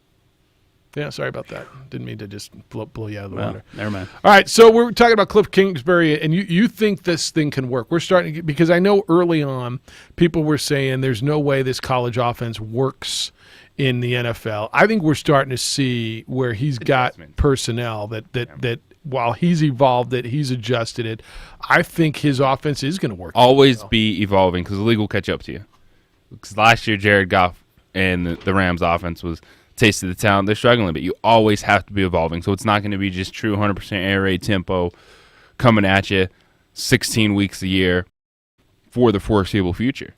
Yeah, sorry about that. Didn't mean to just blow you out of the water. Never mind. All right, so we're talking about Cliff Kingsbury, and you think this thing can work. We're starting to get, because I know early on people were saying there's no way this college offense works in the NFL. I think we're starting to see where he's got personnel that while he's evolved it, he's adjusted it. I think his offense is going to work. Always be evolving because the league will catch up to you. Because last year, Jared Goff and the Rams offense was taste of the town. They're struggling, but you always have to be evolving. So it's not going to be just true 100% air raid tempo coming at you 16 weeks a year for the foreseeable future.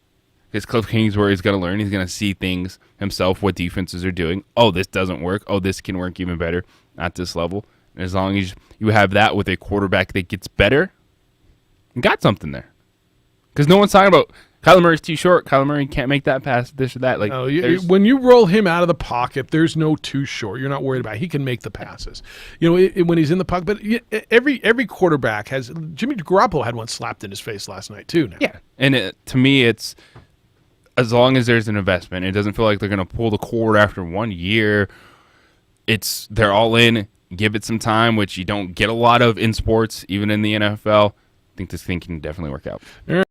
Because Cliff Kingsbury is going to learn. He's going to see things himself, what defenses are doing. Oh, this doesn't work. Oh, this can work even better at this level. And as long as you have that with a quarterback that gets better, you got something there. Because no one's talking about Kyler Murray's too short. Kyler Murray can't make that pass, this or that. When you roll him out of the pocket, there's no too short. You're not worried about it. He can make the passes. When he's in the pocket. But every quarterback has. Jimmy Garoppolo had one slapped in his face last night too. Now. Yeah, and to me, it's as long as there's an investment. It doesn't feel like they're going to pull the cord after 1 year. They're all in. Give it some time, which you don't get a lot of in sports, even in the NFL. I think this thing can definitely work out. In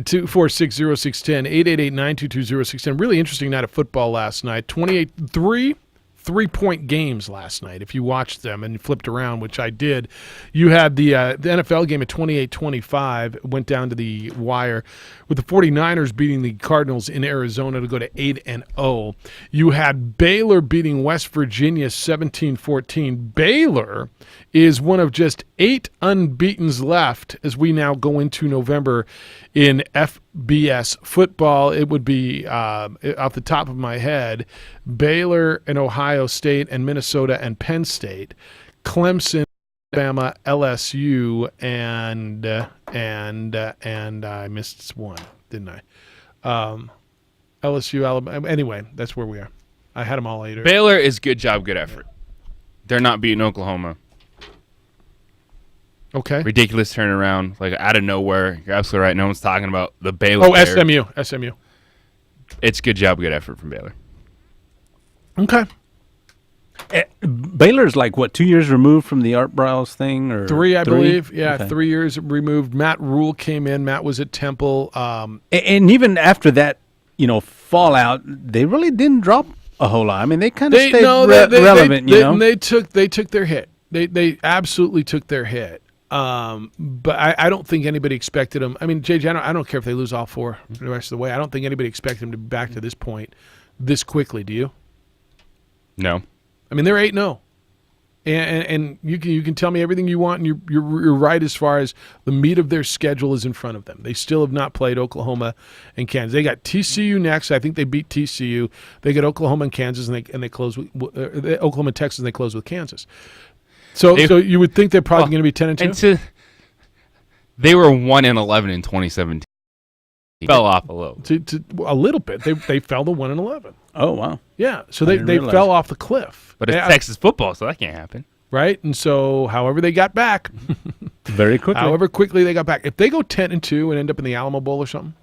2460610 888-922-0610. Really interesting night of football last night. 3-point games last night. If you watched them and flipped around, which I did, you had the NFL game at 28-25, went down to the wire with the 49ers beating the Cardinals in Arizona to go to 8-0. You had Baylor beating West Virginia 17-14. Baylor is one of just 8 unbeatens left as we now go into November in FBS football. It would be, off the top of my head, Baylor and Ohio State and Minnesota and Penn State, Clemson, Alabama, LSU, and I missed one, didn't I? LSU, Alabama. Anyway, that's where we are. I had them all 8. Baylor is good job, good effort. They're not beating Oklahoma. Okay. Ridiculous turnaround, like out of nowhere. You're absolutely right. No one's talking about the Baylor. Oh, SMU. It's good job, good effort from Baylor. Okay. Baylor's like, 2 years removed from the Art Briles thing? Or 3, I believe. Yeah, okay. 3 years removed. Matt Rule came in. Matt was at Temple. And even after that, fallout, they really didn't drop a whole lot. I mean, they kind of stayed relevant, They took their hit. They absolutely took their hit. But I don't think anybody expected them. I mean, JJ, I don't care if they lose all 4 the rest of the way. I don't think anybody expected them to be back to this point this quickly. Do you? No. I mean, they're 8-0. And you can tell me everything you want, and you're right as far as the meat of their schedule is in front of them. They still have not played Oklahoma and Kansas. They got TCU next. I think they beat TCU. They got Oklahoma and Kansas, and they close with Oklahoma and Texas, and they close with Kansas. So you would think they're probably going to be 10-2? They were 1-11 in 2017. Fell off a little. A little bit. They fell to 1-11. Oh, wow. Yeah, so they fell off the cliff. But it's Texas football, so that can't happen. Right? And so however they got back. Very quickly. However quickly they got back. If they go 10-2 and end up in the Alamo Bowl or something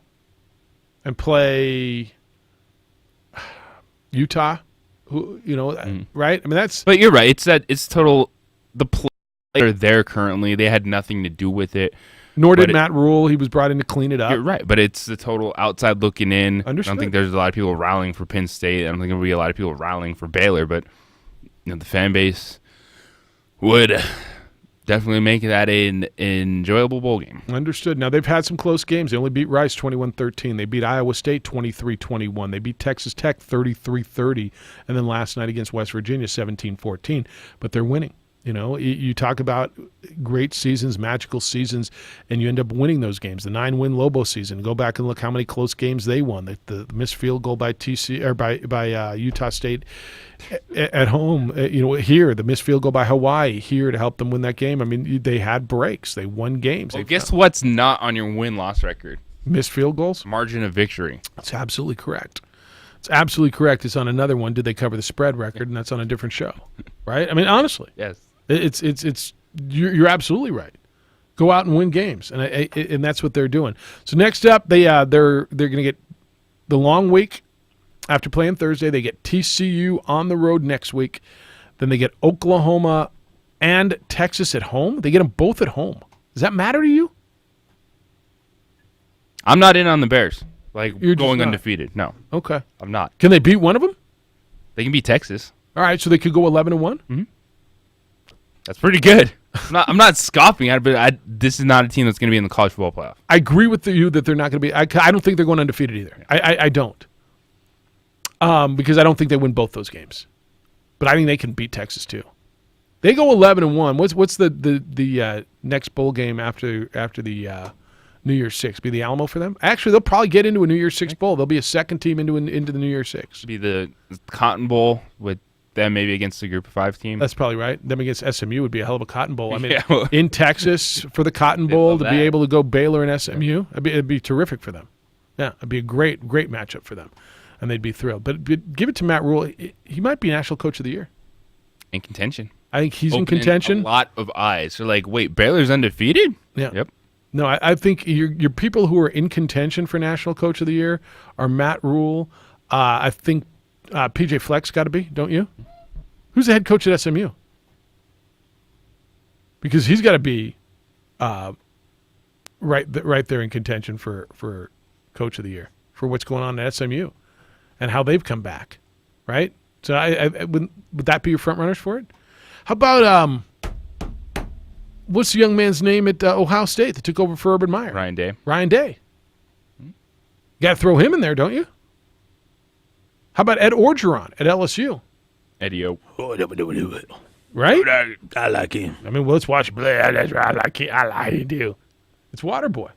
and play Utah, right? I mean, that's... But you're right. It's total... The players are there currently. They had nothing to do with it. Nor did Matt Rule. He was brought in to clean it up. You're right, but it's the total outside looking in. Understood. I don't think there's a lot of people rallying for Penn State. I don't think there'll be a lot of people rallying for Baylor, but the fan base would definitely make that an enjoyable bowl game. Understood. Now, they've had some close games. They only beat Rice 21-13. They beat Iowa State 23-21. They beat Texas Tech 33-30. And then last night against West Virginia 17-14. But they're winning. You talk about great seasons, magical seasons, and you end up winning those games. The 9-win Lobo season. Go back and look how many close games they won. The missed field goal by by Utah State at home. Here the missed field goal by Hawaii here to help them win that game. I mean, they had breaks. They won games. Well, guess what's not on your win-loss record? Missed field goals. Margin of victory. That's absolutely correct. It's absolutely correct. It's on another one. Did they cover the spread record? And that's on a different show, right? I mean, honestly. Yes. It's you're absolutely right. Go out and win games, and that's what they're doing. So next up, they're going to get the long week after playing Thursday. They get TCU on the road next week. Then they get Oklahoma and Texas at home. They get them both at home. Does that matter to you? I'm not in on the Bears. You're going not undefeated. No. Okay. I'm not. Can they beat one of them? They can beat Texas. All right, so they could go 11-1. Mm-hmm. That's pretty good. I'm not scoffing at it, but this is not a team that's going to be in the college football playoff. I agree with you that they're not going to be. I don't think they're going undefeated either. I don't. Because I don't think they win both those games. But I think they can beat Texas too. They go 11-1. What's the next bowl game after the New Year's Six? Be the Alamo for them? Actually, they'll probably get into a New Year's Six bowl. They'll be a second team into the New Year's Six. Be the Cotton Bowl with them maybe against the Group of 5 team. That's probably right. Them against SMU would be a hell of a Cotton Bowl. I mean, in Texas for the Cotton Bowl to be able to go Baylor and SMU, it'd be terrific for them. Yeah, it'd be a great matchup for them, and they'd be thrilled. But give it to Matt Rule. He might be National Coach of the Year. In contention. I think he's in contention. A lot of eyes. They're like, wait, Baylor's undefeated? Yeah. Yep. No, I think your people who are in contention for National Coach of the Year are Matt Rule. I think PJ Fleck's got to be, don't you? Who's the head coach at SMU? Because he's got to be right there in contention for Coach of the Year for what's going on at SMU and how they've come back, right? So would that be your front runners for it? How about what's the young man's name at Ohio State that took over for Urban Meyer? Ryan Day. You got to throw him in there, don't you? How about Ed Orgeron at LSU? Eddie-O. Right? I like him. I mean, let's watch play. I like it. I like it, too. It's Waterboy.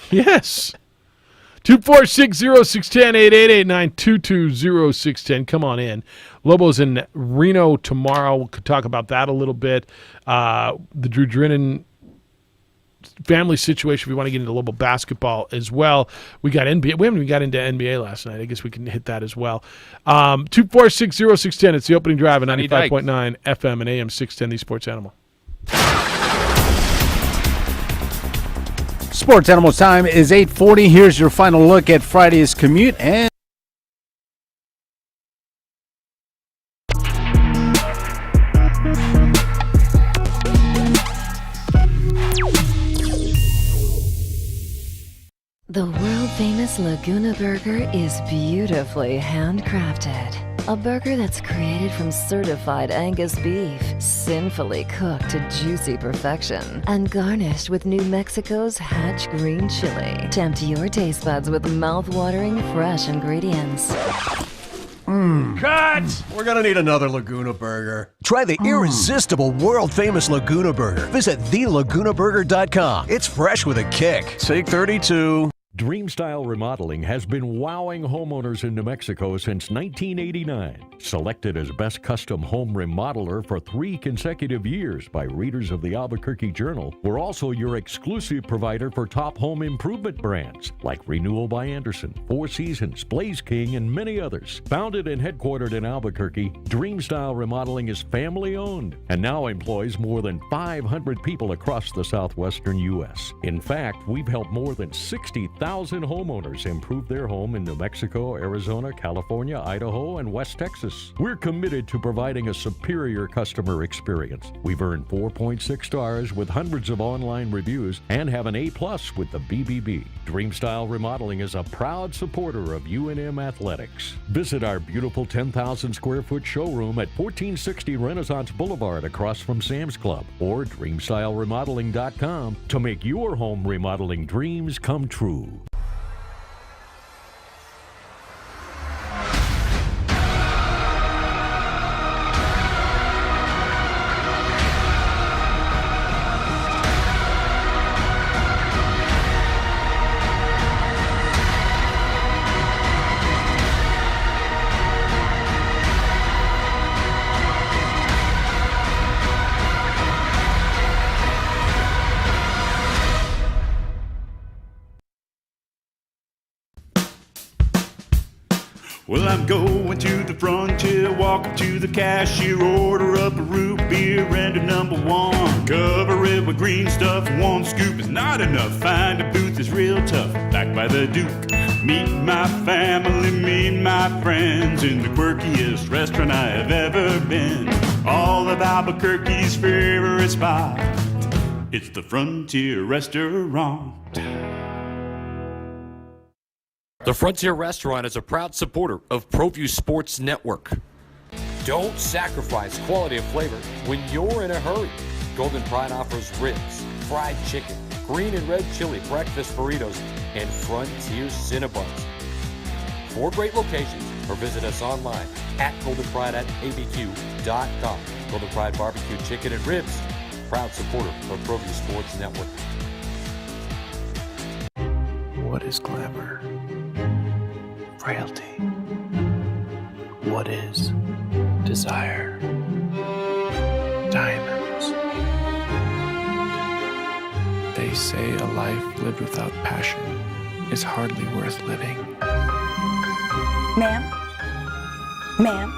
Yes. 246-0610, 888-922-0610. Come on in. Lobos in Reno tomorrow. We could talk about that a little bit. The Drew Drinnan family situation, if we want to get into Lobo basketball as well. We got NBA. We haven't even got into NBA last night. I guess we can hit that as well. 246-0610. It's the opening drive at 95.9 FM and AM 610, the Sports Animal. Sports Animals time is 8:40. Here's your final look at Friday's commute and The world-famous Laguna Burger is beautifully handcrafted. A burger that's created from certified Angus beef, sinfully cooked to juicy perfection, and garnished with New Mexico's Hatch green chili. Tempt your taste buds with mouth-watering fresh ingredients. Cut! We're gonna need another Laguna Burger. Try the irresistible, world-famous Laguna Burger. Visit thelagunaburger.com. It's fresh with a kick. Take 32. Dreamstyle Remodeling has been wowing homeowners in New Mexico since 1989. Selected as Best Custom Home Remodeler for 3 consecutive years by readers of the Albuquerque Journal, we're also your exclusive provider for top home improvement brands like Renewal by Anderson, Four Seasons, Blaze King, and many others. Founded and headquartered in Albuquerque, Dreamstyle Remodeling is family-owned and now employs more than 500 people across the southwestern U.S. In fact, we've helped more than 60,000 homeowners improve their home in New Mexico, Arizona, California, Idaho, and West Texas. We're committed to providing a superior customer experience. We've earned 4.6 stars with hundreds of online reviews and have an A+ with the BBB. Dreamstyle Remodeling is a proud supporter of UNM Athletics. Visit our beautiful 10,000 square foot showroom at 1460 Renaissance Boulevard across from Sam's Club or dreamstyleremodeling.com to make your home remodeling dreams come true. Well, I'm going to the frontier, walk up to the cashier, order up a root beer and a number one. Cover it with green stuff, one scoop is not enough. Find a booth is real tough, back by the Duke. Meet my family, meet my friends in the quirkiest restaurant I have ever been. All of Albuquerque's favorite spot, it's the Frontier Restaurant. The Frontier Restaurant is a proud supporter of ProView Sports Network. Don't sacrifice quality of flavor when you're in a hurry. Golden Pride offers ribs, fried chicken, green and red chili breakfast burritos, and Frontier Cinnabons. 4 great locations, or visit us online at goldenpride@abq.com. Golden Pride Barbecue Chicken and Ribs, proud supporter of ProView Sports Network. What is glamour? Frailty. What is desire? Diamonds. They say a life lived without passion is hardly worth living. Ma'am? Ma'am?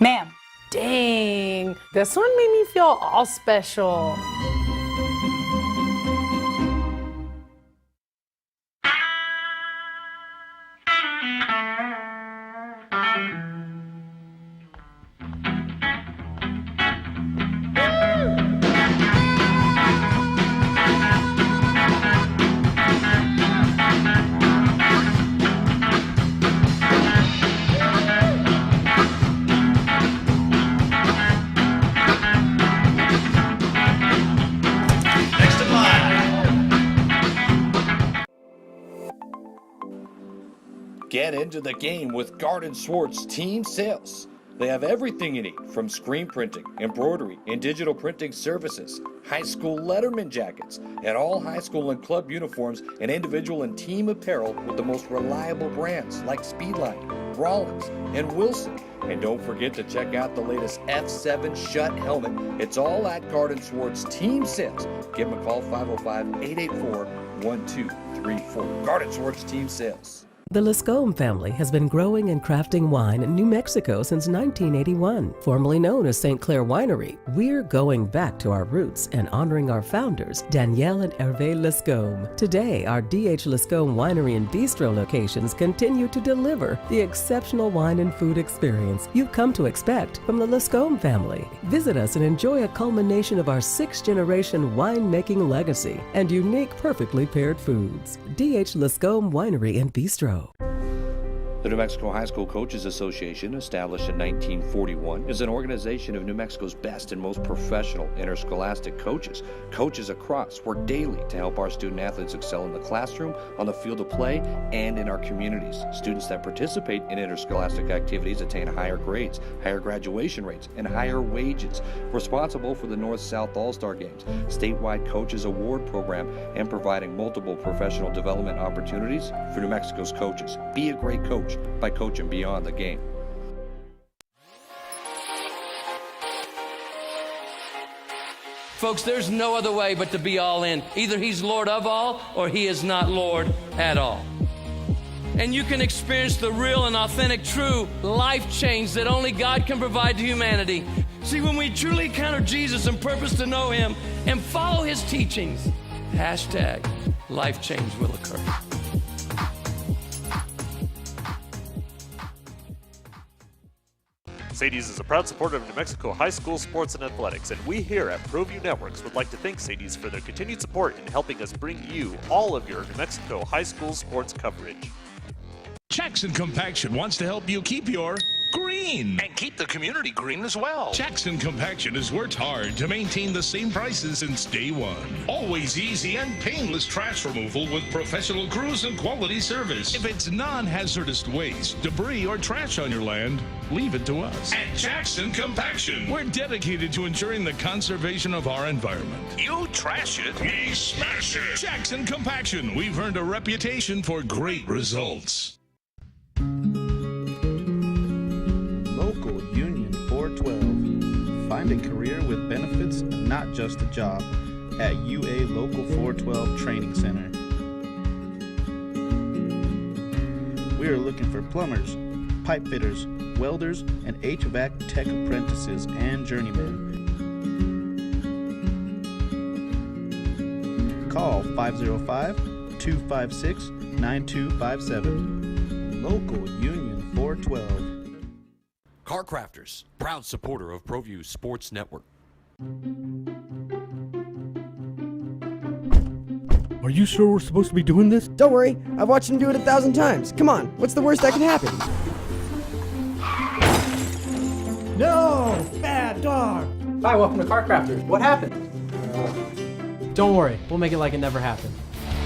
Ma'am? Dang, this one made me feel all special. Get into the game with Garden Swartz Team Sales. They have everything you need, from screen printing, embroidery, and digital printing services, high school letterman jackets, and all high school and club uniforms and individual and team apparel with the most reliable brands like Speedline, Rollins, and Wilson. And don't forget to check out the latest F7 Shut helmet. It's all at Garden Swartz Team Sales. Give them a call, 505-884-1234. Garden Swartz Team Sales. The Lascombe family has been growing and crafting wine in New Mexico since 1981. Formerly known as St. Clair Winery, we're going back to our roots and honoring our founders, Danielle and Hervé Lascombe. Today, our D.H. Lascombe Winery and Bistro locations continue to deliver the exceptional wine and food experience you've come to expect from the Lascombe family. Visit us and enjoy a culmination of our 6th-generation winemaking legacy and unique, perfectly paired foods. D.H. Lascombe Winery and Bistro. The New Mexico High School Coaches Association, established in 1941, is an organization of New Mexico's best and most professional interscholastic coaches. Coaches across work daily to help our student athletes excel in the classroom, on the field of play, and in our communities. Students that participate in interscholastic activities attain higher grades, higher graduation rates, and higher wages. Responsible for the North-South All-Star Games, statewide Coaches Award Program, and providing multiple professional development opportunities for New Mexico's coaches. Be a great coach by coaching beyond the game. Folks, there's no other way but to be all in. Either he's Lord of all or he is not Lord at all. And you can experience the real and authentic, true life change that only God can provide to humanity. See, when we truly encounter Jesus and purpose to know him and follow his teachings, hashtag life change will occur. Sadie's is a proud supporter of New Mexico high school sports and athletics, and we here at ProView Networks would like to thank Sadie's for their continued support in helping us bring you all of your New Mexico high school sports coverage. Jackson Compaction wants to help you keep your green. And keep the community green as well. Jackson Compaction has worked hard to maintain the same prices since day one. Always easy and painless trash removal with professional crews and quality service. If it's non-hazardous waste, debris, or trash on your land, leave it to us. At Jackson Compaction, we're dedicated to ensuring the conservation of our environment. You trash it, we smash it. Jackson Compaction, we've earned a reputation for great results. Local Union 412. Find a career with benefits, not just a job, at UA Local 412 Training Center. We are looking for plumbers, pipe fitters, welders, and HVAC tech apprentices and journeymen. Call 505-256-9257. Local Union 412. Car Crafters, proud supporter of ProView Sports Network. Are you sure we're supposed to be doing this? Don't worry, I've watched him do it 1,000 times. Come on, what's the worst that can happen? No! Bad dog! Hi, welcome to Car Crafters. What happened? Don't worry, we'll make it like it never happened.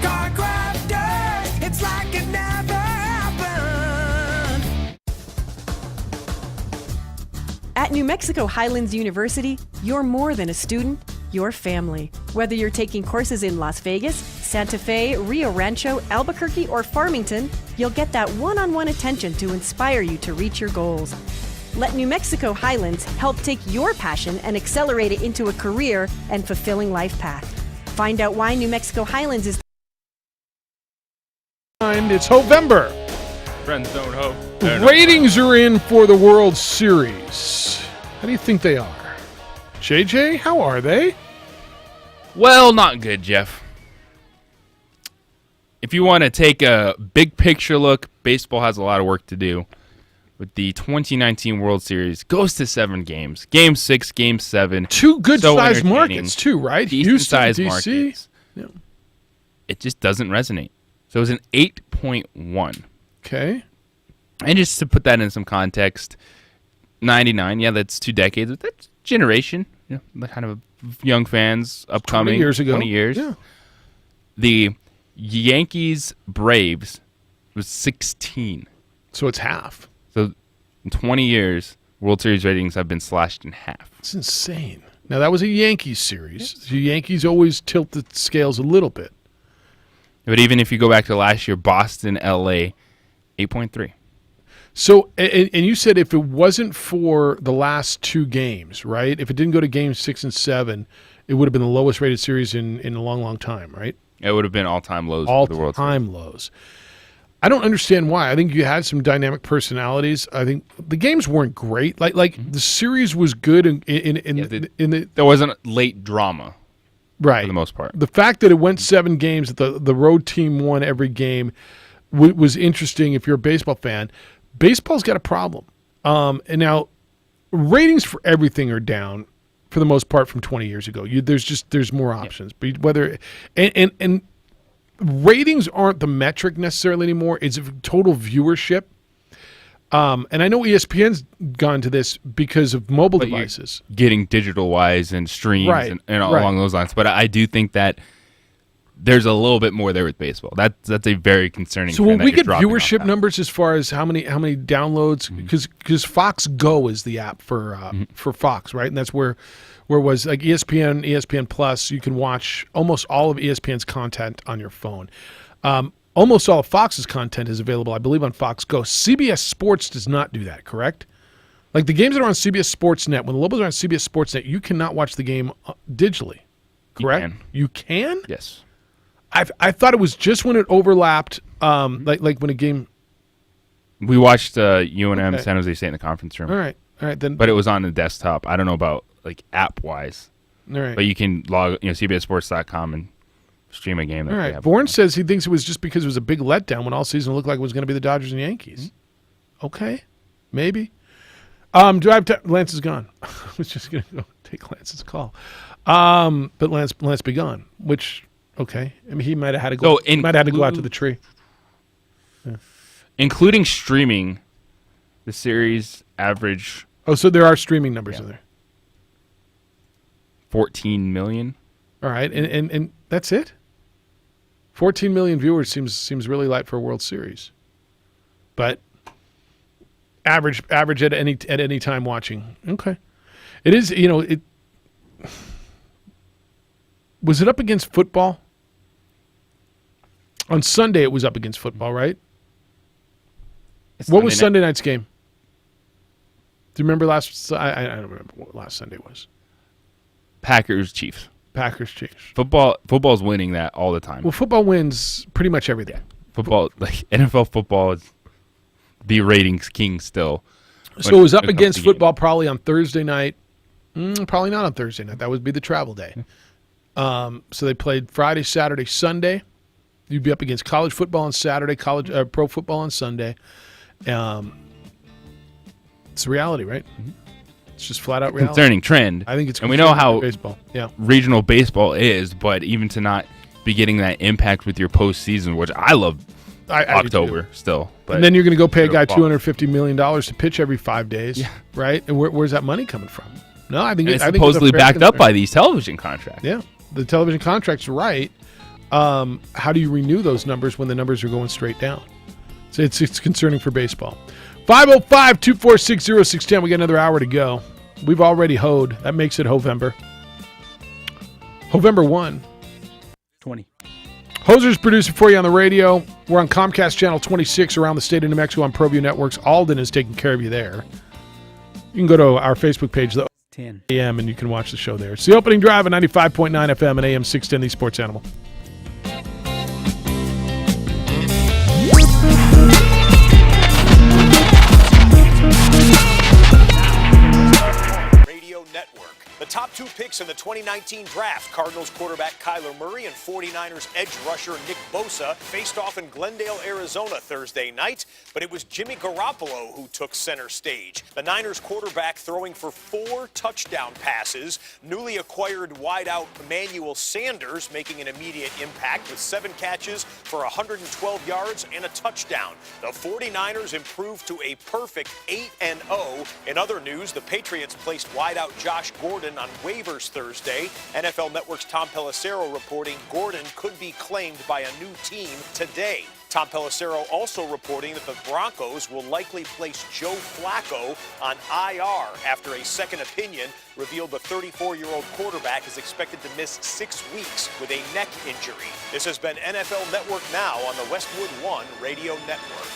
Car Crafters, it's like it never happened. At New Mexico Highlands University, you're more than a student, you're family. Whether you're taking courses in Las Vegas, Santa Fe, Rio Rancho, Albuquerque, or Farmington, you'll get that one-on-one attention to inspire you to reach your goals. Let New Mexico Highlands help take your passion and accelerate it into a career and fulfilling life path. Find out why New Mexico Highlands is... It's November. Friends don't hope. Ratings are in for the World Series. How do you think they are? JJ, how are they? Well, not good, Jeff. If you want to take a big picture look, baseball has a lot of work to do. With the 2019 World Series, goes to 7 games. Game 6, Game 7. Two good-sized markets, too, right? Decent-sized markets. Yeah. It just doesn't resonate. So it was an 8.1. Okay. And just to put that in some context, 99, yeah, that's 2 decades. That's generation, the kind of young fans upcoming. 20 years ago. 20 years. Yeah. The Yankees-Braves was 16. So it's half. So in 20 years, World Series ratings have been slashed in half. It's insane. Now, that was a Yankees series. Yes. The Yankees always tilt the scales a little bit. But even if you go back to last year, Boston, LA, 8.3. So, and you said if it wasn't for the last 2 games, right? If it didn't go to games 6 and 7, it would have been the lowest rated series in a long, long time, right? It would have been all-time lows for the World Series. All-time lows. I don't understand why. I think you had some dynamic personalities. I think the games weren't great. Like the series was good there wasn't late drama. Right. For the most part. The fact that it went 7 games, that the road team won every game was interesting if you're a baseball fan. Baseball's got a problem. And now ratings for everything are down for the most part from 20 years ago. There's more options. But whether ratings aren't the metric necessarily anymore. It's total viewership. And I know ESPN's gone to this because of mobile But you're devices. getting digital wise and streams Right, and all right. along those lines. But I do think that there's a little bit more there with baseball. That's a very concerning. So will trend that we you're get dropping off viewership that. numbers as far as how many downloads? Because Fox Go is the app for Fox, right? And that's where was like ESPN, ESPN Plus. You can watch almost all of ESPN's content on your phone. Almost all of Fox's content is available, I believe, on Fox Go. CBS Sports does not do that, correct? Like the games that are on CBS Sports Net, when the Lobos are on CBS Sports Net, you cannot watch the game digitally, correct? You can? Yes. I thought it was just when it overlapped, like when a game. We watched UNM Okay. San Jose State in the conference room. All right, then. But it was on the desktop. I don't know about like app wise. All right. But you can log, CBSSports.com and stream a game. That All they right. have. Bourne says he thinks it was just because it was a big letdown when all season looked like it was going to be the Dodgers and Yankees. Okay, maybe. Do I have Lance is gone. I was just going to go take Lance's call. But Lance be gone, which, okay. I mean, he might have had to go. So might have had to go out to the tree. Yeah. Including streaming, the series average. Oh, so there are streaming numbers in there. 14 million. All right, and that's it. 14 million viewers seems really light for a World Series, but average at any time watching. Okay, it is. It was it up against football on Sunday. It was up against football, right? What was Sunday night's game? Do you remember last? I don't remember what last Sunday was. Packers Chiefs. Packers Chiefs. Football's winning that all the time. Well, football wins pretty much everything. Football, like NFL football, is the ratings king still. So it was up against football probably on Thursday night. Probably not on Thursday night. That would be the travel day. So they played Friday, Saturday, Sunday. You'd be up against college football on Saturday, pro football on Sunday. It's reality, right? It's just flat out reality. Concerning trend. I think it's and we know how baseball. Yeah. regional baseball is, but even to not be getting that impact with your postseason, which I love. October still, but and then you're going to go pay a guy fall. $250 million to pitch every 5 days, right? And where's that money coming from? No, I think and it's I think supposedly it's a fair backed up concern. by these television contracts. Yeah, the television contract's right. How do you renew those numbers when the numbers are going straight down? So it's concerning for baseball. 505-246-0610. We got another hour to go. We've already hoed. That makes it Hovember. Hovember 1. 20. Hoser's producing for you on the radio. We're on Comcast Channel 26 around the state of New Mexico on ProView Networks. Alden is taking care of you there. You can go to our Facebook page, the 10 AM, and you can watch the show there. It's the opening drive at 95.9 FM and AM 610, the Sports Animal. Radio Network. The top two picks in the 2019 draft, Cardinals quarterback Kyler Murray and 49ers edge rusher Nick Bosa, faced off in Glendale, Arizona Thursday night, but it was Jimmy Garoppolo who took center stage. The Niners quarterback throwing for 4 touchdown passes, newly acquired wideout Emmanuel Sanders making an immediate impact with 7 catches for 112 yards and a touchdown. The 49ers improved to a perfect 8-0. In other news, the Patriots placed wideout Josh Gordon on waivers Thursday. NFL Network's Tom Pelissero reporting Gordon could be claimed by a new team today. Tom Pelissero also reporting that the Broncos will likely place Joe Flacco on IR after a second opinion revealed the 34-year-old quarterback is expected to miss 6 weeks with a neck injury. This has been NFL Network Now on the Westwood One Radio Network.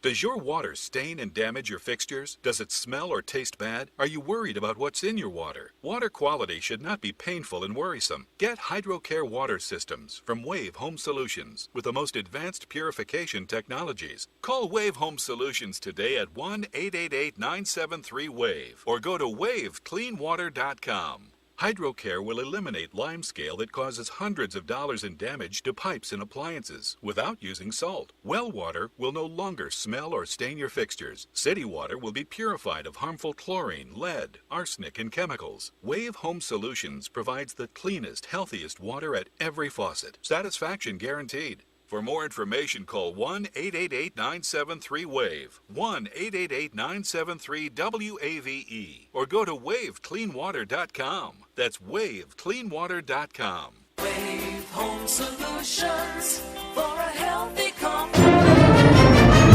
Does your water stain and damage your fixtures? Does it smell or taste bad? Are you worried about what's in your water? Water quality should not be painful and worrisome. Get HydroCare water systems from Wave Home Solutions with the most advanced purification technologies. Call Wave Home Solutions today at 1-888-973-WAVE or go to wavecleanwater.com. HydroCare will eliminate limescale that causes hundreds of dollars in damage to pipes and appliances without using salt. Well water will no longer smell or stain your fixtures. City water will be purified of harmful chlorine, lead, arsenic, and chemicals. Wave Home Solutions provides the cleanest, healthiest water at every faucet. Satisfaction guaranteed. For more information, call 1-888-973-WAVE, 1-888-973-WAVE, or go to wavecleanwater.com. That's wavecleanwater.com. Wave Home Solutions for a healthy company.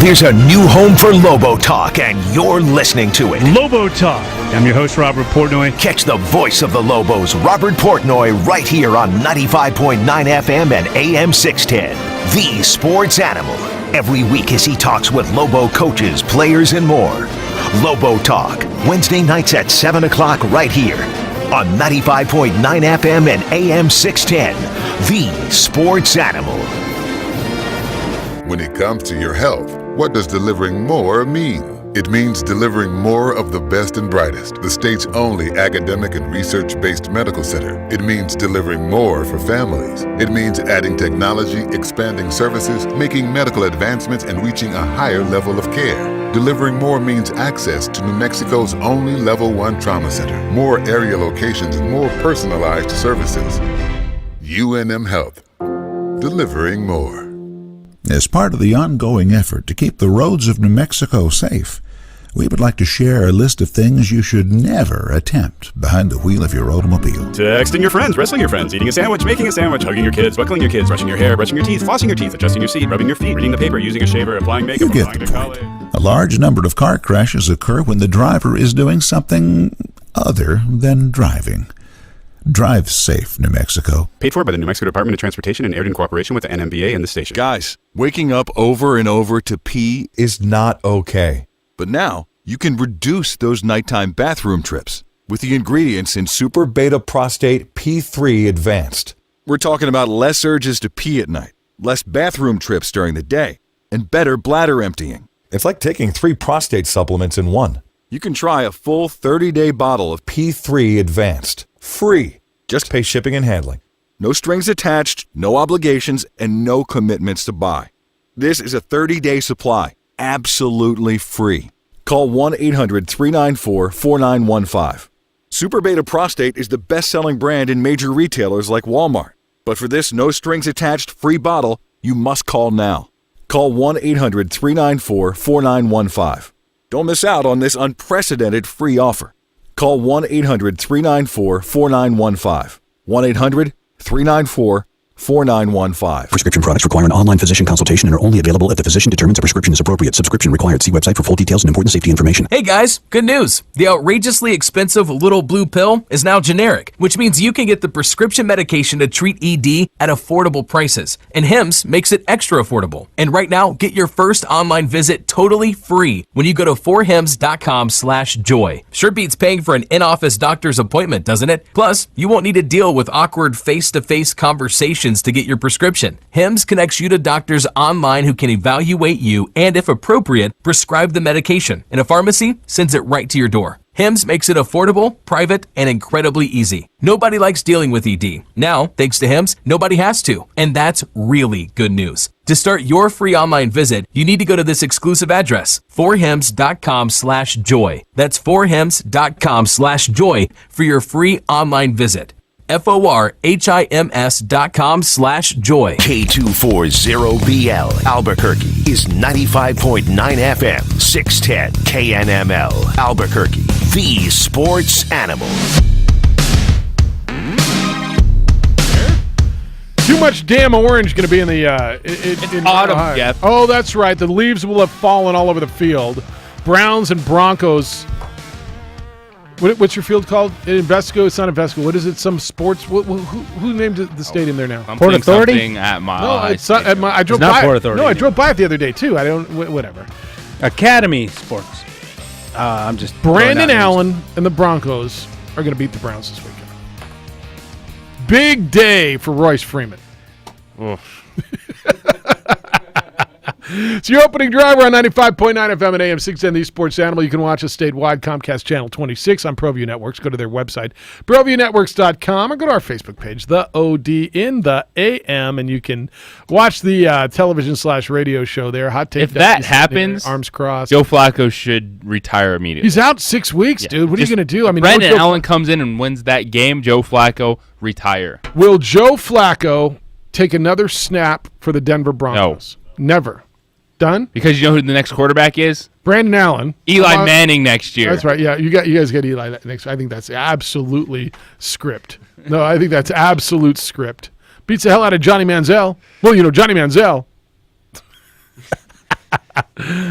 There's a new home for Lobo Talk, and you're listening to it. Lobo Talk. I'm your host, Robert Portnoy. Catch the voice of the Lobos, Robert Portnoy, right here on 95.9 FM and AM 610. The Sports Animal. Every week as he talks with Lobo coaches, players, and more. Lobo Talk, Wednesday nights at 7 o'clock right here on 95.9 FM and AM 610. The Sports Animal. When it comes to your health, what does delivering more mean? It means delivering more of the best and brightest, the state's only academic and research-based medical center. It means delivering more for families. It means adding technology, expanding services, making medical advancements, and reaching a higher level of care. Delivering more means access to New Mexico's only Level 1 trauma center, more area locations, and more personalized services. UNM Health. Delivering more. As part of the ongoing effort to keep the roads of New Mexico safe, we would like to share a list of things you should never attempt behind the wheel of your automobile. Texting your friends, wrestling your friends, eating a sandwich, making a sandwich, hugging your kids, buckling your kids, brushing your hair, brushing your teeth, flossing your teeth, adjusting your seat, rubbing your feet, reading the paper, using a shaver, applying makeup, You get applying the to point. college. A large number of car crashes occur when the driver is doing something other than driving. Drive safe, New Mexico. Paid for by the New Mexico Department of Transportation and aired in cooperation with the NMBA and the station. Guys, waking up over and over to pee is not okay. But now, you can reduce those nighttime bathroom trips with the ingredients in Super Beta Prostate P3 Advanced. We're talking about less urges to pee at night, less bathroom trips during the day, and better bladder emptying. It's like taking 3 prostate supplements in one. You can try a full 30-day bottle of P3 Advanced. Free. Just pay shipping and handling. No strings attached, no obligations, and no commitments to buy. This is a 30-day supply, absolutely free. Call 1-800-394-4915. Super Beta Prostate is the best-selling brand in major retailers like Walmart. But for this no-strings-attached free bottle, you must call now. Call 1-800-394-4915. Don't miss out on this unprecedented free offer. Call 1-800-394-4915. 1-800-394-4915. Prescription products require an online physician consultation and are only available if the physician determines a prescription is appropriate. Subscription required. See website for full details and important safety information. Hey guys, good news. The outrageously expensive little blue pill is now generic, which means you can get the prescription medication to treat ED at affordable prices. And Hims makes it extra affordable. And right now, get your first online visit totally free when you go to forhims.com/joy. Sure beats paying for an in-office doctor's appointment, doesn't it? Plus, you won't need to deal with awkward face-to-face conversations to get your prescription. Hims connects you to doctors online who can evaluate you and, if appropriate, prescribe the medication. And a pharmacy sends it right to your door. Hims makes it affordable, private, and incredibly easy. Nobody likes dealing with ED. Now, thanks to Hims, nobody has to. And that's really good news. To start your free online visit, you need to go to this exclusive address, forhims.com/joy. That's forhims.com/joy for your free online visit. forhims.com/joy. K240BL Albuquerque is 95.9 FM, 610 KNML Albuquerque, the Sports Animal. Too much damn orange going to be in the in autumn, Ohio. Jeff. Oh, that's right. The leaves will have fallen all over the field. Browns and Broncos. What's your field called? Invesco? It's not Invesco. What is it? Some sports? Who named the stadium there now? Port Authority? At Mile No, High it's not. At I drove It's not by. Port Authority No, I anymore. drove by it the other day too. I don't. Whatever. Academy Sports. I'm just Brandon throwing out Allen and the Broncos are going to beat the Browns this weekend. Big day for Royce Freeman. It's your opening driver on 95.9 FM and AM 610, the Sports Animal. You can watch us statewide, Comcast Channel 26 on ProView Networks. Go to their website, ProViewNetworks.com, or go to our Facebook page, The OD in the AM, and you can watch the television/radio show there. Hot Take. If that happens, arms crossed. Joe Flacco should retire immediately. He's out 6 weeks, dude. What are you going to do? I mean, Brandon Allen comes in and wins that game. Joe Flacco, retire. Will Joe Flacco take another snap for the Denver Broncos. Never. Done? Because you know who the next quarterback is? Brandon Allen. Eli Manning next year. That's right. Yeah, you guys get Eli next. I think that's absolutely script. No, I think that's absolute script. Beats the hell out of Johnny Manziel. Well, Johnny Manziel.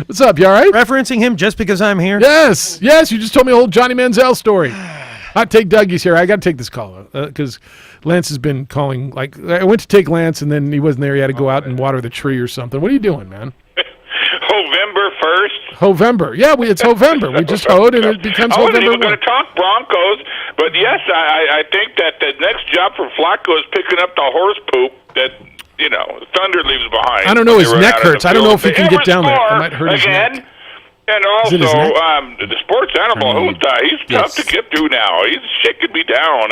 What's up? You all right? Referencing him just because I'm here? Yes. You just told me a whole Johnny Manziel story. Hot Take Dougie's here. I got to take this call because Lance has been calling. Like, I went to take Lance, and then he wasn't there. He had to go out and water the tree or something. What are you doing, man? November 1st. November. Yeah, it's November. We just hoed, and it becomes I wasn't November even going to talk Broncos, but yes, I think that the next job for Flacco is picking up the horse poop that, Thunder leaves behind. I don't know. His neck hurts. I don't know if he can get down there. It might hurt his neck. And also, the sports animal, he's tough to get through now. He's shaking me down.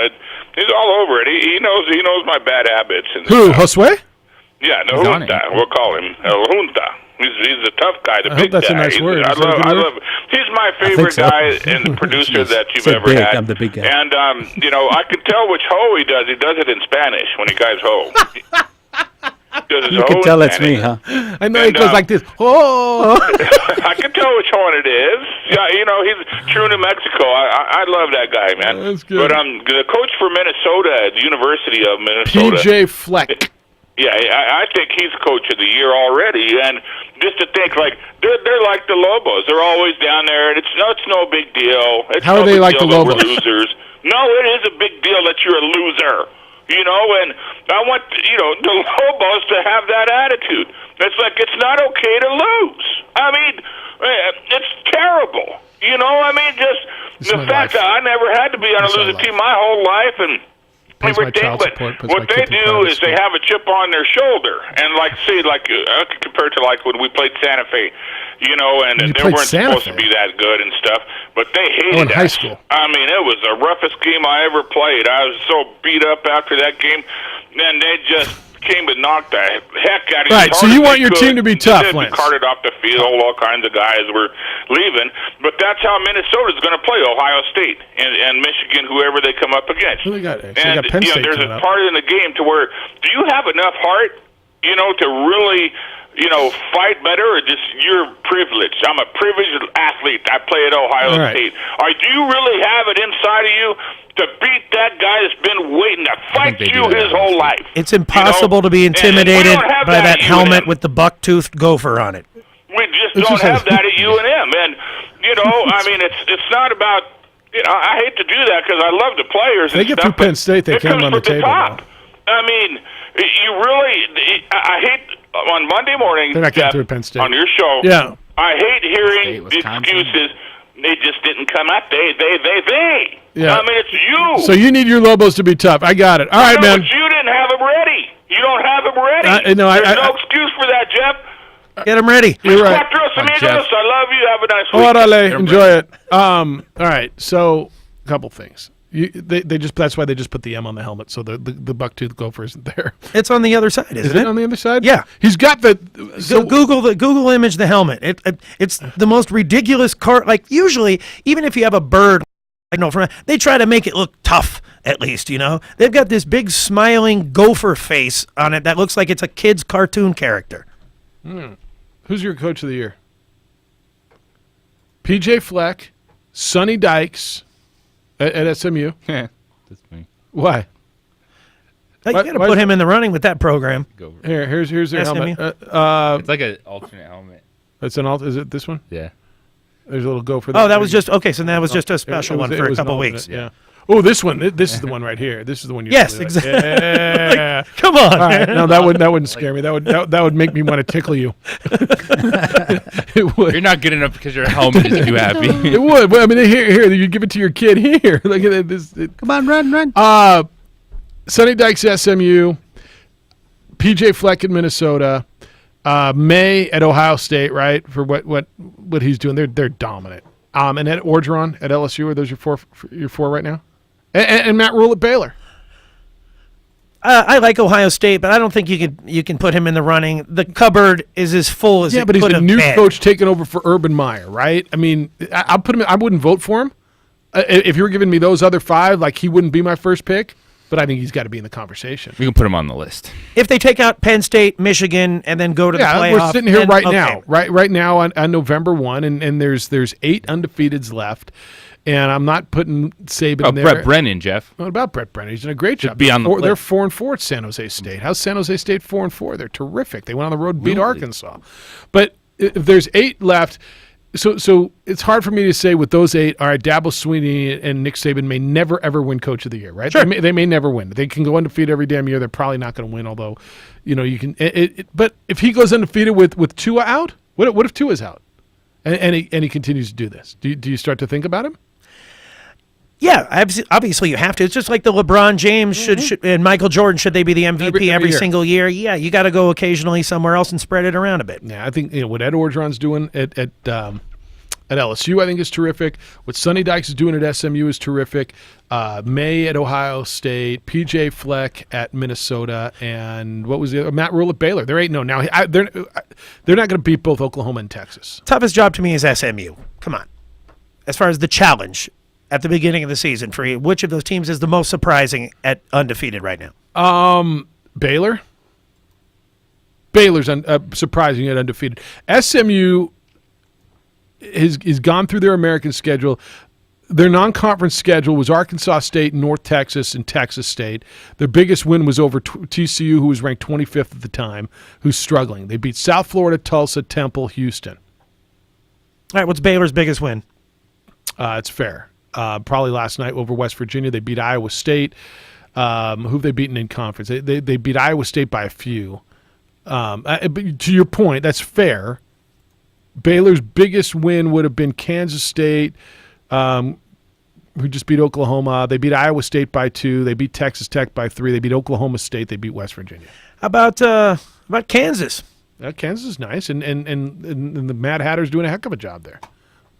He's all over it. He knows my bad habits. And who, Josue? Yeah, no, Junta. We'll call him Junta. He's a tough guy, the big that's guy. A nice word. I love. He's my favorite guy and the producer that you've ever had. I'm the big guy. And I can tell which ho he does. He does it in Spanish when he guys ho. You can tell it's me, huh? I know it goes like this. Oh, I can tell which one it is. Yeah, he's true New Mexico. I love that guy, man. That's good. But the coach for Minnesota at the University of Minnesota, PJ Fleck. Yeah, I think he's coach of the year already, and just to think, like they're like the Lobos. They're always down there, and it's no big deal. How are they like the Lobos? We're losers. No, it is a big deal that you're a loser. And I want the Lobos to have that attitude. It's like it's not okay to lose. I mean, it's terrible. Just the fact that I never had to be on a losing team my whole life, and everything, but what they do is they have a chip on their shoulder, and I could compare it to like when we played Santa Fe, and they weren't supposed to be that good and stuff, but they hated in high school. I mean, it was the roughest game I ever played. I was so beat up after that game, and they just came and knocked the heck out of you. Right, so you want your team to be tough, Lance. Carted off the field, all kinds of guys were leaving, but that's how Minnesota's going to play Ohio State and Michigan, whoever they come up against. They got And Penn State there's a part in the game to where, do you have enough heart, to really, fight better, or just you're privileged? I'm a privileged athlete. I play at Ohio State. Or do you really have it inside of you to beat that guy that's been waiting to fight you his whole life? It's impossible to be intimidated by that helmet with the buck-toothed gopher on it. We just don't have that at UNM. And, I mean, it's not about, I hate to do that because I love the players. They get through Penn State, they came on the table. I mean, you really, I hate, on Monday morning, they're not getting through Penn State. On your show, yeah. I hate hearing the excuses. They just didn't come out. They. Yeah. I mean, it's you. So you need your Lobos to be tough. I got it. All right, man. But you didn't have them ready. You don't have them ready. No excuse for that, Jeff. Get them ready. You're right. I love you. Have a nice week. Orale. Enjoy it. All right. So a couple things. That's why they just put the M on the helmet, so the bucktooth gopher isn't there. It's on the other side, isn't it? On the other side? Yeah. He's got the Google image the helmet. It's the most ridiculous car. Like usually, even if you have a bird, they try to make it look tough. At least they've got this big smiling gopher face on it that looks like it's a kid's cartoon character. Who's your coach of the year? PJ Fleck, Sonny Dykes. At SMU? Yeah, that's me. Why? You got to put him in the running with that program. Here's their helmet. It's like an alternate helmet. It's an alt. Is it this one? Yeah. There's a little gopher. Oh, that was just okay. So that was just a special one for a couple weeks. Yeah. Oh, this one. This is the one right here. This is the one. Yes, exactly. Yeah. Come on. All right. No, that wouldn't scare me. That would make me want to tickle you. It would. You're not good enough because your helmet is too happy. It would. But, I mean, here, you give it to your kid. Here, look at this. Come on, run. Sonny Dykes, SMU. PJ Fleck in Minnesota. May at Ohio State, right? For what he's doing, they're dominant. And Ed Orgeron at LSU. Are those your four right now? And Matt Rule at Baylor. I like Ohio State, but I don't think you can put him in the running. The cupboard is as full as but he's the new coach taking over for Urban Meyer, right? I mean, I'll put him. I wouldn't vote for him if you were giving me those other five. Like he wouldn't be my first pick. but I think he's got to be in the conversation. We can put him on the list. If they take out Penn State, Michigan, and then go to the playoff. We're sitting here then, right okay. now, right now on November 1, and there's 8 undefeateds left. And I'm not putting Saban in there. Brett Brennan, Jeff. What about Brett Brennan? He's doing a great job. Be on the They're list. 4-4 at San Jose State. How's San Jose State 4-4? They're terrific. They went on the road, beat Arkansas. But if there's 8 left, so it's hard for me to say with those 8. All right, Dabo Swinney and Nick Saban may never ever win Coach of the Year, right? Sure. They may never win. They can go undefeated every damn year. They're probably not going to win. Although, you can. But if he goes undefeated with Tua out, what if Tua's out, and he continues to do this? Do you start to think about him? Yeah, obviously you have to. It's just like the LeBron James should and Michael Jordan, should they be the MVP every year. single year? Yeah, you got to go occasionally somewhere else and spread it around a bit. Yeah, I think what Ed Orgeron's doing at LSU, I think, is terrific. What Sonny Dykes is doing at SMU is terrific. May at Ohio State, PJ Fleck at Minnesota, and what was the other? Matt Rule at Baylor. They're 8-0 now. They're not going to beat both Oklahoma and Texas. Toughest job to me is SMU. Come on. As far as the challenge at the beginning of the season for you, which of those teams is the most surprising at undefeated right now? Baylor. Baylor's surprising at undefeated. SMU has gone through their American schedule. Their non-conference schedule was Arkansas State, North Texas, and Texas State. Their biggest win was over TCU, who was ranked 25th at the time, who's struggling. They beat South Florida, Tulsa, Temple, Houston. All right, what's Baylor's biggest win? It's fair. Probably last night over West Virginia. They beat Iowa State. Who have they beaten in conference? They beat Iowa State by a few. But to your point, that's fair. Baylor's biggest win would have been Kansas State, who just beat Oklahoma. They beat Iowa State by 2. They beat Texas Tech by 3. They beat Oklahoma State. They beat West Virginia. How about Kansas? Kansas is nice, and the Mad Hatter's doing a heck of a job there.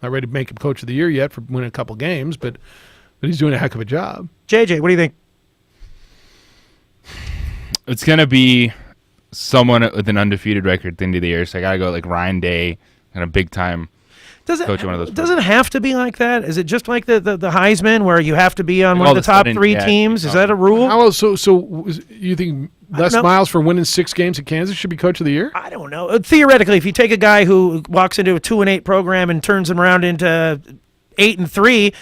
Not ready to make him Coach of the Year yet for winning a couple games, but he's doing a heck of a job. JJ, what do you think? It's going to be someone with an undefeated record at the end of the year, so I got to go like Ryan Day, kind of big-time coach of one of those. Does it have to be like that? Is it just like the Heisman, where you have to be on one of the top 3 teams? Is that a rule? So you think Les Miles for winning 6 games at Kansas should be Coach of the Year? I don't know. Theoretically, if you take a guy who walks into a 2-8 program and turns him around into 8-3,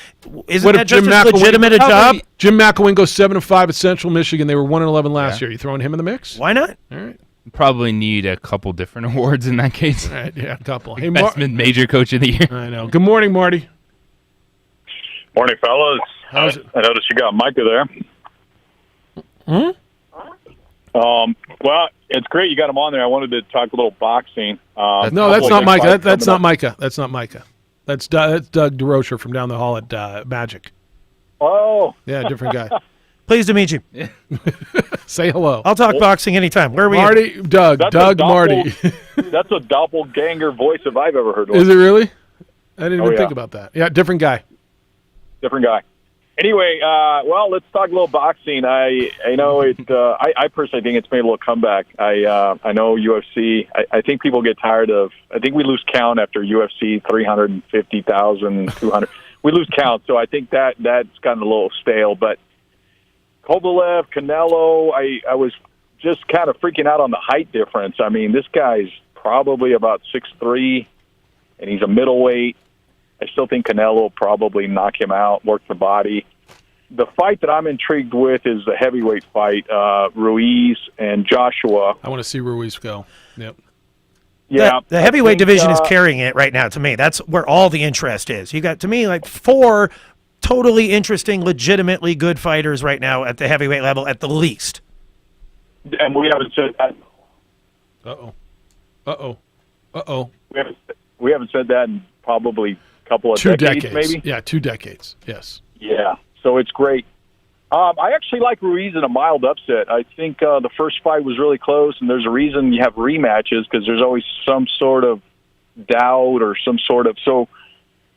isn't that just as legitimate a job? Jim McElwain goes 7-5 at Central Michigan. They were 1-11 last year. You throwing him in the mix? Why not? All right. Probably need a couple different awards in that case. All right, yeah, a couple. Hey, Best Major Coach of the Year. I know. Good morning, Marty. Morning, fellas. I noticed you got Micah there. Well, it's great you got him on there. I wanted to talk a little boxing. No, that's not Micah. That's not Micah. That's not Micah. That's Doug DeRocher from down the hall at Magic. Oh. Yeah, different guy. Pleased to meet you. Say hello. I'll talk boxing anytime. Where are we? Marty, Doug, Marty. That's a doppelganger voice if I've ever heard one. Is it really? I didn't even think about that. Yeah, different guy. Different guy. Anyway, well, let's talk a little boxing. I know it. I personally think it's made a little comeback. I know UFC. I think people get tired of. I think we lose count after UFC 350,000, 200. We lose count, so I think that's gotten a little stale. But Kovalev, Canelo, I was just kind of freaking out on the height difference. I mean, this guy's probably about 6'3", and he's a middleweight. I still think Canelo will probably knock him out, work the body. The fight that I'm intrigued with is the heavyweight fight, Ruiz and Joshua. I want to see Ruiz go. Yep. Yeah, the heavyweight division is carrying it right now to me. That's where all the interest is. You got, to me, like 4 totally interesting, legitimately good fighters right now at the heavyweight level at the least. And we haven't said that. We haven't said that in probably a couple of 2 decades, maybe. Yeah, 2 decades. Yes. Yeah, so it's great. I actually like Ruiz in a mild upset. I think the first fight was really close, and there's a reason you have rematches because there's always some sort of doubt or some sort of... So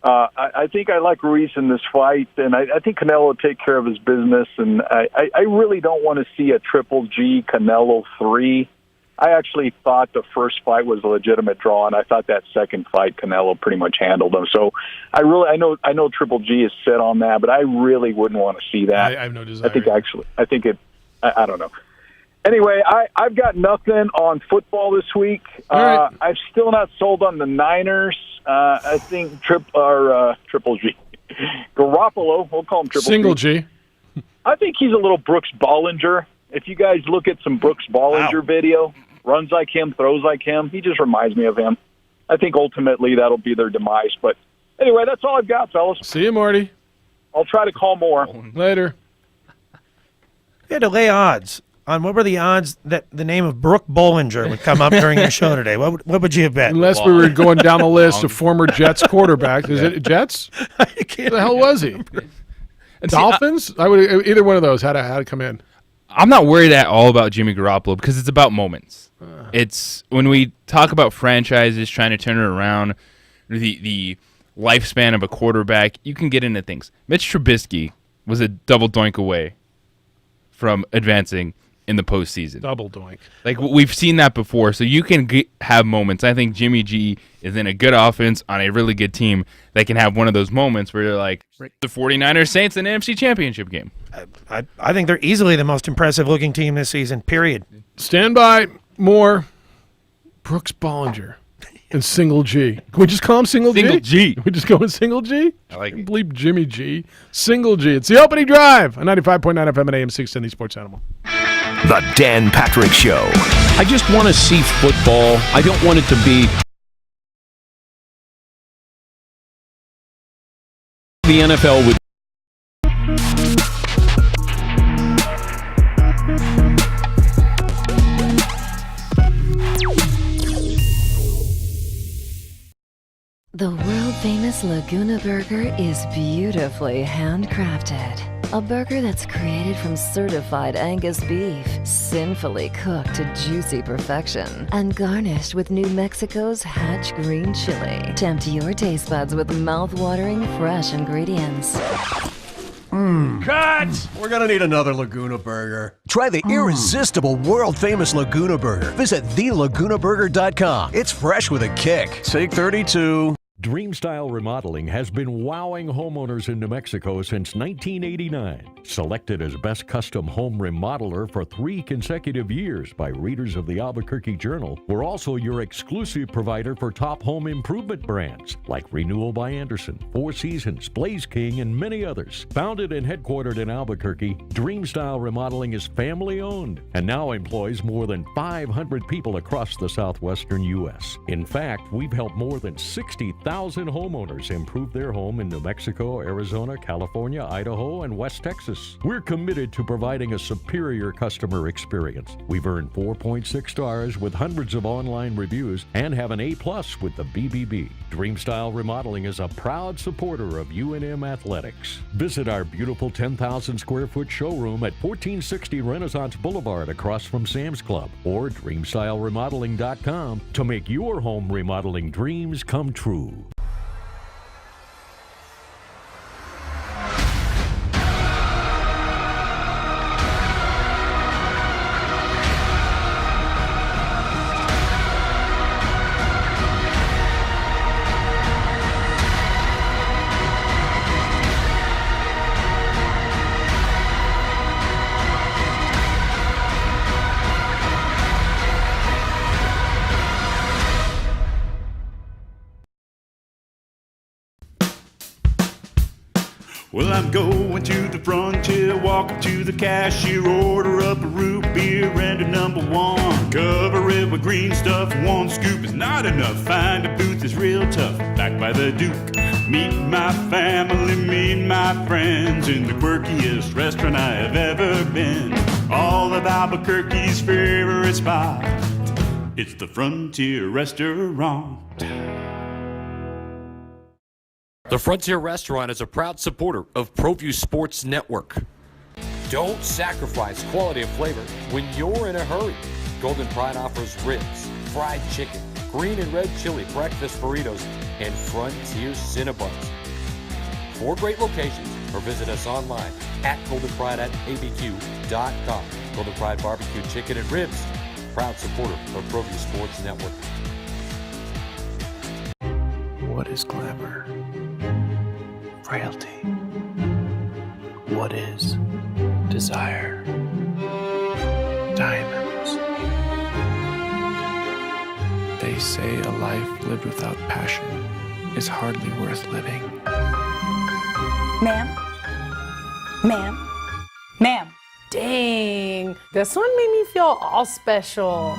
I think I like Ruiz in this fight, and I think Canelo will take care of his business, and I really don't want to see a Triple G Canelo 3. I actually thought the first fight was a legitimate draw, and I thought that second fight Canelo pretty much handled him. So I know Triple G is set on that, but I really wouldn't want to see that. I have no desire. I don't know. Anyway, I've got nothing on football this week. Right. I'm still not sold on the Niners. I think Triple G. Garoppolo, we'll call him Triple Single G. I think he's a little Brooks Bollinger. If you guys look at some Brooks Bollinger video, runs like him, throws like him, he just reminds me of him. I think ultimately that'll be their demise. But anyway, that's all I've got, fellas. See you, Marty. I'll try to call more. Later. You had to lay odds on what were the odds that the name of Brooke Bollinger would come up during your show today. What would you have bet? Unless we were going down the list of former Jets quarterbacks. Is it Jets? Who the hell was he? Dolphins? I would either one of those had to come in. I'm not worried at all about Jimmy Garoppolo because it's about moments. It's when we talk about franchises trying to turn it around, the lifespan of a quarterback, you can get into things. Mitch Trubisky was a double doink away from advancing in the postseason. Double doink. Like, we've seen that before, so you can have moments. I think Jimmy G is in a good offense on a really good team that can have one of those moments where you're like, the 49ers Saints in an NFC Championship game. I think they're easily the most impressive-looking team this season, period. Stand by. More Brooks Bollinger and Single G. Can we just call him Single G? Single G. Can we just go with Single G? I like it. Bleep Jimmy G. Single G. It's the opening drive on 95.9 FM and AM 610, the Sports Animal. The Dan Patrick Show. I just want to see football. I don't want it to be the NFL with The world-famous Laguna Burger is beautifully handcrafted. A burger that's created from certified Angus beef, sinfully cooked to juicy perfection, and garnished with New Mexico's Hatch green chili. Tempt your taste buds with mouth-watering fresh ingredients. Cut! We're gonna need another Laguna Burger. Try the irresistible, world-famous Laguna Burger. Visit thelagunaburger.com. It's fresh with a kick. Take 32. Dreamstyle Remodeling has been wowing homeowners in New Mexico since 1989. Selected as Best Custom Home Remodeler for 3 consecutive years by readers of the Albuquerque Journal, we're also your exclusive provider for top home improvement brands like Renewal by Anderson, Four Seasons, Blaze King, and many others. Founded and headquartered in Albuquerque, Dreamstyle Remodeling is family-owned and now employs more than 500 people across the southwestern U.S. In fact, we've helped more than 60,000 homeowners improve their home in New Mexico, Arizona, California, Idaho, and West Texas. We're committed to providing a superior customer experience. We've earned 4.6 stars with hundreds of online reviews and have an A+ with the BBB. Dreamstyle Remodeling is a proud supporter of UNM Athletics. Visit our beautiful 10,000 square foot showroom at 1460 Renaissance Boulevard across from Sam's Club or DreamstyleRemodeling.com to make your home remodeling dreams come true. Well, I'm going to the frontier, walk up to the cashier, order up a root beer and a number 1. Cover it with green stuff, 1 scoop is not enough. Find a booth is real tough, back by the Duke. Meet my family, meet my friends in the quirkiest restaurant I have ever been. All of Albuquerque's favorite spot, it's the Frontier Restaurant. The Frontier Restaurant is a proud supporter of ProView Sports Network. Don't sacrifice quality and flavor when you're in a hurry. Golden Pride offers ribs, fried chicken, green and red chili, breakfast burritos, and Frontier Cinnabons. 4 great locations, or visit us online at goldenpride@abq.com. Golden Pride Barbecue Chicken and Ribs, proud supporter of ProView Sports Network. What is glamour? Frailty. What is desire? Diamonds. They say a life lived without passion is hardly worth living. Ma'am? Ma'am? Ma'am? Dang, this one made me feel all special.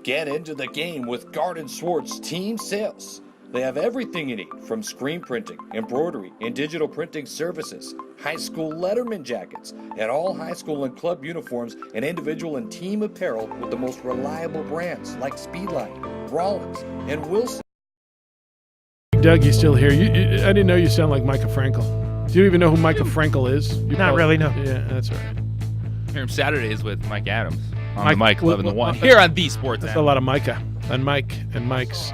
Get into the game with Garden Swartz Team Sales. They have everything you need, from screen printing, embroidery, and digital printing services, high school letterman jackets, and all high school and club uniforms, and individual and team apparel with the most reliable brands like Speedline, Rollins, and Wilson. Doug, you still here? I didn't know you sound like Micah Frankel. Do you even know who Micah Frankel is? Not really, no. Yeah, that's all right. Hear him Saturdays with Mike Adams on Mike, the mic, 11 to 1. Here on the Sports That's Animal. a lot of Micah and Mike and Mike's.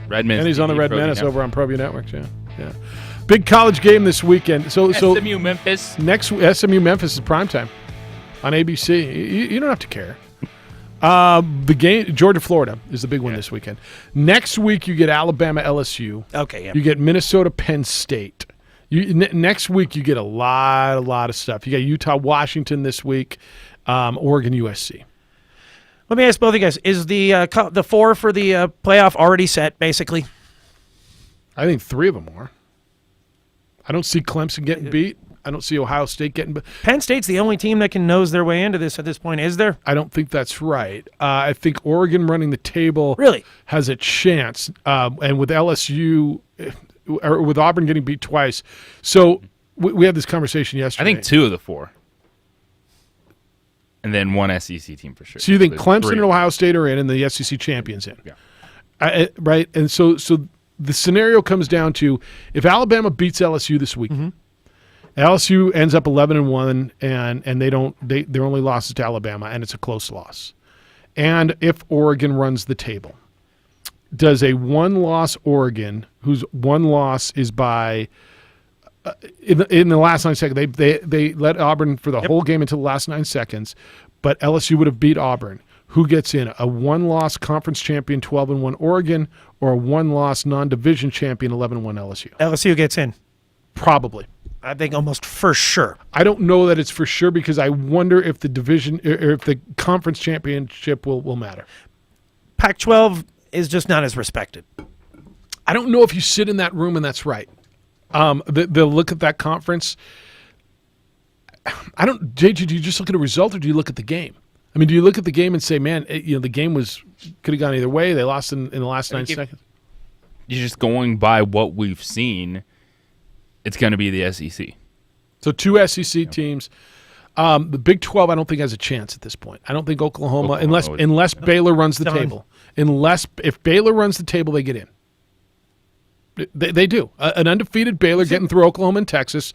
Red Menace. And he's on the TV, Red ProView Menace Network. over on ProView Networks. Yeah. Big college game this weekend. So SMU Memphis. Next SMU Memphis is primetime on ABC. You don't have to care. The game Georgia Florida is the big one this weekend. Next week you get Alabama LSU. Okay, yeah. You get Minnesota Penn State. Next week you get a lot of stuff. You got Utah Washington this week, Oregon USC. Let me ask both of you guys: is the four for the playoff already set? Basically, I think three of them are. I don't see Clemson getting beat. I don't see Ohio State getting beat. Penn State's the only team that can nose their way into this at this point. Is there? I don't think that's right. I think Oregon running the table really has a chance, and with LSU or with Auburn getting beat twice. So we had this conversation yesterday. I think two of the four. And then one SEC team for sure. So you think There's Clemson three. and Ohio State are in, and the SEC champions in? Yeah. Right. And so the scenario comes down to if Alabama beats LSU this week, LSU ends up 11-1, and their only loss is to Alabama, and it's a close loss. And if Oregon runs the table, does a one-loss Oregon, whose one loss is by in the last 9 seconds, they let Auburn for the whole game until the last 9 seconds, but LSU would have beat Auburn. Who gets in? A one-loss conference champion 12-1 Oregon, or a one-loss non-division champion 11-1 LSU? LSU gets in. Probably. I think almost for sure. I don't know that it's for sure because I wonder if the division or if the conference championship will matter. Pac-12 is just not as respected. I don't know if you sit in that room and that's right. They'll look at that conference. JJ, do you just look at a result or do you look at the game? I mean, do you look at the game and say, man, the game could have gone either way. They lost in the last 9 seconds. You're just going by what we've seen. It's going to be the SEC. So two SEC teams. The Big 12, I don't think has a chance at this point. I don't think Oklahoma unless Baylor runs the table. If Baylor runs the table, they get in. They do. An undefeated Baylor getting through Oklahoma and Texas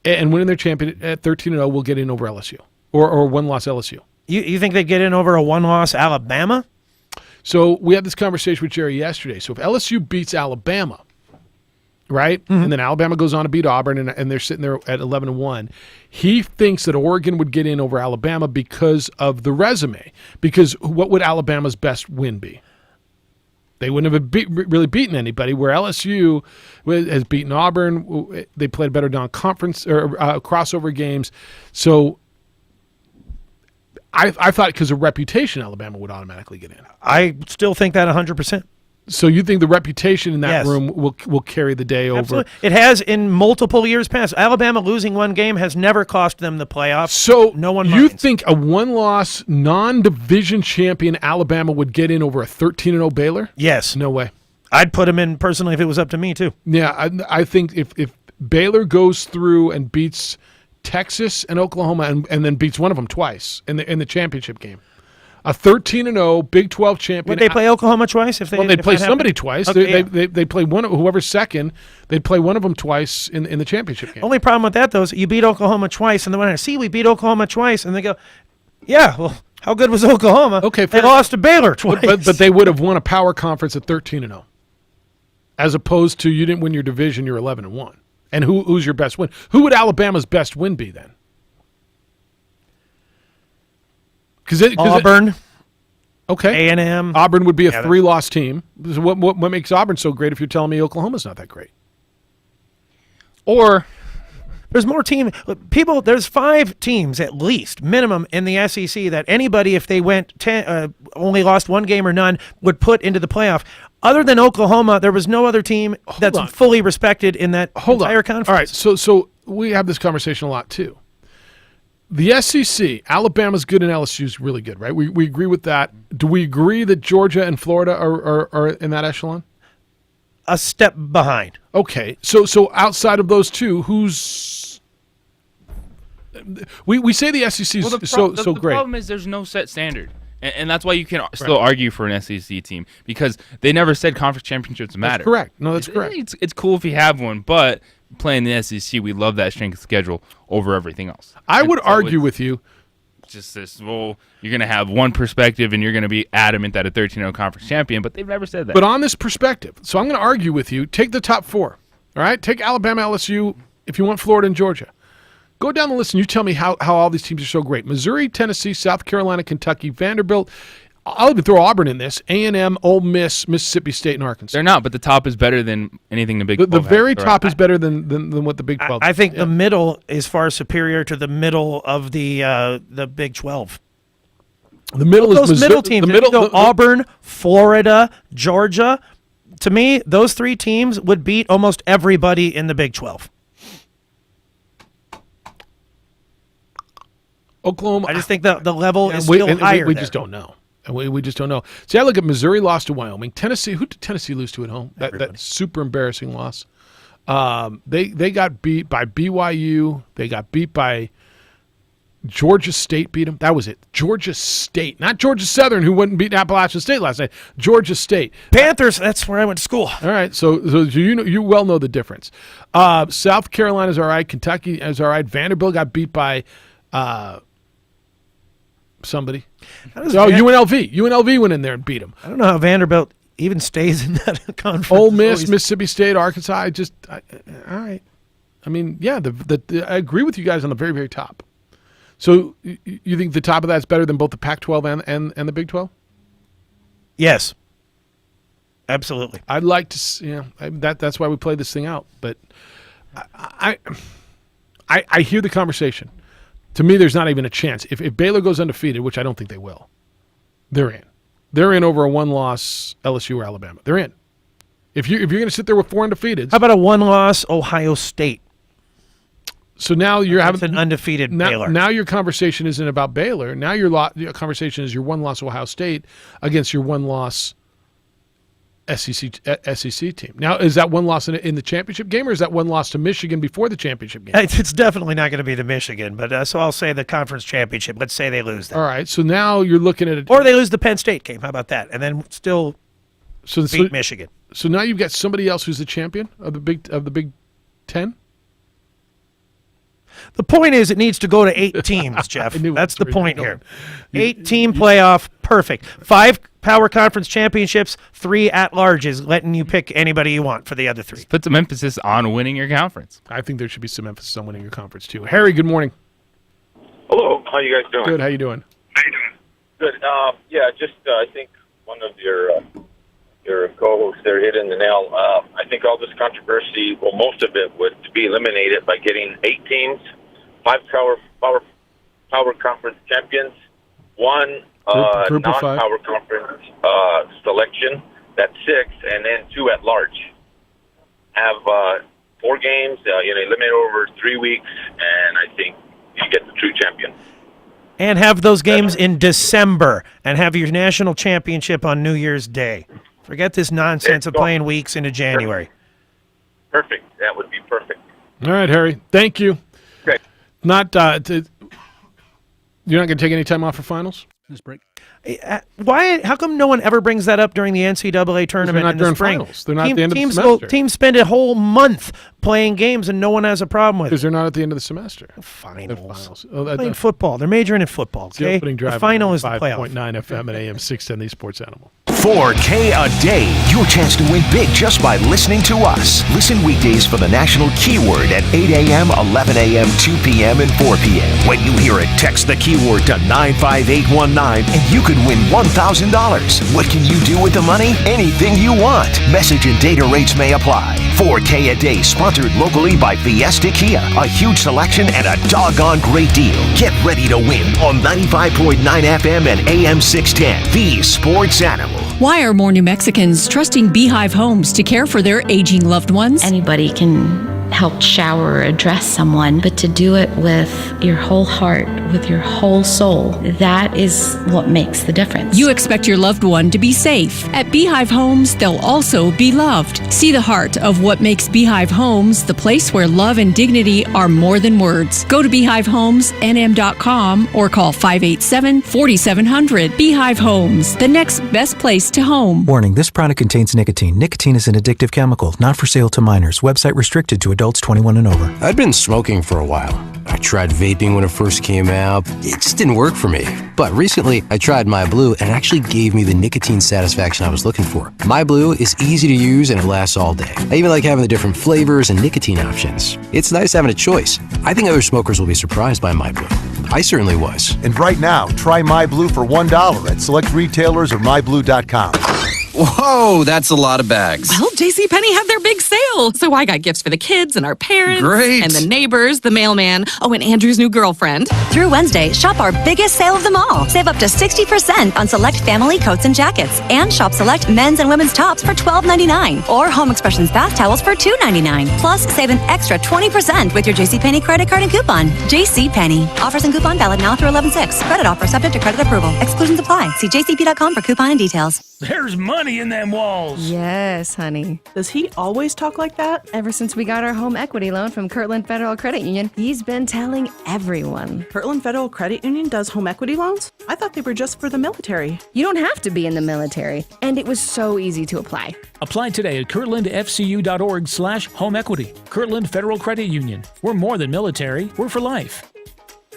and winning their champion at 13-0 will get in over LSU or one-loss LSU. You think they'd get in over a one-loss Alabama? So we had this conversation with Jerry yesterday. So if LSU beats Alabama, right, and then Alabama goes on to beat Auburn and they're sitting there at 11-1, he thinks that Oregon would get in over Alabama because of the resume. Because what would Alabama's best win be? They wouldn't have really beaten anybody, where LSU has beaten Auburn. They played better non-conference or crossover games. So I thought because of reputation, Alabama would automatically get in. I still think that 100%. So you think the reputation in that room will carry the day over? Absolutely. It has in multiple years past. Alabama losing one game has never cost them the playoffs. So no one you minds. think a one-loss non-division champion Alabama would get in over a 13-0 Baylor? Yes. No way. I'd put them in personally if it was up to me too. Yeah, I think if Baylor goes through and beats Texas and Oklahoma and then beats one of them twice in the championship game. A 13-0 Big 12 champion. Would they play Oklahoma twice? If they'd play somebody twice. Okay, They play whoever's second. They'd play one of them twice in the championship game. Only problem with that, though, is you beat Oklahoma twice, and then when I see we beat Oklahoma twice, and they go, yeah, well, how good was Oklahoma? Okay, they lost to Baylor twice. But they would have won a power conference at 13-0, as opposed to you didn't win your division. You're 11-1. And who's your best win? Who would Alabama's best win be then? Auburn. Okay. A&M. Auburn would be a 3-loss team. So what makes Auburn so great if you're telling me Oklahoma's not that great? Or there's more people. There's 5 teams at least minimum in the SEC that anybody, if they went only lost one game or none, would put into the playoff. Other than Oklahoma, there was no other team that's fully respected in that entire conference. All right, so we have this conversation a lot too. The SEC, Alabama's good and LSU's really good, right? We agree with that. Do we agree that Georgia and Florida are in that echelon? A step behind. Okay, so outside of those two, who's we say the SEC is so great. The problem is there's no set standard. And that's why you can still argue for an SEC team, because they never said conference championships matter. That's correct. No, that's correct. It's cool if you have one, but playing the SEC, we love that strength of schedule over everything else. I would argue with you. Just this, well, you're going to have one perspective and you're going to be adamant that a 13-0 conference champion, but they've never said that. But on this perspective, so I'm going to argue with you. Take the top 4, all right? Take Alabama, LSU, if you want Florida and Georgia. Go down the list and you tell me how all these teams are so great. Missouri, Tennessee, South Carolina, Kentucky, Vanderbilt. I'll even throw Auburn in this. A&M, Ole Miss, Mississippi State, and Arkansas. They're not, but the top is better than anything the Big 12 The very has, top is better than what the Big 12 I think the middle is far superior to the middle of the Big 12. The middle is those Missouri, middle teams. Auburn, Florida, Georgia. To me, those 3 teams would beat almost everybody in the Big 12. Oklahoma. I just think the level is still higher. We just don't know. We just don't know. See, I look at Missouri lost to Wyoming. Tennessee, who did Tennessee lose to at home? That super embarrassing loss. They got beat by BYU. They got beat by Georgia State. Beat them. That was it. Georgia State, not Georgia Southern, who went and beat Appalachian State last night. Georgia State. Panthers. That's where I went to school. All right, so you well know the difference. South Carolina's all right. Kentucky is all right. Vanderbilt got beat by somebody. UNLV went in there and beat them. I don't know how Vanderbilt even stays in that conference. Ole Miss, Mississippi State, Arkansas. All right. I mean, yeah, I agree with you guys on the very, very top. So you think the top of that's better than both the Pac-12 and the Big 12? Yes. Absolutely. I'd like to that's why we play this thing out. But I hear the conversation. To me, there's not even a chance. If Baylor goes undefeated, which I don't think they will, they're in. They're in over a 1-loss LSU or Alabama. They're in. If you're going to sit there with 4 undefeated, how about a 1-loss Ohio State? So now you're having an undefeated Baylor. Now your conversation isn't about Baylor. Now your conversation is your 1-loss Ohio State against your 1-loss SEC team. Now, is that 1 loss in the championship game, or is that 1 loss to Michigan before the championship game? It's definitely not going to be the Michigan, but so I'll say the conference championship. Let's say they lose that. All right, so now you're looking at it. Or they lose the Penn State game. How about that? And then still beat Michigan. So now you've got somebody else who's the champion of the Big Ten? The point is it needs to go to 8 teams, Jeff. That's the point here. 8-team playoff, perfect. 5 power conference championships, 3 at-larges, letting you pick anybody you want for the other 3. Put some emphasis on winning your conference. I think there should be some emphasis on winning your conference, too. Harry, good morning. Hello. How you guys doing? Good. How you doing? Good. I think one of your co-hosts there hitting the nail. I think all this controversy, well, most of it would be eliminated by getting 8 teams, 5 power conference champions, 1 non-power conference selection, that's 6, and then 2 at large. Have 4 games, eliminate over 3 weeks, and I think you get the true champion. And have those games in December, and have your national championship on New Year's Day. Forget this nonsense of playing weeks into January. Perfect. That would be perfect. All right, Harry. Thank you. Great. You're not going to take any time off for finals this break? Why? How come no one ever brings that up during the NCAA tournament in the spring? Finals. They're not at the end of the semester. Teams spend a whole month playing games, and no one has a problem with it. Because they're not at the end of the semester. Finals. Playing football. They're majoring in football. Okay. The opening drive. The final is the playoff. 5.9 FM and AM 610, the Sports Animal. $4K a day. Your chance to win big just by listening to us. Listen weekdays for the national keyword at 8 a.m., 11 a.m., 2 p.m., and 4 p.m. When you hear it, text the keyword to 95819 and you could win $1,000. What can you do with the money? Anything you want. Message and data rates may apply. 4K a day, sponsored locally by Fiesta Kia. A huge selection and a doggone great deal. Get ready to win on 95.9 FM and AM 610, the Sports Animal. Why are more New Mexicans trusting Beehive Homes to care for their aging loved ones? Anybody can help shower or dress someone, but to do it with your whole heart, with your whole soul, that is what makes the difference. You expect your loved one to be safe. At Beehive Homes, they'll also be loved. See the heart of what makes Beehive Homes the place where love and dignity are more than words. Go to beehivehomesnm.com or call 587-4700. Beehive Homes, the next best place to home. Warning, this product contains nicotine. Nicotine is an addictive chemical, not for sale to minors. Website restricted to adults 21 and over. I'd been smoking for a while. I tried vaping when it first came out. It just didn't work for me. But recently, I tried My Blue, and it actually gave me the nicotine satisfaction I was looking for. My Blue is easy to use, and it lasts all day. I even like having the different flavors and nicotine options. It's nice having a choice. I think other smokers will be surprised by My Blue. I certainly was. And right now, try My Blue for $1 at select retailers or myblue.com. Whoa, that's a lot of bags. Well, JCPenney had their big sale, so I got gifts for the kids and our parents. Great. And the neighbors, the mailman, and Andrew's new girlfriend. Through Wednesday, shop our biggest sale of them all. Save up to 60% on select family coats and jackets. And shop select men's and women's tops for $12.99. Or Home Expressions bath towels for $2.99. Plus, save an extra 20% with your JCPenney credit card and coupon. JCPenney. Offers and coupon valid now through 11/6. Credit offer subject to credit approval. Exclusions apply. See jcp.com for coupon and details. There's money in them walls. Yes, honey. Does he always talk like that? Ever since we got our home equity loan from Kirtland Federal Credit Union, he's been telling everyone. Kirtland Federal Credit Union does home equity loans? I thought they were just for the military. You don't have to be in the military. And it was so easy to apply. Apply today at kirtlandfcu.org/home equity. Kirtland Federal Credit Union. We're more than military. We're for life.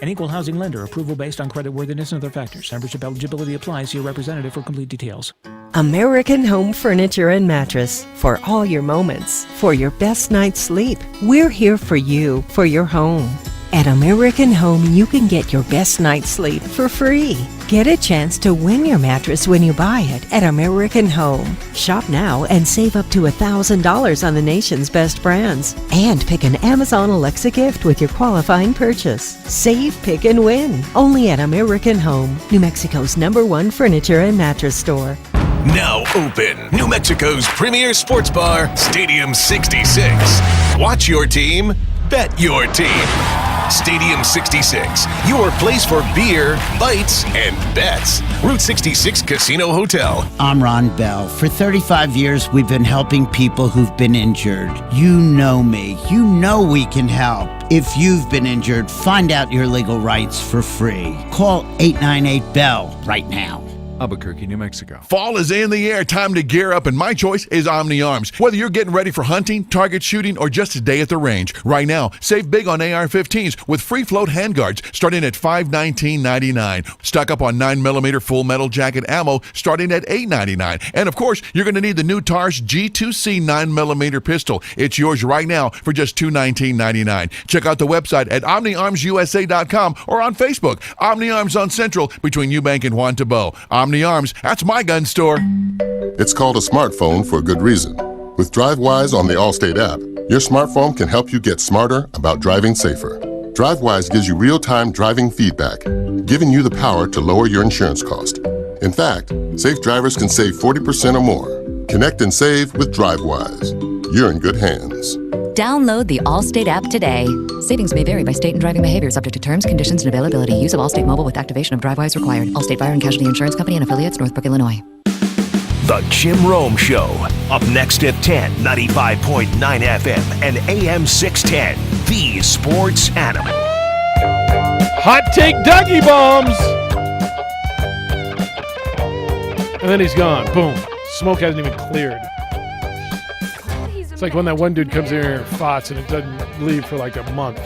An equal housing lender. Approval based on creditworthiness and other factors. Membership eligibility applies. See your representative for complete details. American Home Furniture and Mattress. For all your moments. For your best night's sleep. We're here for you. For your home. At American Home, you can get your best night's sleep for free. Get a chance to win your mattress when you buy it at American Home. Shop now and save up to $1,000 on the nation's best brands. And pick an Amazon Alexa gift with your qualifying purchase. Save, pick, and win. Only at American Home, New Mexico's #1 furniture and mattress store. Now open, New Mexico's premier sports bar, Stadium 66. Watch your team, bet your team. Stadium 66, your place for beer, bites, and bets. Route 66 Casino Hotel. I'm Ron Bell. For 35 years, we've been helping people who've been injured. You know me. You know we can help. If you've been injured, find out your legal rights for free. Call 898-BELL right now. Albuquerque, New Mexico. Fall is in the air. Time to gear up, and my choice is Omni Arms. Whether you're getting ready for hunting, target shooting, or just a day at the range, right now, save big on AR-15s with free float handguards starting at $519.99. Stock up on 9mm full metal jacket ammo starting at $899. And of course, you're going to need the new TARS G2C 9mm pistol. It's yours right now for just $219.99. Check out the website at OmniArmsUSA.com or on Facebook. Omni Arms on Central between Eubank and Juan Tabo. Omni Arms, that's my gun store. It's called a smartphone for a good reason. With DriveWise on the Allstate app, your smartphone can help you get smarter about driving safer. DriveWise gives you real-time driving feedback, giving you the power to lower your insurance cost. In fact, safe drivers can save 40% or more. Connect and save with DriveWise. You're in good hands. Download the Allstate app today. Savings may vary by state and driving behavior, subject to terms, conditions, and availability. Use of Allstate Mobile with activation of DriveWise required. Allstate Fire and Casualty Insurance Company and affiliates, Northbrook, Illinois. The Jim Rome Show. Up next at 10, 95.9 FM and AM 610. the sports animal. Hot take Dougie bombs. And then he's gone. Boom. Smoke hasn't even cleared. It's like when that one dude comes in here and farts and it doesn't leave for like a month.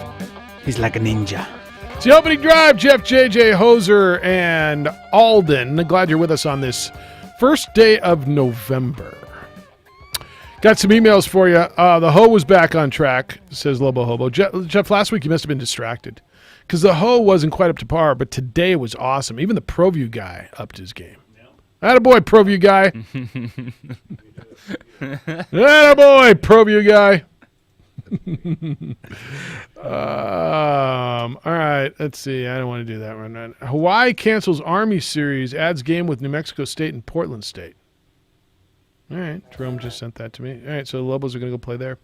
He's like a ninja. It's the opening drive. Jeff, JJ, Hoser, and Alden. Glad you're with us on this first day of November. Got some emails for you. The Ho was back on track, says Lobo Hobo. Jeff, last week you must have been distracted because the Ho wasn't quite up to par, but today was awesome. Even the ProView guy upped his game. Attaboy, ProView guy. Attaboy, ProView guy. All right, let's see. I don't want to do that right now. Hawaii cancels Army series, adds game with New Mexico State and Portland State. All right, Jerome just sent that to me. All right, so the Lobos are going to go play there.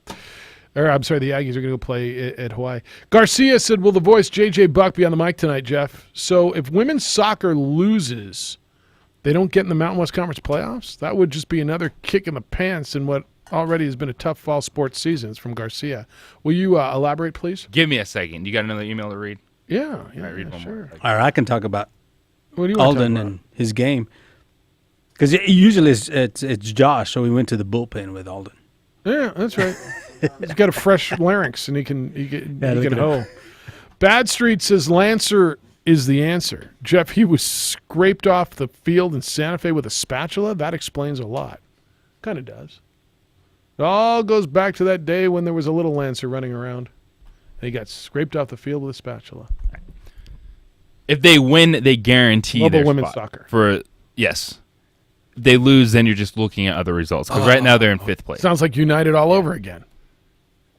Or I'm sorry, the Aggies are going to go play at Hawaii. Garcia said, will the voice JJ Buck be on the mic tonight, Jeff? So if women's soccer loses, they don't get in the Mountain West Conference playoffs? That would just be another kick in the pants in what already has been a tough fall sports season. It's from Garcia. Will you elaborate, please? Give me a second. You got another email to read? Yeah, read one sure. more. All right, I can talk about what do you want to Alden talk about? and his game. Because usually it's Josh, so we went to the bullpen with Alden. Yeah, that's right. He's got a fresh larynx, and he can hoe. Bad Street says Lancer is the answer. Jeff, he was scraped off the field in Santa Fe with a spatula. That explains a lot. Kind of does. It all goes back to that day when there was a little Lancer running around. And he got scraped off the field with a spatula. If they win, they guarantee Global their women's spot soccer. Yes. If they lose, then you're just looking at other results. Because right now they're in 5th place. Sounds like United all over again.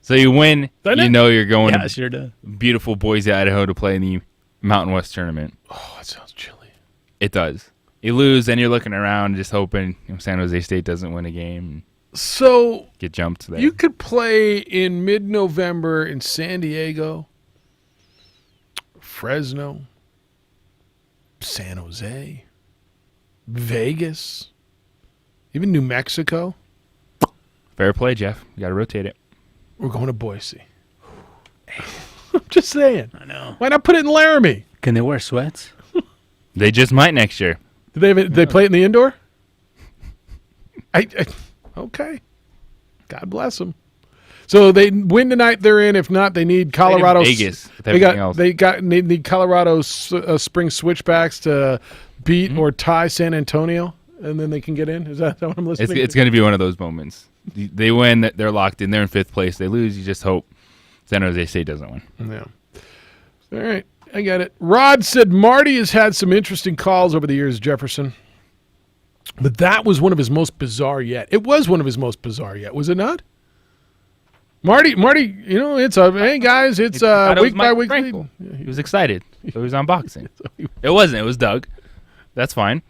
So you win, you know you're going Yeah, it sure does. beautiful Boise, Idaho to play in the Mountain West tournament. Oh, that sounds chilly. It does. You lose, then you're looking around just hoping San Jose State doesn't win a game. So Get jumped there. you could play in mid-November in San Diego, Fresno, San Jose, Vegas, even New Mexico. Fair play, Jeff. You got to rotate it. We're going to Boise. I'm just saying. I know. Why not put it in Laramie? Can they wear sweats? They just might next year. Did they play it in the indoor? Okay. God bless them. So they win tonight. They're in. If not, they need Colorado. Vegas. With everything else. Need Colorado spring switchbacks to beat or tie San Antonio, and then they can get in. Is that what I'm listening? It's going to be one of those moments. They win, they're locked in. They're in 5th place. They lose, you just hope San Jose State doesn't win. Yeah. All right. I get it. Rod said Marty has had some interesting calls over the years, Jefferson. But that was one of his most bizarre yet. It was one of his most bizarre yet, was it not? Marty, it's hey guys, it's week by week. He was excited. So he was unboxing. It wasn't. It was Doug. That's fine.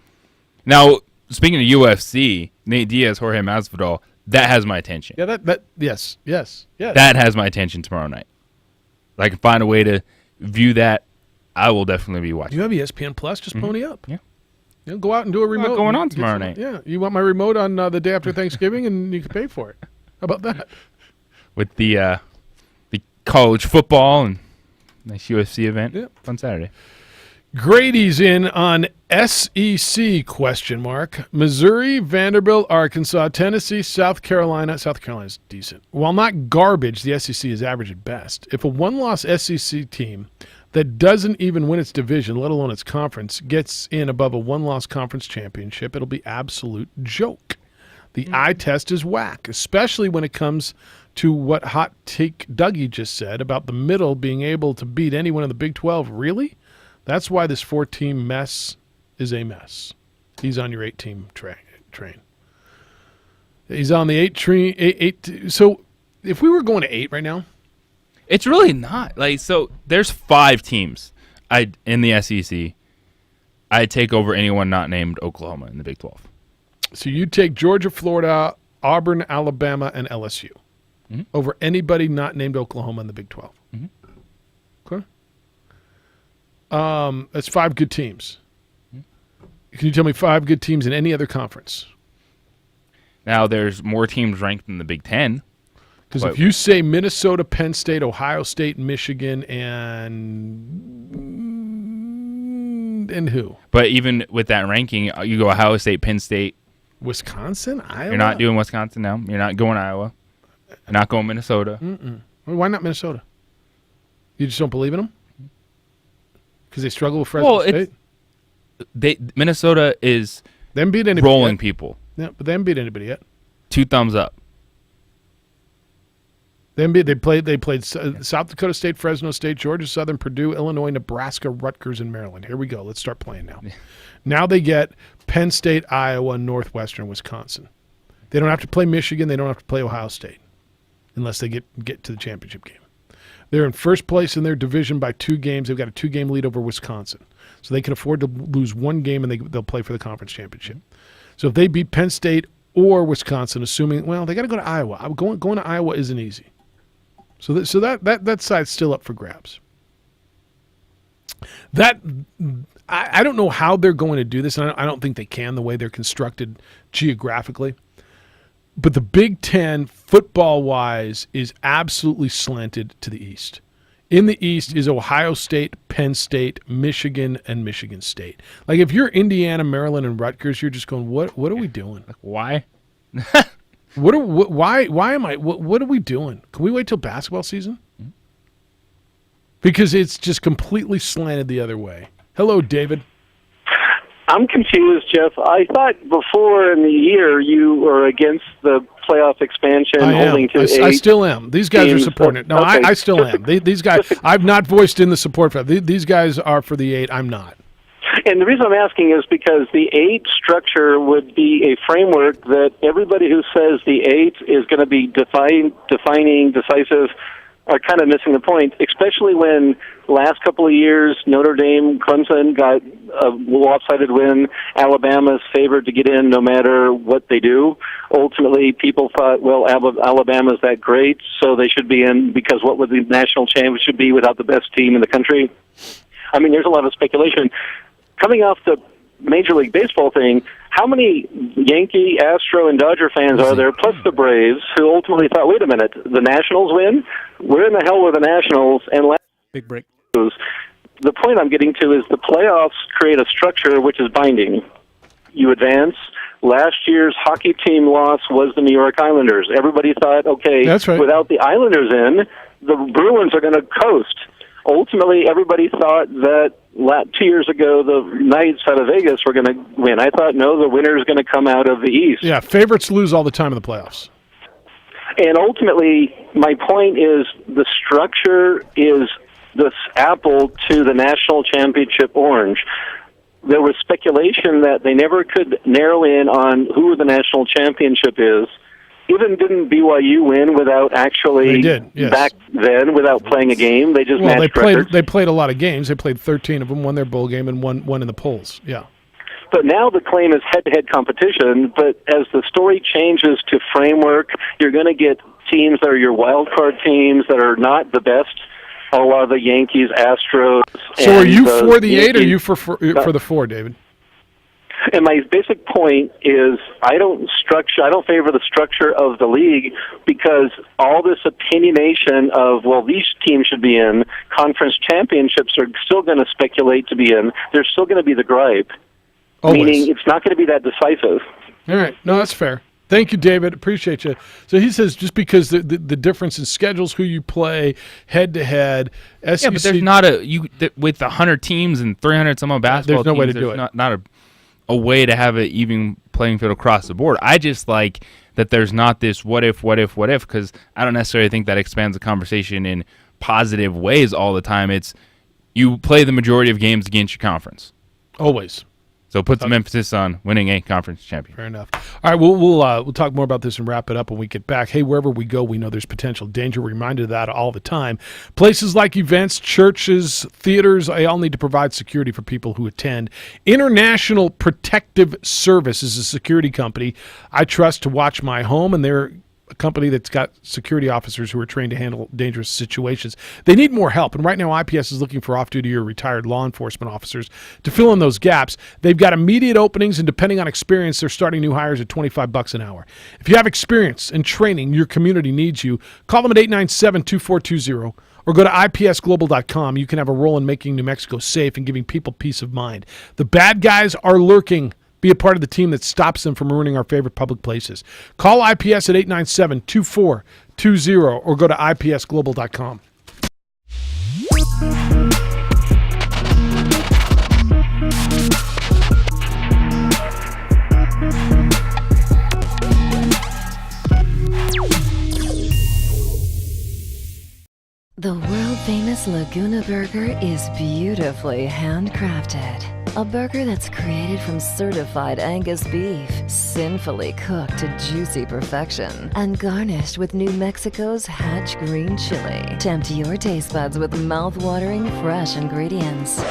Now, speaking of UFC, Nate Diaz, Jorge Masvidal, that has my attention. Yeah, yes. That has my attention tomorrow night. If I can find a way to view that, I will definitely be watching. You have ESPN Plus? Just pony up. Yeah. Go out and do a remote. What's going on tomorrow night? Yeah. You want my remote on the day after Thanksgiving, and you can pay for it. How about that? With the college football and nice UFC event. Yep. Fun Saturday. Grady's in on SEC ? Missouri, Vanderbilt, Arkansas, Tennessee, South Carolina. South Carolina's decent. While not garbage, the SEC is average at best. If a one-loss SEC team that doesn't even win its division, let alone its conference, gets in above a one-loss conference championship, it'll be absolute joke. The eye test is whack, especially when it comes to what hot take Dougie just said about the middle being able to beat anyone in the Big 12. Really? That's why this 4-team mess is a mess. He's on your 8-team train. He's on the 8 train. So if we were going to 8 right now, it's really not. So there's 5 teams in the SEC. I'd take over anyone not named Oklahoma in the Big 12. So you take Georgia, Florida, Auburn, Alabama, and LSU over anybody not named Oklahoma in the Big 12. Okay. That's 5 good teams. Can you tell me 5 good teams in any other conference? Now, there's more teams ranked in the Big 10. Because if you say Minnesota, Penn State, Ohio State, Michigan, and who? But even with that ranking, you go Ohio State, Penn State. Wisconsin? Iowa? You're not doing Wisconsin now. You're not going Iowa. You're not going Minnesota. Well, why not Minnesota? You just don't believe in them? Because they struggle with Fresno State? Minnesota is them beat rolling people. Yeah, but they haven't beat anybody yet. 2 thumbs up. They played South Dakota State, Fresno State, Georgia Southern, Purdue, Illinois, Nebraska, Rutgers, and Maryland. Here we go. Let's start playing now. Now they get Penn State, Iowa, Northwestern, Wisconsin. They don't have to play Michigan. They don't have to play Ohio State unless they get to the championship game. They're in first place in their division by 2 games. They've got a 2-game lead over Wisconsin. So they can afford to lose 1 game, and they'll play for the conference championship. So if they beat Penn State or Wisconsin, assuming, well, they got to go to Iowa. Going to Iowa isn't easy. So that side's still up for grabs. I don't know how they're going to do this, and I don't think they can the way they're constructed geographically. But the Big Ten, football-wise, is absolutely slanted to the east. In the east is Ohio State, Penn State, Michigan, and Michigan State. Like, if you're Indiana, Maryland, and Rutgers, you're just going, what are we doing? Why? What are we doing? Can we wait till basketball season? Because it's just completely slanted the other way. Hello, David. I'm confused, Jeff. I thought before in the year you were against the playoff expansion holding to 8. I still am. These guys are supporting it. No, okay. I still am. These guys, I've not voiced in the support for that. These guys are for the 8. I'm not. And the reason I'm asking is because the 8 structure would be a framework that everybody who says the 8 is going to be defining, decisive, are kind of missing the point, especially when last couple of years Notre Dame, Clemson got a lopsided win. Alabama's favored to get in no matter what they do. Ultimately, people thought, well, Alabama's that great, so they should be in because what would the national championship be without the best team in the country? I mean, there's a lot of speculation. Coming off the Major League Baseball thing, how many Yankee, Astro, and Dodger fans are there, plus the Braves, who ultimately thought, wait a minute, the Nationals win? We're in the hell with the Nationals, and big break. The point I'm getting to is the playoffs create a structure which is binding. You advance. Last year's hockey team loss was the New York Islanders. Everybody thought, okay, that's right. Without the Islanders in, the Bruins are going to coast. Ultimately, everybody thought that 2 years ago the Knights out of Vegas were going to win. I thought, no, the winner is going to come out of the East. Yeah, favorites lose all the time in the playoffs. And ultimately, my point is the structure is this apple to the national championship orange. There was speculation that they never could narrow in on who the national championship is. Even didn't BYU win without actually they did, yes. Back then without playing a game? They just matched records. They played a lot of games. They played 13 of them, won their bowl game, and won in the polls. Yeah. But now the claim is head-to-head competition. But as the story changes to framework, you're going to get teams that are your wild card teams that are not the best. A lot of the Yankees, Astros. So are you for the 8 or are you for the 4, David? And my basic point is I don't favor the structure of the league because all this opinionation of, well, these teams should be in, conference championships are still going to speculate to be in. There's still going to be the gripe. Always. Meaning it's not going to be that decisive. All right. No, that's fair. Thank you, David. Appreciate you. So he says just because the difference in schedules, who you play, head-to-head, SEC. Yeah, but there's not with 100 teams and 300 some basketball there's no teams, way to do it. Not a way to have an even playing field across the board. I just like that there's not this what if, because I don't necessarily think that expands the conversation in positive ways all the time. It's you play the majority of games against your conference. Always. So put some emphasis on winning a conference championship. Fair enough. All right, we'll talk more about this and wrap it up when we get back. Hey, wherever we go, we know there's potential danger. We're reminded of that all the time. Places like events, churches, theaters, they all need to provide security for people who attend. International Protective Service is a security company I trust to watch my home, and they're a company that's got security officers who are trained to handle dangerous situations. They need more help, and right now IPS is looking for off-duty or retired law enforcement officers to fill in those gaps. They've got immediate openings, and depending on experience, they're starting new hires at $25 an hour. If you have experience and training, your community needs you. Call them at 897-2420 or go to ipsglobal.com. You can have a role in making New Mexico safe and giving people peace of mind. The bad guys are lurking. Be a part of the team that stops them from ruining our favorite public places. Call IPS at 897-2420 or go to ipsglobal.com. The world-famous Laguna Burger is beautifully handcrafted. A burger that's created from certified Angus beef, sinfully cooked to juicy perfection, and garnished with New Mexico's Hatch green chili. Tempt your taste buds with mouth-watering fresh ingredients.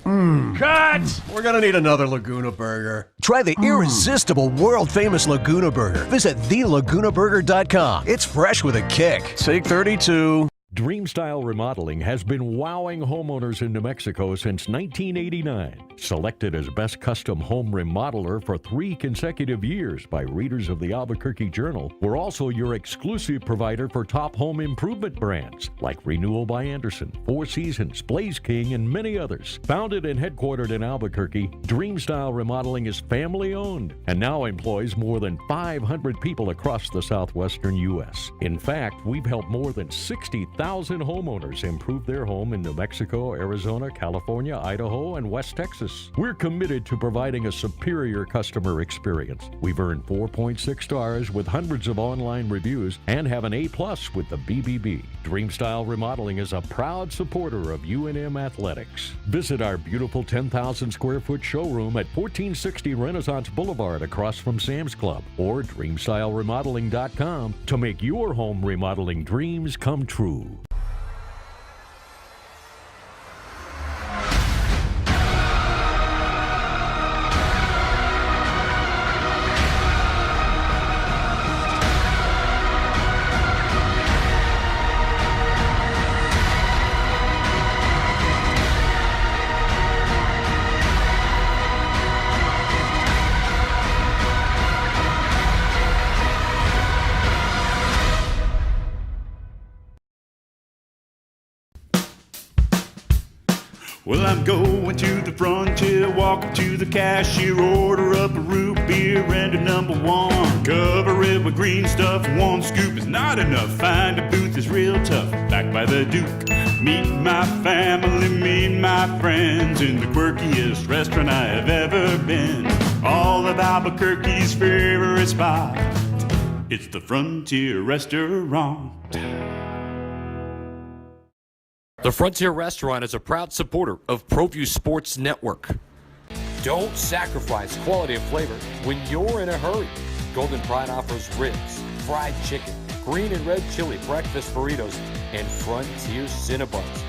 Cut! We're gonna need another Laguna Burger. Try the irresistible, world-famous Laguna Burger. Visit thelagunaburger.com. It's fresh with a kick. Take 32. Dreamstyle Remodeling has been wowing homeowners in New Mexico since 1989. Selected as Best Custom Home Remodeler for 3 consecutive years by readers of the Albuquerque Journal, we're also your exclusive provider for top home improvement brands like Renewal by Anderson, Four Seasons, Blaze King, and many others. Founded and headquartered in Albuquerque, Dreamstyle Remodeling is family-owned and now employs more than 500 people across the southwestern U.S. In fact, we've helped more than 60,000 homeowners improve their home in New Mexico, Arizona, California, Idaho, and West Texas. We're committed to providing a superior customer experience. We've earned 4.6 stars with hundreds of online reviews and have an A+ with the BBB. Dreamstyle Remodeling is a proud supporter of UNM Athletics. Visit our beautiful 10,000 square foot showroom at 1460 Renaissance Boulevard across from Sam's Club or dreamstyleremodeling.com to make your home remodeling dreams come true. Well, I'm going to the frontier, walk up to the cashier, order up a root beer and a number 1. Cover it with green stuff, 1 scoop is not enough. Find a booth is real tough, back by the Duke. Meet my family, meet my friends in the quirkiest restaurant I have ever been. All of Albuquerque's favorite spot, it's the Frontier Restaurant. The Frontier Restaurant is a proud supporter of ProView Sports Network. Don't sacrifice quality and flavor when you're in a hurry. Golden Pride offers ribs, fried chicken, green and red chili breakfast burritos, and Frontier Cinnabons.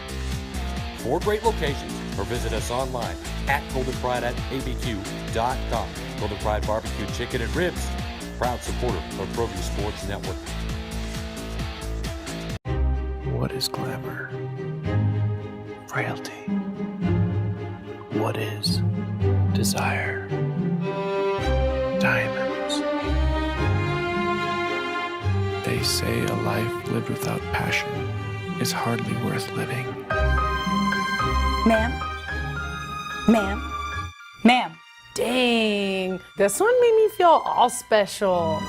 4 great locations, or visit us online at goldenpride@abq.com. Golden Pride Barbecue Chicken and Ribs, proud supporter of ProView Sports Network. What is glamour? Frailty. What is desire? Diamonds. They say a life lived without passion is hardly worth living. Ma'am? Ma'am? Ma'am? Dang, this one made me feel all special.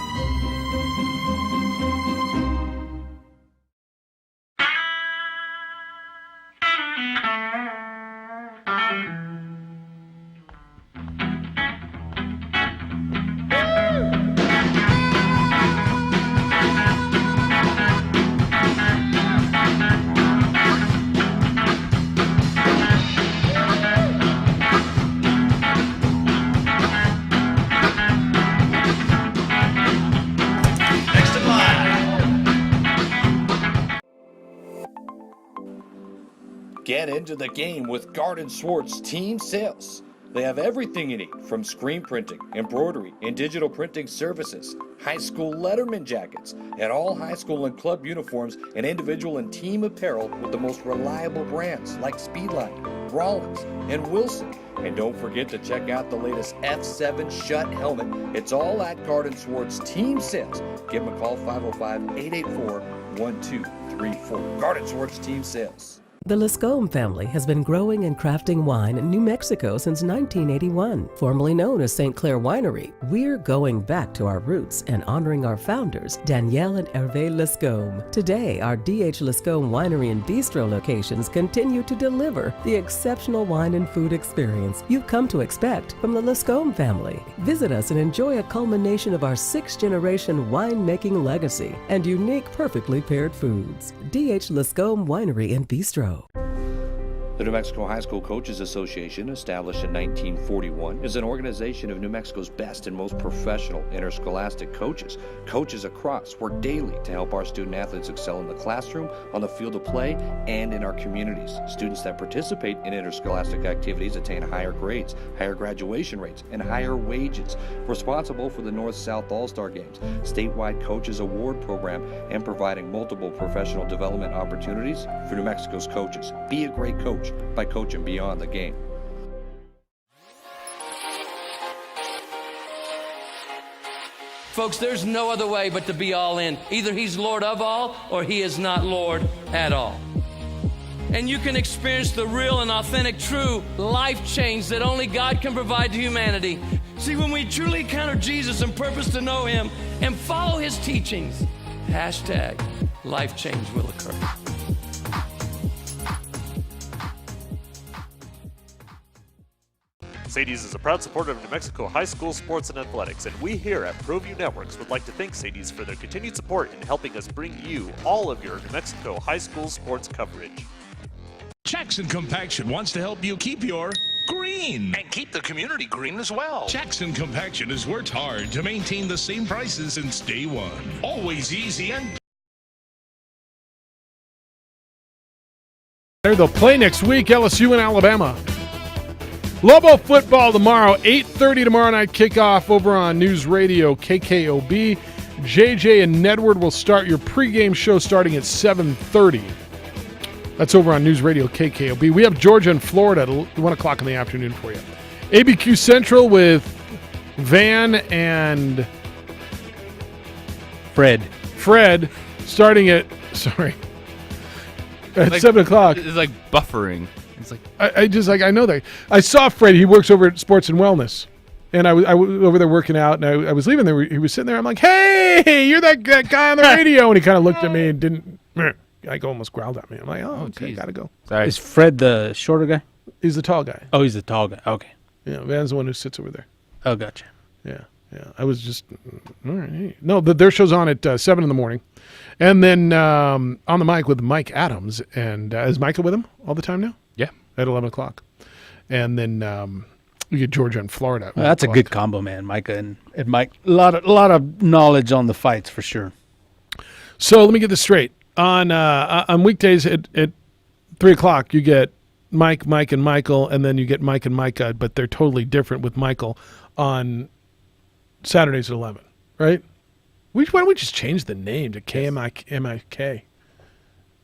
Get into the game with Garden Swartz Team Sales. They have everything you need, from screen printing, embroidery, and digital printing services, high school letterman jackets, and all high school and club uniforms and individual and team apparel with the most reliable brands like Speedline, Rollins, and Wilson. And don't forget to check out the latest F7 Shut helmet. It's all at Garden Swartz Team Sales. Give them a call, 505-884-1234. Garden Swartz Team Sales. The Lascombe family has been growing and crafting wine in New Mexico since 1981. Formerly known as St. Clair Winery, we're going back to our roots and honoring our founders, Danielle and Hervé Lascombe. Today, our D.H. Lascombe Winery and Bistro locations continue to deliver the exceptional wine and food experience you've come to expect from the Lascombe family. Visit us and enjoy a culmination of our 6th-generation winemaking legacy and unique, perfectly paired foods. D.H. Lascombe Winery and Bistro. The New Mexico High School Coaches Association, established in 1941, is an organization of New Mexico's best and most professional interscholastic coaches. Coaches across work daily to help our student athletes excel in the classroom, on the field of play, and in our communities. Students that participate in interscholastic activities attain higher grades, higher graduation rates, and higher wages. Responsible for the North-South All-Star Games, statewide Coaches Award Program, and providing multiple professional development opportunities for New Mexico's coaches. Be a great coach by coaching beyond the game. Folks, there's no other way but to be all in. Either he's Lord of all or he is not Lord at all. And you can experience the real and authentic, true life change that only God can provide to humanity. See, when we truly encounter Jesus and purpose to know him and follow his teachings, hashtag life change will occur. Sadie's is a proud supporter of New Mexico high school sports and athletics, and we here at ProView Networks would like to thank Sadie's for their continued support in helping us bring you all of your New Mexico high school sports coverage. Jackson Compaction wants to help you keep your green. And keep the community green as well. Jackson Compaction has worked hard to maintain the same prices since day one. Always easy and... They'll play next week, LSU and Alabama. Lobo football tomorrow, 8:30 tomorrow night kickoff over on News Radio KKOB. JJ and Nedward will start your pregame show starting at 7:30. That's over on News Radio KKOB. We have Georgia and Florida at 1 o'clock in the afternoon for you. ABQ Central with Van and Fred starting at, at 7 o'clock. It's like buffering. It's like I know that. I saw Fred. He works over at Sports and Wellness, and I was over there working out, and I was leaving there. He was sitting there. I'm like, "Hey, you're that guy on the radio," and he kind of looked at me and didn't. Like almost growled at me. I'm like, "Oh, okay, gotta go." Sorry. Is Fred the shorter guy? He's the tall guy. Oh, he's the tall guy. Okay. Yeah, Van's the one who sits over there. Oh, gotcha. Yeah. I was just all right. No, their show's on at 7 in the morning, and then on the mic with Mike Adams, and is Micah with him all the time now? Yeah, at 11 o'clock, and then we get Georgia and Florida. Well, that's a good combo, man. Micah and Mike. A lot of knowledge on the fights for sure. So let me get this straight. On weekdays at 3 o'clock, you get Mike, and Michael, and then you get Mike and Micah, but they're totally different with Michael on Saturdays at 11, right? Why don't we just change the name to KMIK?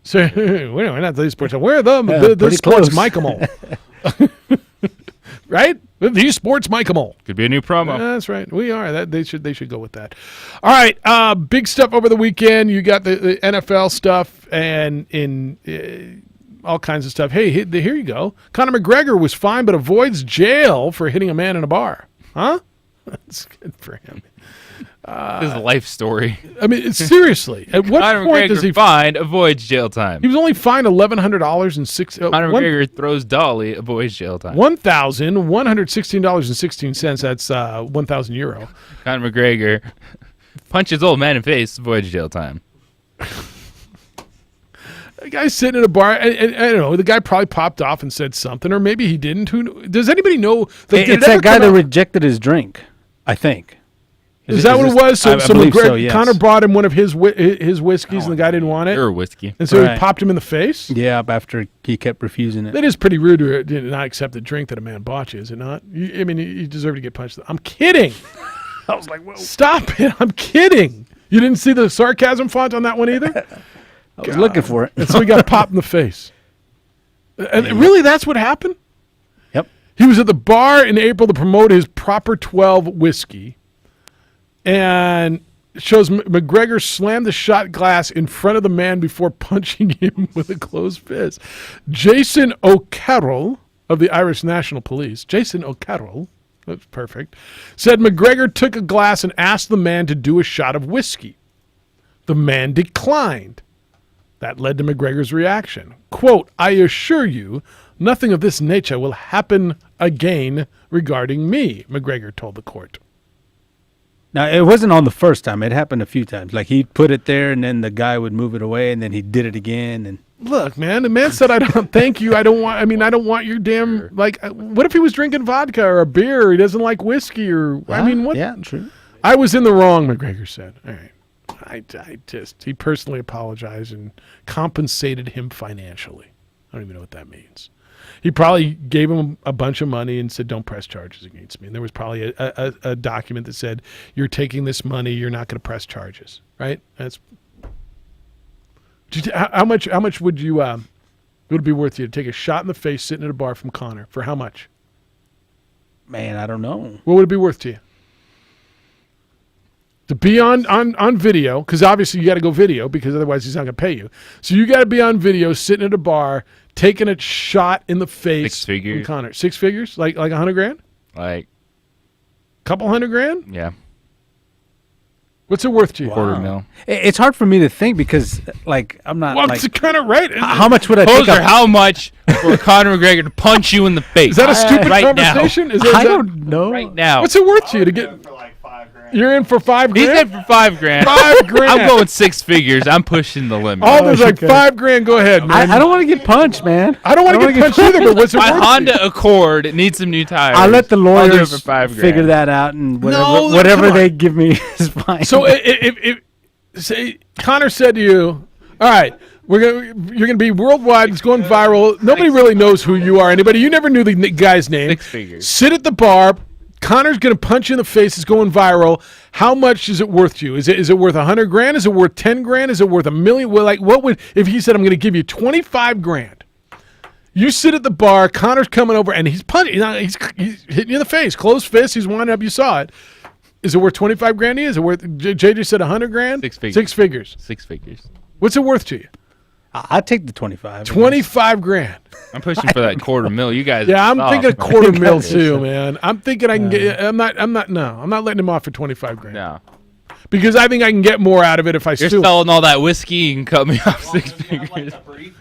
So we're not the sports. We're the sports Mike-a-mole. Right? The sports Mike-a-mole. Could be a new promo. That's right. We are. They should go with that. All right. Big stuff over the weekend. You got the NFL stuff and in all kinds of stuff. Hey, here you go. Conor McGregor was fined but avoids jail for hitting a man in a bar. Huh? That's good for him. This is a life story. I mean, seriously. At what point does he fined avoids jail time? He was only fined $1,100 and Conor McGregor throws dolly, avoids jail time. $1,116.16. That's 1,000 euro. Conor McGregor punches old man in face, avoids jail time. The guy's sitting in a bar, and I don't know. The guy probably popped off and said something, or maybe he didn't. Does anybody know? It's that guy that rejected his drink, I think. Is that what it was? So, I believe so, yes. Connor bought him one of his whiskeys, and the guy didn't want it. Your whiskey. And so he popped him in the face? Yeah, after he kept refusing it. That is pretty rude to not accept the drink that a man bought you, is it not? You deserve to get punched. I'm kidding. I was like, whoa. Stop it. I'm kidding. You didn't see the sarcasm font on that one either? I was looking for it. And so he got popped in the face. And really, that's what happened? Yep. He was at the bar in April to promote his Proper 12 whiskey. And it shows McGregor slammed the shot glass in front of the man before punching him with a closed fist. Jason O'Carroll of the Irish National Police, Jason O'Carroll, that's perfect, said McGregor took a glass and asked the man to do a shot of whiskey. The man declined. That led to McGregor's reaction. Quote, "I assure you, nothing of this nature will happen again regarding me," McGregor told the court. Now, it wasn't on the first time. It happened a few times. Like, he'd put it there, and then the guy would move it away, and then he did it again. And look, man, the man said, "I don't thank you. I don't want your damn, like, what if he was drinking vodka or a beer, or he doesn't like whiskey, or, what? Yeah, true. I was in the wrong," McGregor said. All right. He personally apologized and compensated him financially. I don't even know what that means. He probably gave him a bunch of money and said, "Don't press charges against me." And there was probably a document that said, "You're taking this money. You're not going to press charges." Right? That's how much would you would it be worth you to take a shot in the face sitting at a bar from Connor for how much? Man, I don't know. What would it be worth to you? To be on video, because obviously you got to go video because otherwise he's not going to pay you. So you got to be on video sitting at a bar taking a shot in the face. 6 figures. From Connor. 6 figures? Like $100,000? Like couple $100,000? Yeah. What's it worth to you? $250,000. It's hard for me to think because, like, I'm not. Well, like, it's kind of right. How much would I take? Poser, how much for Conor McGregor to punch you in the face? Is that a stupid right conversation? Now. I don't know. Right now. What's it worth to you to get? You're in for $5,000. He's in for $5,000. $5,000. I'm going 6 figures. I'm pushing the limit. Oh, there's like $5,000. Go ahead, man. I don't want to get punched, man. I don't want to get punched either. But what's it My worth? Honda Accord needs some new tires. I'll let the I'll do it lawyers for $5,000. figure that out, and No, whatever come on. they give me is fine. So if say Connor said to you, "All right, you're gonna be worldwide. It's going viral. Nobody really knows who you are. Anybody? You never knew the guy's name. 6 figures. Sit at the bar. Connor's gonna punch you in the face. It's going viral. How much is it worth to you? Is it worth $100,000? Is it worth $10,000? Is it worth $1 million? Well, like, what would if he said, "I'm gonna give you $25,000"? You sit at the bar. Connor's coming over and he's punching. He's hitting you in the face. Closed fist. He's winding up. You saw it. Is it worth $25,000? Is it worth? JJ said $100,000. 6 figures. 6 figures. 6 figures. What's it worth to you? I'd take the 25. $25,000. I'm pushing for that $250,000. You guys. Yeah, I'm are thinking soft, $250,000 too, man. I'm thinking I can get. I'm not letting him off for $25,000. No. Because I think I can get more out of it if I You're still. selling all that whiskey. You can cut me off 6 figures.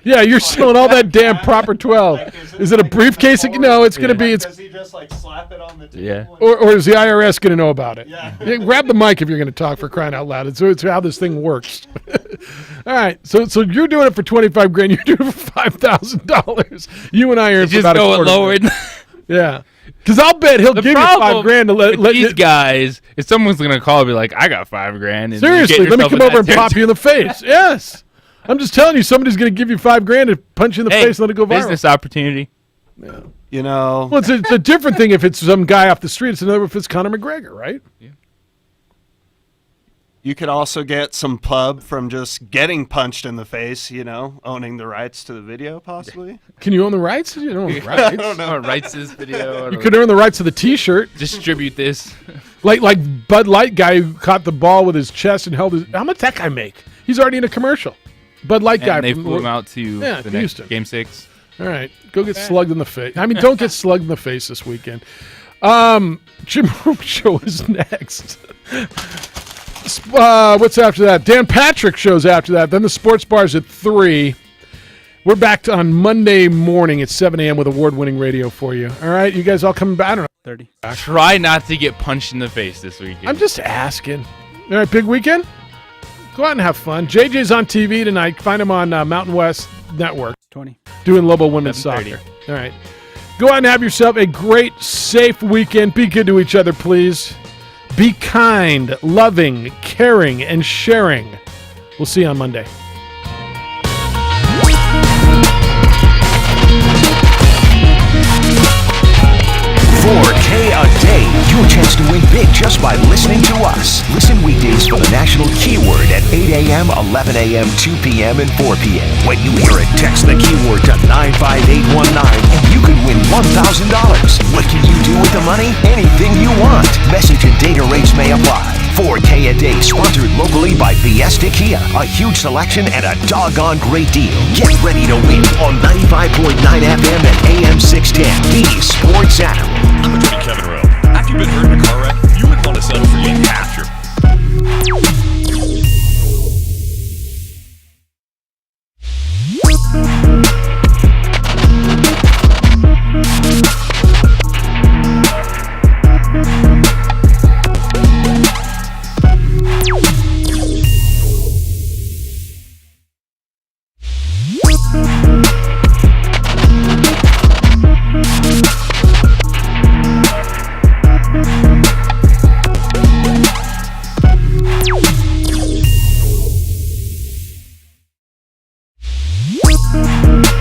Yeah, you're selling all that damn Proper 12. Is it a briefcase? No, it's gonna be. It's. Does he just like slap it on the table? Yeah. Or is the IRS going to know about it? Yeah. Grab the mic if you're going to talk, for crying out loud. It's how this thing works. All right. So you're doing it for $25,000. You're doing it for $5,000. You and I are in for Just about go $250,000. lower. Yeah. Because I'll bet he'll give you $5,000 to let these you. guys. If someone's gonna call and be like, "I got $5,000," and Seriously, let me come over and pop you in the face. Yes. I'm just telling you, somebody's going to give you $5,000 to punch you in the face and let it go viral. Business opportunity. Yeah. You know. Well, it's a different thing if it's some guy off the street. It's another if it's Conor McGregor, right? Yeah. You could also get some pub from just getting punched in the face, owning the rights to the video, possibly. Can you own the rights? You don't own the rights. I don't know. Rights this video. You could earn the rights to the T-shirt. Distribute this. Like Bud Light guy who caught the ball with his chest and held his. How much that guy make? He's already in a commercial. Bud Light guy. And they flew him out to the next Houston. Game 6. All right, go get slugged in the face. I mean, don't get slugged in the face this weekend. Jim Rome Show is next. What's after that? Dan Patrick Show's after that. Then the Sports Bar's at 3. We're back on Monday morning at 7 a.m. with award-winning radio for you. All right, you guys all coming back? I don't know. 30. Try not to get punched in the face this weekend. I'm just asking. All right, big weekend? Go out and have fun. JJ's on TV tonight. Find him on Mountain West Network. 20. Doing Lobo Women's 7:30. Soccer. All right. Go out and have yourself a great, safe weekend. Be good to each other, please. Be kind, loving, caring, and sharing. We'll see you on Monday. $4K a day. Your chance to win big just by listening to us. Listen weekdays for the national keyword at 8 a.m., 11 a.m., 2 p.m., and 4 p.m. When you hear it, text the keyword to 95819 and you can win $1,000. What can you do with the money? Anything you want. Message and data rates may apply. 4K a day, sponsored locally by Fiesta Kia. A huge selection and a doggone great deal. Get ready to win on 95.9 FM and AM 610. The Sports Animal. Attorney Kevin